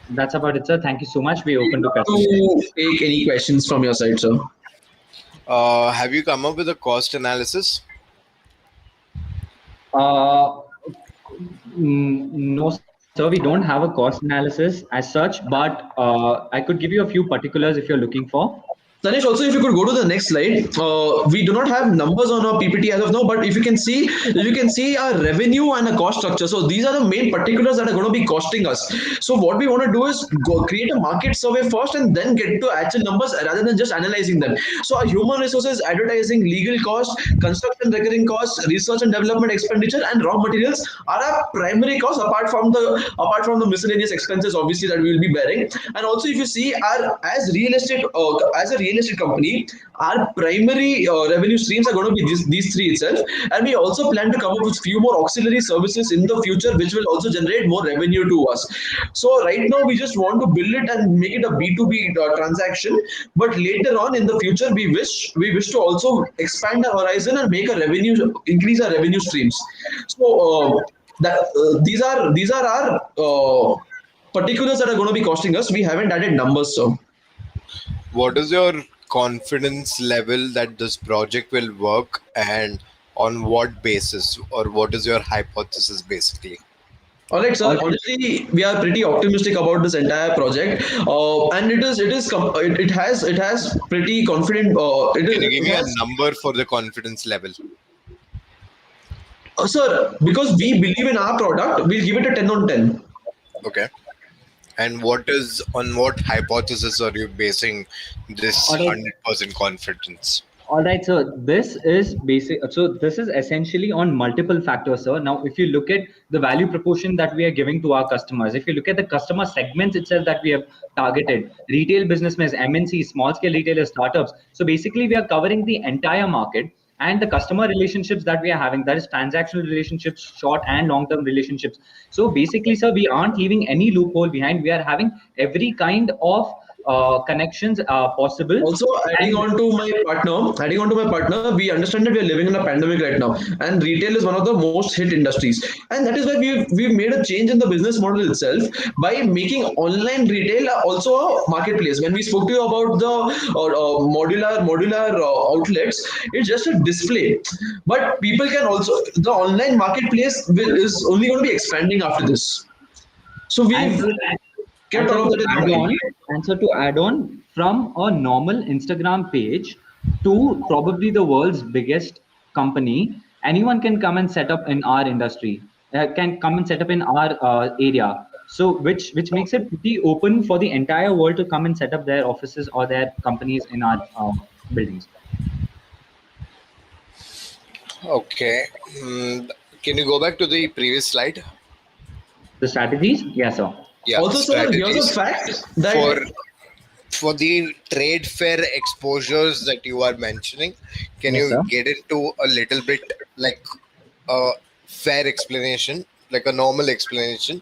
that's about it, sir. Thank you so much. We open to questions. To take any questions from your side, sir. Have you come up with a cost analysis? No, sir. We don't have a cost analysis as such, but I could give you a few particulars if you're looking for. Tanish, also if you could go to the next slide. We do not have numbers on our PPT as of now, but if you can see our revenue and a cost structure. So these are the main particulars that are going to be costing us. So what we want to do is create a market survey first and then get to actual numbers rather than just analyzing them. So our human resources, advertising, legal costs, construction recurring costs, research and development expenditure, and raw materials are our primary costs apart from the miscellaneous expenses, obviously, that we will be bearing. And also if you see as a real estate company, our primary revenue streams are going to be these 3 itself, and we also plan to come up with few more auxiliary services in the future which will also generate more revenue to us. So right now we just want to build it and make it a B2B transaction, but later on in the future we wish to also expand our horizon and increase our revenue streams. So these are our particulars that are going to be costing us. We haven't added numbers, so what is your confidence level that this project will work, and on what basis, or what is your hypothesis basically? All right, sir. Honestly, we are pretty optimistic about this entire project, and it has pretty confident. Can you give me a number for the confidence level? Sir, because we believe in our product, we'll give it a 10 on 10. Okay. And on what hypothesis are you basing this All right. 100% confidence? All right, so this is basic. So this is essentially on multiple factors, sir. Now, if you look at the value proportion that we are giving to our customers, if you look at the customer segments itself that we have targeted, retail businessmen, MNC, small scale retailers, startups. So basically, we are covering the entire market, and the customer relationships that we are having, that is transactional relationships, short and long term relationships. So basically, sir, we aren't leaving any loophole behind. We are having every kind of connections possible. Also, adding on to my partner, we understand that we are living in a pandemic right now, and retail is one of the most hit industries, and that is why we've made a change in the business model itself by making online retail also a marketplace. When we spoke to you about the modular outlets, it's just a display, but people can also, the online marketplace is only going to be expanding after this. So we've kept all of that in mind. And so to add on, from a normal Instagram page to probably the world's biggest company, anyone can come and set up in our industry, can come and set up in our area. So which makes it pretty open for the entire world to come and set up their offices or their companies in our buildings. Okay. Can you go back to the previous slide? The strategies? Yes, sir. Yeah, Also, sir, here's a fact that for the trade fair exposures that you are mentioning, can Yes, you sir. get into a little bit like a fair explanation, like a normal explanation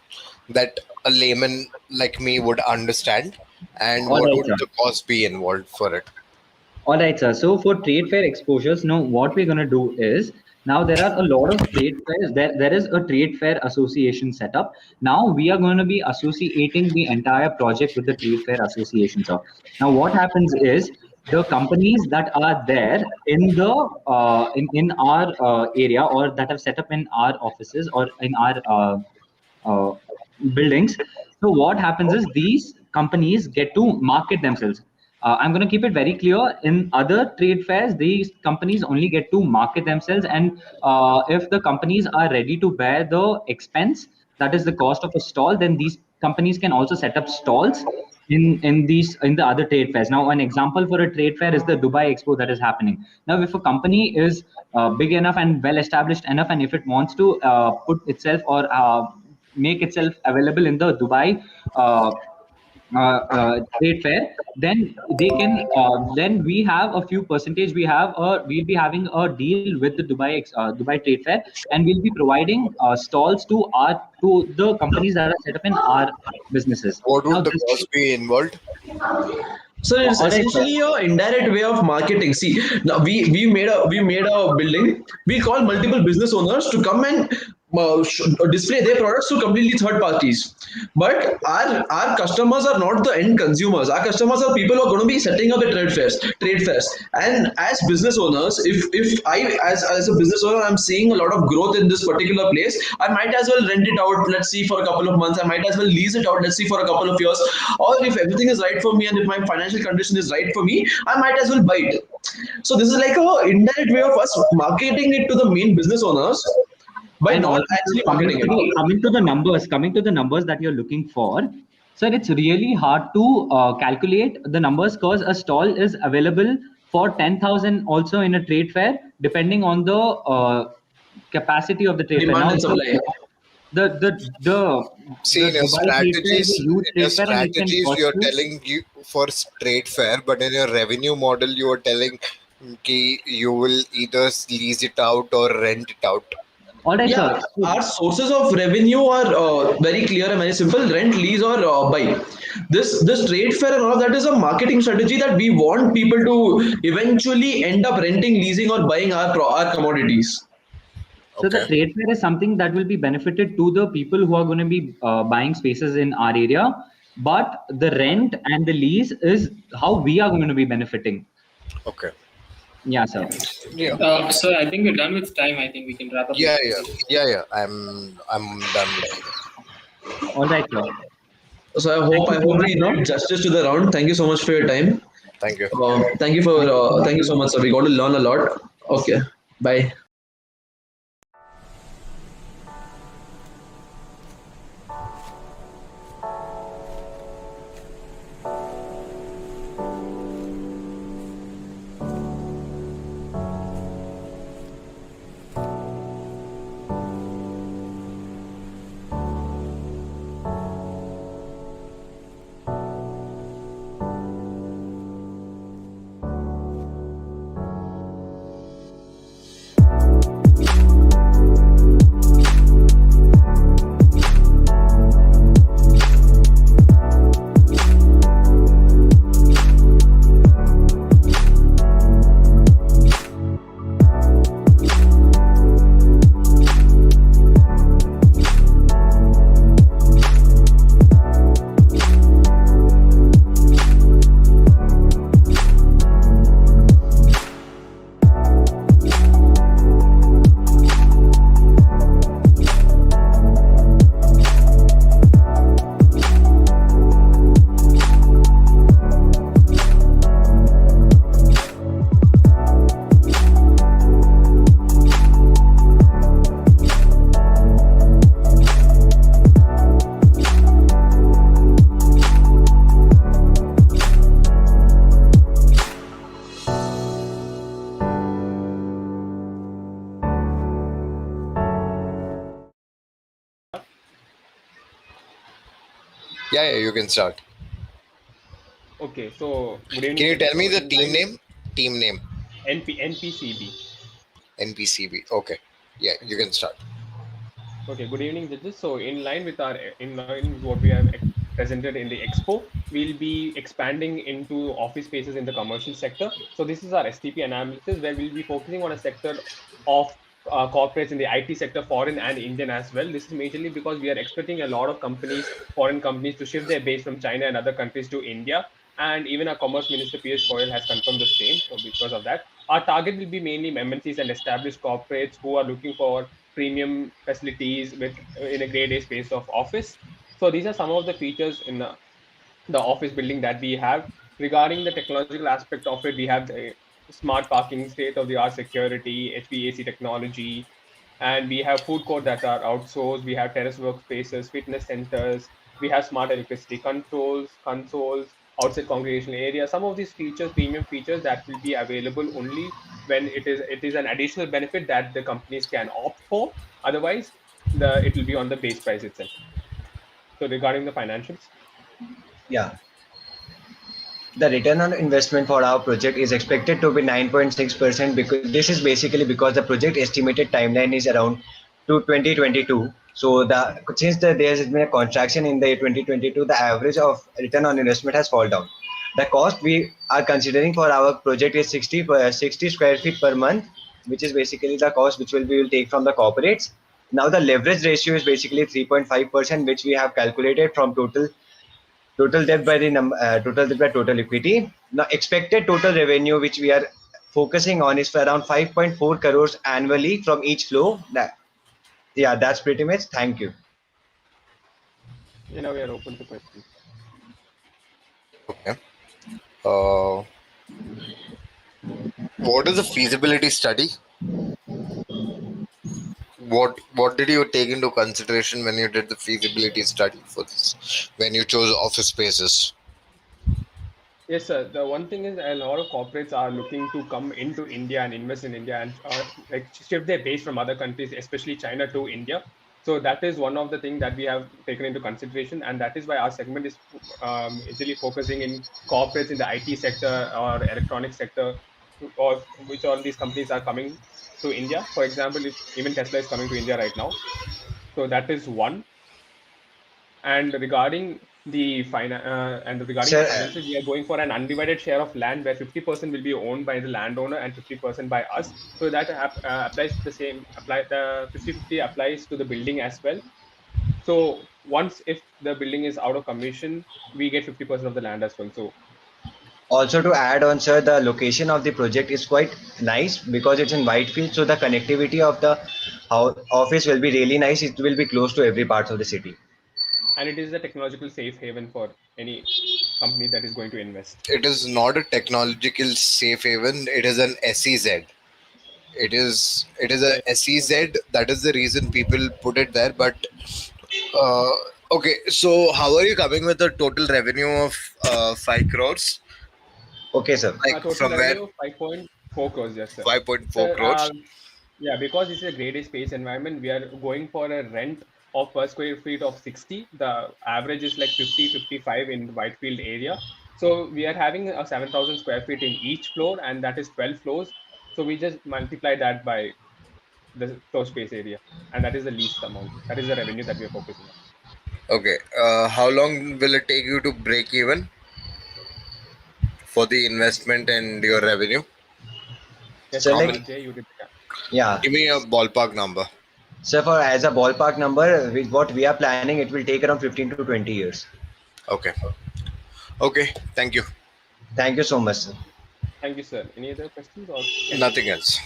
that a layman like me would understand, and All what right, would sir. the cost be involved for it? All right, sir. So for trade fair exposures, now what we're going to do is, now there are a lot of trade fairs. There is a trade fair association set up. Now we are going to be associating the entire project with the trade fair association, sir. Now what happens is the companies that are there in the in our area, or that have set up in our offices or in our uh, buildings. So what happens is these companies get to market themselves. I'm going to keep it very clear. In other trade fairs, these companies only get to market themselves, and if the companies are ready to bear the expense, that is the cost of a stall, then these companies can also set up stalls in the other trade fairs. Now, an example for a trade fair is the Dubai Expo that is happening. Now, if a company is big enough and well established enough, and if it wants to put itself or make itself available in the Dubai trade fair, then they can. Then we have a few percentage. We'll be having a deal with the Dubai trade fair, and we'll be providing stalls to the companies that are set up in our businesses. What Now, would the cost be involved? So it's All right, sir. essentially a indirect way of marketing. See, now we made a building. We call multiple business owners to come and display their products to completely third parties. But our customers are not the end consumers. Our customers are people who are going to be setting up the trade fairs. And as business owners, if I as a business owner, I'm seeing a lot of growth in this particular place, I might as well rent it out. Let's see, for a couple of months. I might as well lease it out. Let's see, for a couple of years. Or if everything is right for me and if my financial condition is right for me, I might as well buy it. So this is like a indirect way of us marketing it to the main business owners by And not also actually marketing it. coming to the numbers that you're looking for, sir, it's really hard to calculate the numbers, because a stall is available for 10,000 also in a trade fair, depending on the capacity of the trade fair. Demand Now, and supply. See, in your Dubai trade fair is a huge trade fair, and it can cost you're you. telling you for trade fair, but in your revenue model, you are telling you will either lease it out or rent it out. All right, Yeah, sir. our sources of revenue are very clear and very simple: rent, lease, or buy. This trade fair and all of that is a marketing strategy that we want people to eventually end up renting, leasing, or buying our commodities. So the trade fair is something that will be benefited to the people who are going to be buying spaces in our area, but the rent and the lease is how we are going to be benefiting. Okay. Yeah, sir. Yeah. So I think we're done with time. I think we can wrap up. Yeah. I'm done with it. All right, sir. So I hope we did justice to the round. Thank you so much for your time. Thank you. Thank you so much, sir. We got to learn a lot. Okay. Bye. Yeah, you can start. Okay, so good evening. Can you tell So me the in team line name? Team name. NPCB. NPCB. Okay. Yeah, you can start. Okay, good evening, judges. So, in line with what we have presented in the expo, we'll be expanding into office spaces in the commercial sector. So, this is our STP analysis where we'll be focusing on a sector of corporates in the IT sector, foreign and Indian as well. This is majorly because we are expecting a lot of companies, foreign companies, to shift their base from China and other countries to India. And even our Commerce Minister Piyush Goyal has confirmed the same. So, because of that, our target will be mainly MNCs and established corporates who are looking for premium facilities with in a grade A space of office. So these are some of the features in the office building that we have. Regarding the technological aspect of it, we have the smart parking, state of the art security, HVAC technology, and we have food court that are outsourced. We have terrace workspaces, fitness centers. We have smart electricity consoles, outside congregational area. Some of these features, premium features, that will be available only when it is an additional benefit that the companies can opt for. Otherwise, it will be on the base price itself. So regarding the financials. Yeah. The return on investment for our project is expected to be 9.6% because this is basically because the project estimated timeline is around to 2022. So there has been a contraction in the 2022, the average of return on investment has fallen down. The cost we are considering for our project is 60 square feet per month, which is basically the cost which we will take from the corporates. Now the leverage ratio is basically 3.5%, which we have calculated from total debt by the total debt by total equity. Now expected total revenue which we are focusing on is for around 5.4 crores annually from each flow. Yeah, that's pretty much. Thank you. Now we are open to questions. Okay. What is the feasibility study? What did you take into consideration when you did the feasibility study for this? When you chose office spaces? Yes, sir. The one thing is a lot of corporates are looking to come into India and invest in India and like shift their base from other countries, especially China, to India. So that is one of the things that we have taken into consideration, and that is why our segment is easily focusing in corporates in the IT sector or electronic sector, or which all these companies are coming to India. For example, if even Tesla is coming to India right now, so that is one. And regarding regarding the Sir, finances, we are going for an undivided share of land where 50% will be owned by the landowner and 50% by us. So that applies the same. Apply the 50/50 applies to the building as well. So once if the building is out of commission, we get 50% of the land as well. So also to add on, sir, the location of the project is quite nice because it's in Whitefield, so the connectivity of the office will be really nice. It will be close to every part of the city. and it is a technological safe haven for any company that is going to invest. It is not a technological safe haven. It is an SEZ. It is a SEZ. That is the reason people put it there. But okay, so how are you coming with a total revenue of 5 crores? Okay, sir. Like Total from where? revenue of 5.4 crores, yes, sir. 5.4 Sir, crores. yeah, because this is a grade A space environment, we are going for a rent of per square feet of 60. The average is like 50, 55 in the Whitefield area. So we are having a 7,000 square feet in each floor, and that is 12 floors. So we just multiply that by the floor space area, and that is the least amount. That is the revenue that we are focusing on. Okay. How long will it take you to break even for the investment and your revenue? Yes, So sir. How many? Jay, you did that. Yeah. Give me a ballpark number. So for as a ballpark number, with what we are planning, it will take around 15 to 20 years. Okay. Okay. Thank you. Thank you so much, sir. Thank you, sir. Any other questions or can Nothing else.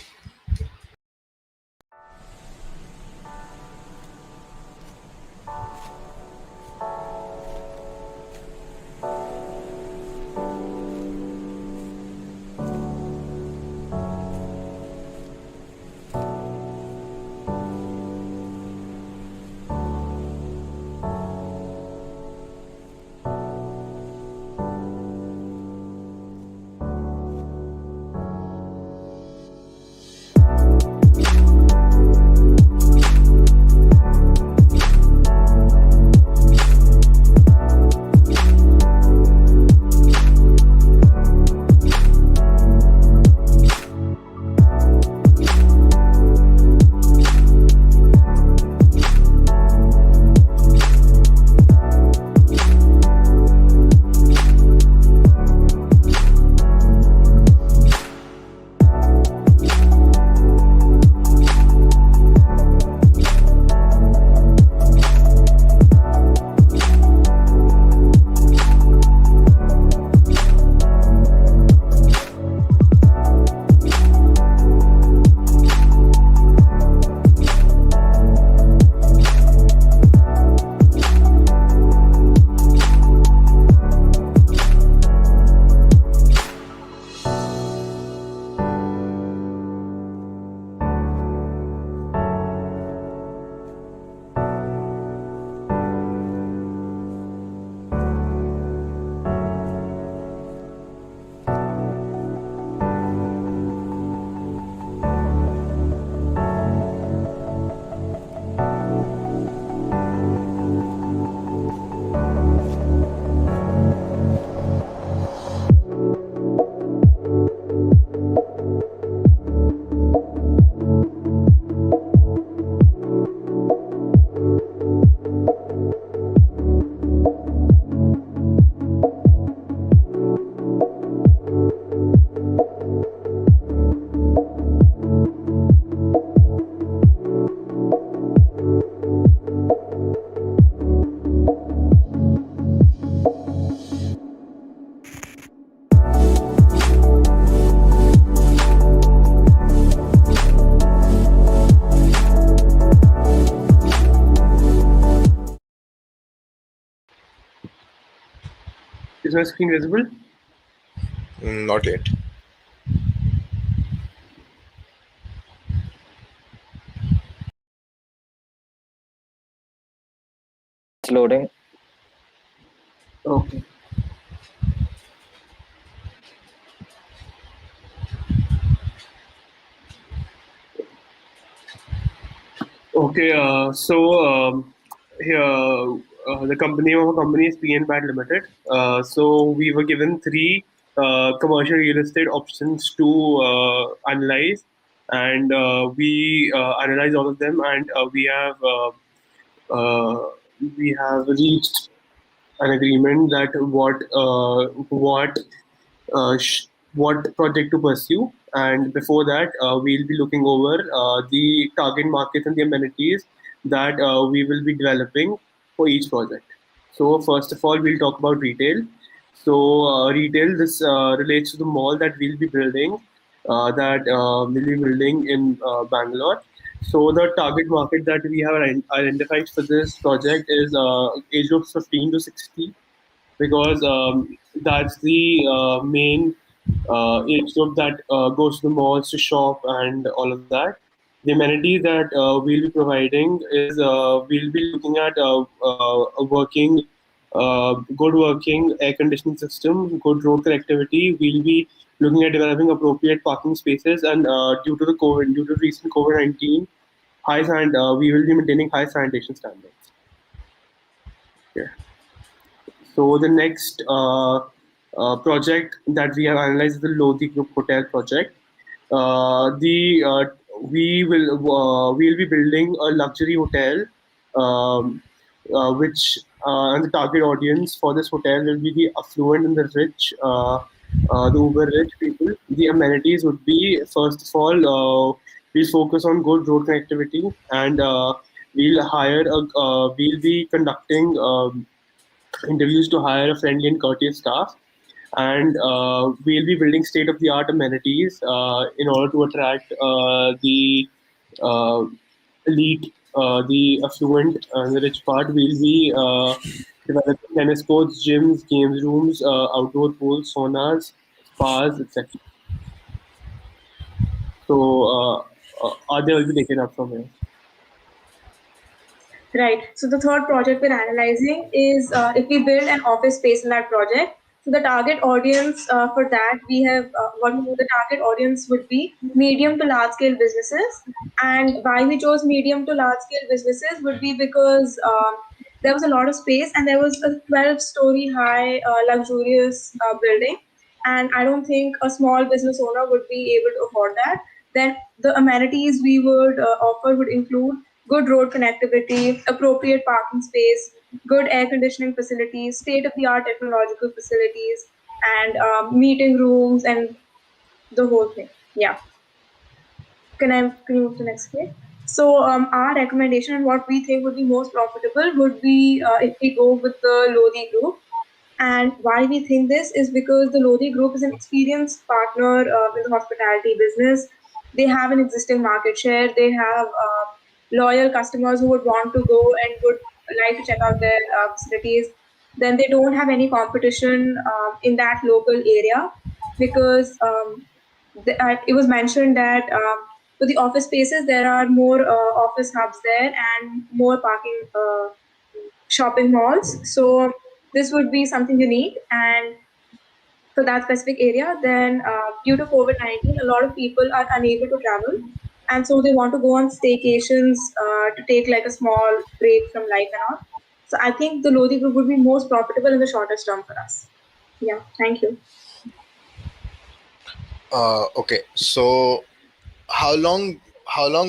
Is my screen visible? Not yet. It's loading. Okay. Okay, here the company of a company is PN Bat Limited. So we were given three commercial real estate options to analyze, and we analyzed all of them, and we have reached an agreement that what project to pursue. And before that, we'll be looking over the target markets and the amenities that we will be developing for each project. So first of all, we'll talk about retail. So retail, this relates to the mall that we'll be building, in Bangalore. So the target market that we have identified for this project is age groups 15 to 60, because that's the main age group that goes to the malls to shop and all of that. The amenities that we'll be providing is we'll be looking at good working air conditioning system, good road connectivity. We'll be looking at developing appropriate parking spaces, and due to recent COVID-19, we will be maintaining high sanitation standards. Okay. So the next project that we have analyzed is the Lodi Group Hotel project. We'll be building a luxury hotel, and the target audience for this hotel will be the affluent and the rich, the uber rich people. The amenities would be, first of all, we'll focus on good road connectivity, and we'll be conducting interviews to hire a friendly and courteous staff, and we'll be building state-of-the-art amenities in order to attract the uh, elite, the affluent, and the rich part. We'll be developing tennis courts, gyms, games rooms, outdoor pools, saunas, spas, etc. So, Adya will be taken up from here. Right. So the third project we're analyzing is if we build an office space in that project. So the target audience for that we have what the target audience would be medium to large scale businesses. And why we chose medium to large scale businesses would be because there was a lot of space and there was a 12-story high luxurious building. And I don't think a small business owner would be able to afford that. Then the amenities we would offer would include good road connectivity, appropriate parking space, good air conditioning facilities, state-of-the-art technological facilities, and meeting rooms and the whole thing. Yeah. Can you move to the next slide? So our recommendation and what we think would be most profitable would be if we go with the Lodi Group. And why we think this is because the Lodi Group is an experienced partner in the hospitality business. They have an existing market share. They have loyal customers who would want to go and would like to check out their facilities. Then they don't have any competition in that local area, because it was mentioned that for the office spaces, there are more office hubs there and more parking shopping malls. So this would be something unique. And for that specific area, then due to COVID-19, a lot of people are unable to travel. And so they want to go on staycations to take like a small break from life and all. So I think the Lodi Group would be most profitable in the shortest term for us. Yeah, thank you. Okay, so how long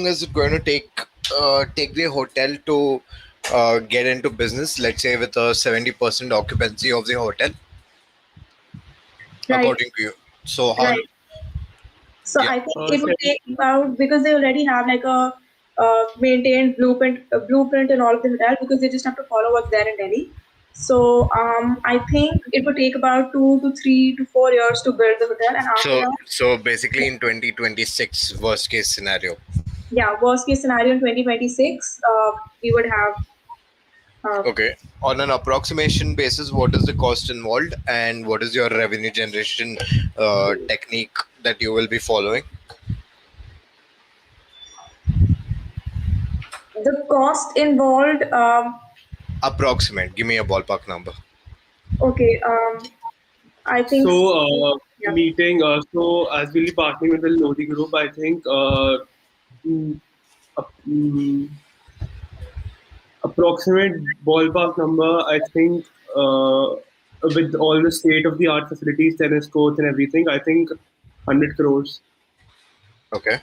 is it going to take the hotel to get into business? Let's say with a 70% occupancy of the hotel, Right. according to you. So how? Right. So Yeah. I think it would take about, because they already have like a maintained blueprint in all of the hotel, because they just have to follow what's there in Delhi. So I think it would take about 2 to 3 to 4 years to build the hotel, and after that, So basically in 2026, worst case scenario. yeah, worst case scenario in 2026, we would have. Okay. on an approximation basis, what is the cost involved, and what is your revenue generation technique that you will be following? The cost involved. Approximate. Give me a ballpark number. Okay. I think. Yeah. Meeting. So as we'll be partnering with the Lodi Group, I think mm, approximate ballpark number. I think with all the state of the art facilities, tennis courts, and everything, I think 100 crores. Okay.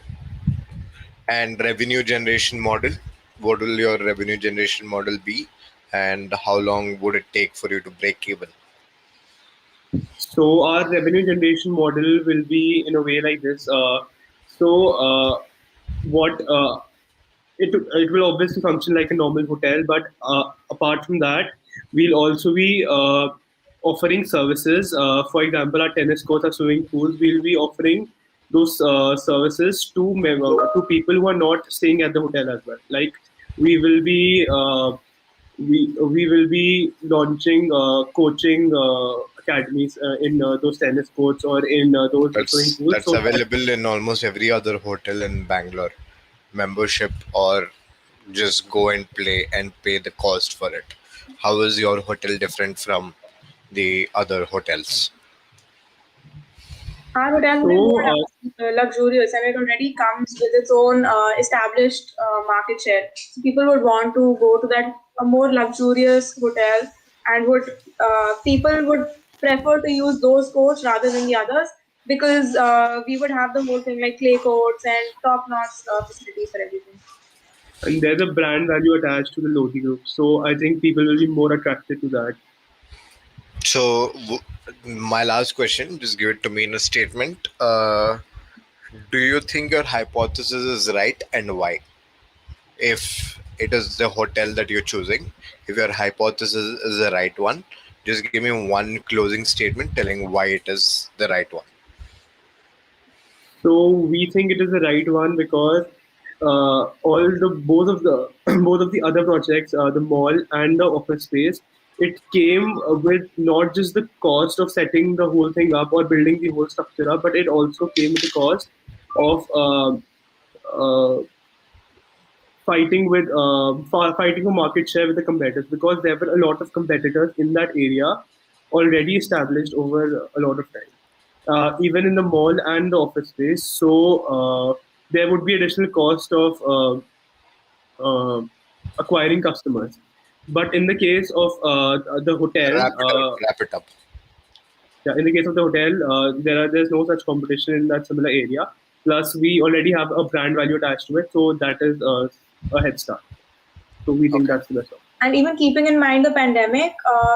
And revenue generation model. What will your revenue generation model be, and how long would it take for you to break even? So our revenue generation model will be in a way like this. What it will obviously function like a normal hotel, but apart from that, we'll also be offering services. For example, our tennis courts, our swimming pools, we'll be offering those services to people who are not staying at the hotel as well. Like we will be we will be launching coaching academies in those tennis courts or in those swimming pools. That's available in almost every other hotel in Bangalore. Membership, or just go and play and pay the cost for it. How is your hotel different from the other hotels? Our hotel will be more luxurious, and it already comes with its own established market share. So people would want to go to that a more luxurious hotel, and would people would prefer to use those courts rather than the others, because we would have the whole thing like clay courts and top-notch facilities for everything. And there's a brand value attached to the Lodi Group, so I think people will be more attracted to that. So, my last question, just give it to me in a statement. Do you think your hypothesis is right, and why? If it is the hotel that you're choosing, if your hypothesis is the right one, just give me one closing statement telling why it is the right one. So we think it is the right one because both of the both of the other projects, the mall and the office space, it came with not just the cost of setting the whole thing up or building the whole structure up, but it also came with the cost of fighting for market share with the competitors, because there were a lot of competitors in that area already established over a lot of time. Even in the mall and the office space. So there would be additional cost of acquiring customers. But in the case of the hotel, wrap it up. Yeah, in the case of the hotel, there's no such competition in that similar area. Plus, we already have a brand value attached to it, so that is a head start. So we think that's the best option. And even keeping in mind the pandemic,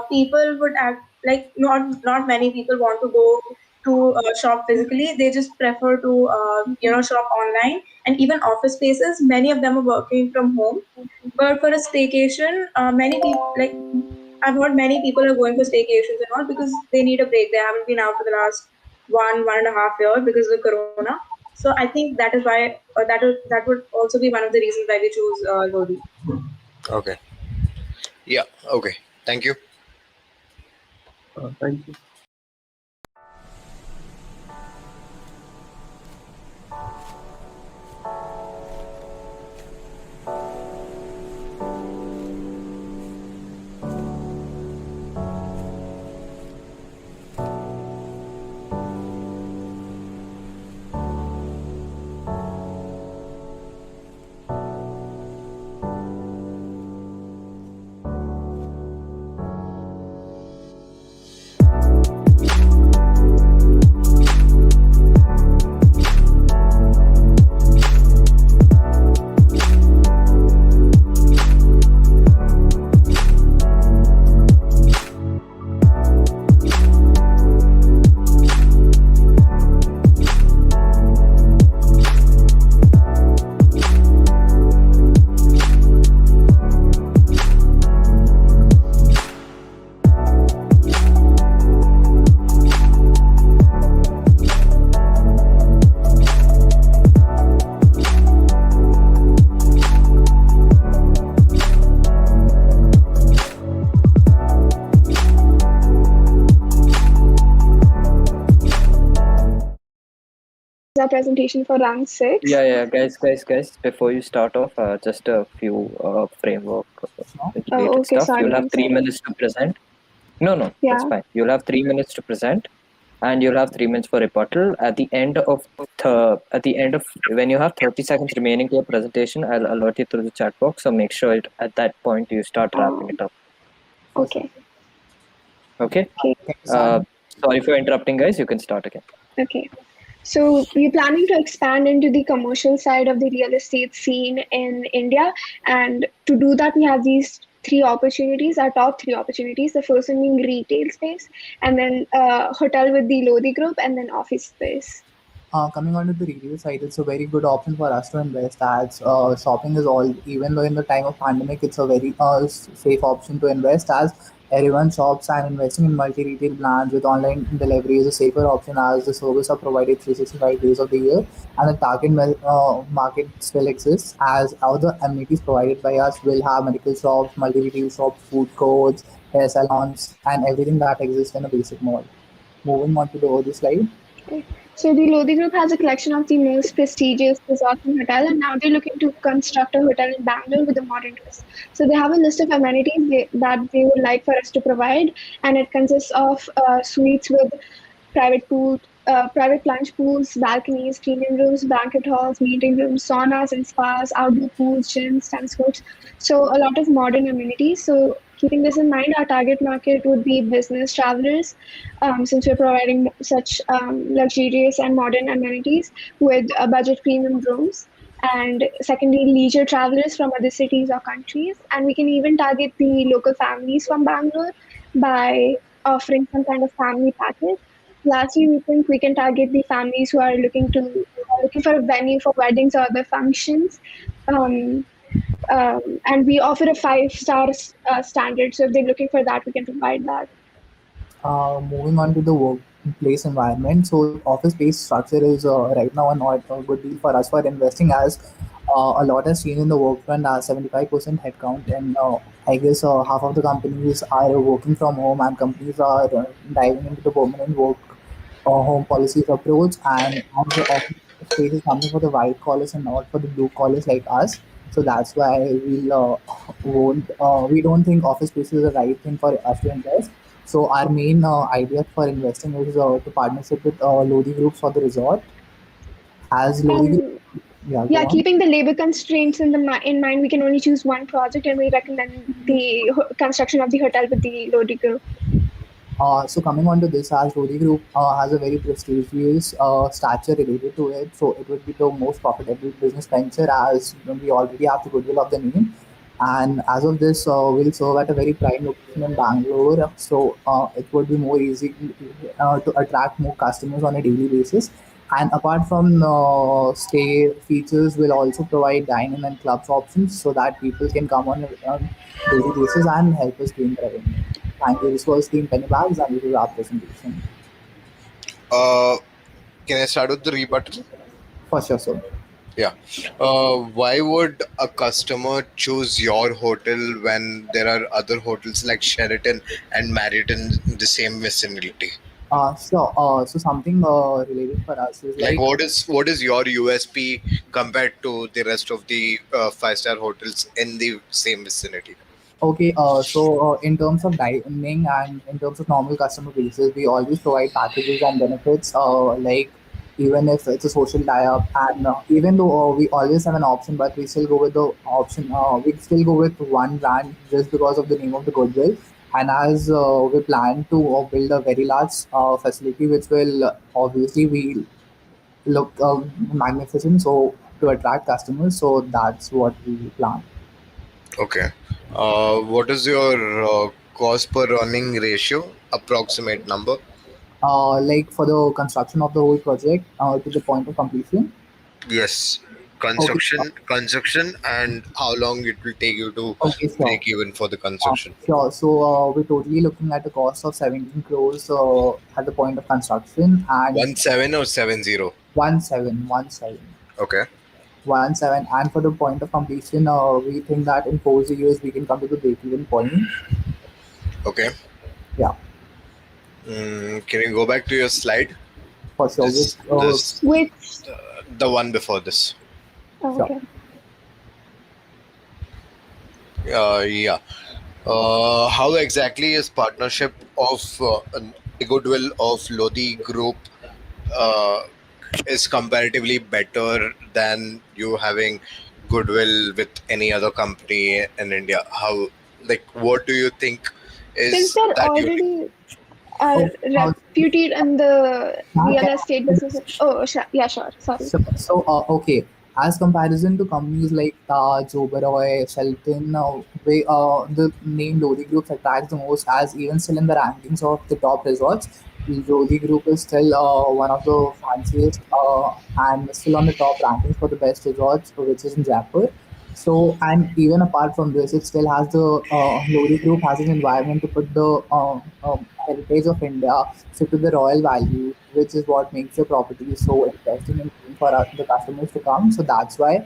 people would act like not many people want to go to shop physically. They just prefer to shop online. And even office spaces, many of them are working from home. But for a staycation, many people, like I've heard, many people are going for staycations and all because they need a break. They haven't been out for the last 1.5 years because of Corona. So I think that is why that would also be one of the reasons why we choose Lodi. Okay. Yeah. Okay. Thank you. Thank you. our presentation for round 6. Yeah, guys. Before you start off, just a few framework related Okay, stuff. sorry, You'll have I'm 3 minutes sorry. to present. No, that's Yeah. fine. You'll have 3 minutes to present, and you'll have 3 minutes for rebuttal. At the end of when you have 30 seconds remaining to your presentation, I'll alert you through the chat box. So make sure at that point you start wrapping it up. Okay. Okay. Okay. Sorry for interrupting, guys. You can start again. Okay. So we're planning to expand into the commercial side of the real estate scene in India. And to do that, we have these three opportunities, our top three opportunities. The first one being retail space, and then hotel with the Lodi Group, and then office space. Coming on to the retail side, it's a very good option for us to invest as shopping is all, even though in the time of pandemic, it's a very safe option to invest as everyone shops, and investing in multi-retail brands with online delivery is a safer option as the service are provided 365 days of the year, and the target market still exists as other amenities provided by us will have medical shops, multi-retail shops, food courts, hair salons, and everything that exists in a basic mall. Moving on to the other slide. Okay. So the Lodi Group has a collection of the most prestigious resorts and hotels, and now they're looking to construct a hotel in Bangalore with a modern twist. So they have a list of amenities that they would like for us to provide, and it consists of suites with private plunge pools, balconies, premium rooms, banquet halls, meeting rooms, saunas and spas, outdoor pools, gyms, tennis courts. So a lot of modern amenities. So keeping this in mind, our target market would be business travelers, since we're providing such luxurious and modern amenities with budget premium rooms. And secondly, leisure travelers from other cities or countries. And we can even target the local families from Bangalore by offering some kind of family package. Lastly, we think we can target the families who are looking for a venue for weddings or other functions. And we offer a 5-star standard. So if they're looking for that, we can provide that. Moving on to the workplace environment. So office space structure is right now a good deal for us for investing as a lot has changed in the work front. 75% headcount, and I guess half of the companies are working from home, and companies are diving into the permanent work home policies approach. And as the office space is coming for the white collars and not for the blue collars like us. So that's why we don't think office space is the right thing for us to invest. So our main idea for investing is to partnership with Lodi Groups for the resort. As Lodi Group, yeah, go Yeah, on. keeping the labor constraints in mind, we can only choose one project, and we recommend the construction of the hotel with the Lodi Group. So coming on to this, as Lodi Group has a very prestigious stature related to it, so it would be the most profitable business venture as we already have the goodwill of the name. And as of this, we'll serve at a very prime location in Bangalore, so it would be more easy to attract more customers on a daily basis. And apart from stay features, we'll also provide dining and clubs options so that people can come on a daily basis and help us gain revenue. Thank you. This was Team Pennybags, and this is our presentation. Can I start with the rebuttal? For sure, sir. Yeah. Why would a customer choose your hotel when there are other hotels like Sheraton and Marriott in the same vicinity? So something related for us is Like what is your USP compared to the rest of the 5-star hotels in the same vicinity? Okay, in terms of dining and in terms of normal customer basis, we always provide packages and benefits. Like even if it's a social tie-up, and even though we always have an option, but we still go with the option. We still go with one brand just because of the name of the goodwill. And as we plan to build a very large facility, which will obviously we look magnificent, so to attract customers. So that's what we plan. Okay. What is your cost per running ratio? Approximate number? Like for the construction of the whole project to the point of completion. Yes. Construction, and how long it will take you to break even for the construction? Sure. So we're totally looking at a cost of 17 crores at the point of construction, and 17 or 70? 17. Okay. 17, and for the point of completion, we think that in 4 years we can come to the break-even point. Okay. Yeah. Can you go back to your slide? For sure. Which the one before this. Okay. Yeah. How exactly is partnership of the goodwill of Lodi Group is comparatively better than you having goodwill with any other company in India? How, like, what do you think Since is they're that unique? already reputed in the real estate business. Oh, yeah, sure. Sorry. Okay. As comparison to companies like Taj, Oberoi, Shelton, the name Lodi Group attracts the most, as even still in the rankings of the top resorts, Lodi Group is still one of the fanciest and still on the top rankings for the best resorts, which is in Jaipur. So, and even apart from this, it still has the Lodi Group has an environment to put the heritage of India, so to the royal value, which is what makes the property so interesting and keen for the customers to come. So that's why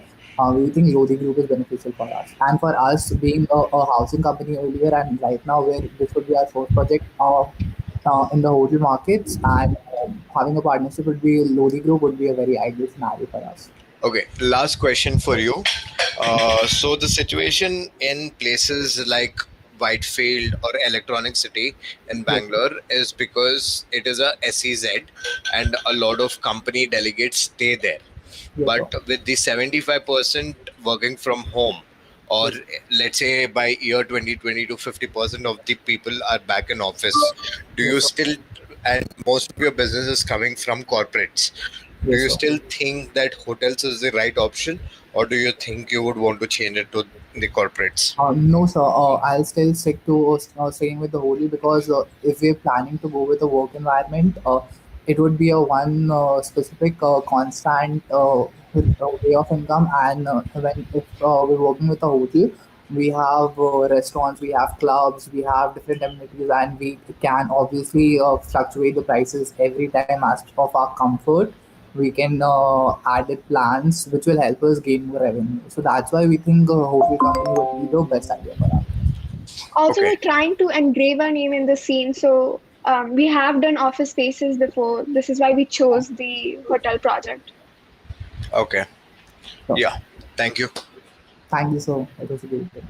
we think Lodi Group is beneficial for us. And for us being a housing company earlier and right now, where this would be our fourth project in the hotel markets, and having a partnership would be Lodi Group would be a very ideal scenario for us. Okay, last question for you. So the situation in places like Whitefield or Electronic City in Bangalore is because it is a SEZ and a lot of company delegates stay there. But with the 75% working from home, or let's say by year 2020 to 50% of the people are back in office, do you still, and most of your business is coming from corporates, do you still think that hotels is the right option, or do you think you would want to change it to the corporates? No, sir. I'll still stick to staying with the hotel, because if we're planning to go with a work environment, it would be a one specific constant way of income. And when if we're working with a hotel, we have restaurants, we have clubs, we have different amenities, and we can obviously fluctuate the prices every time as of our comfort. We can added plans which will help us gain more revenue. So that's why we think a hotel company would be the best idea for us. Also, we're trying to engrave our name in the scene. So we have done office spaces before. This is why we chose the hotel project. Okay. Yeah. Thank you. Thank you, sir. It was a great day.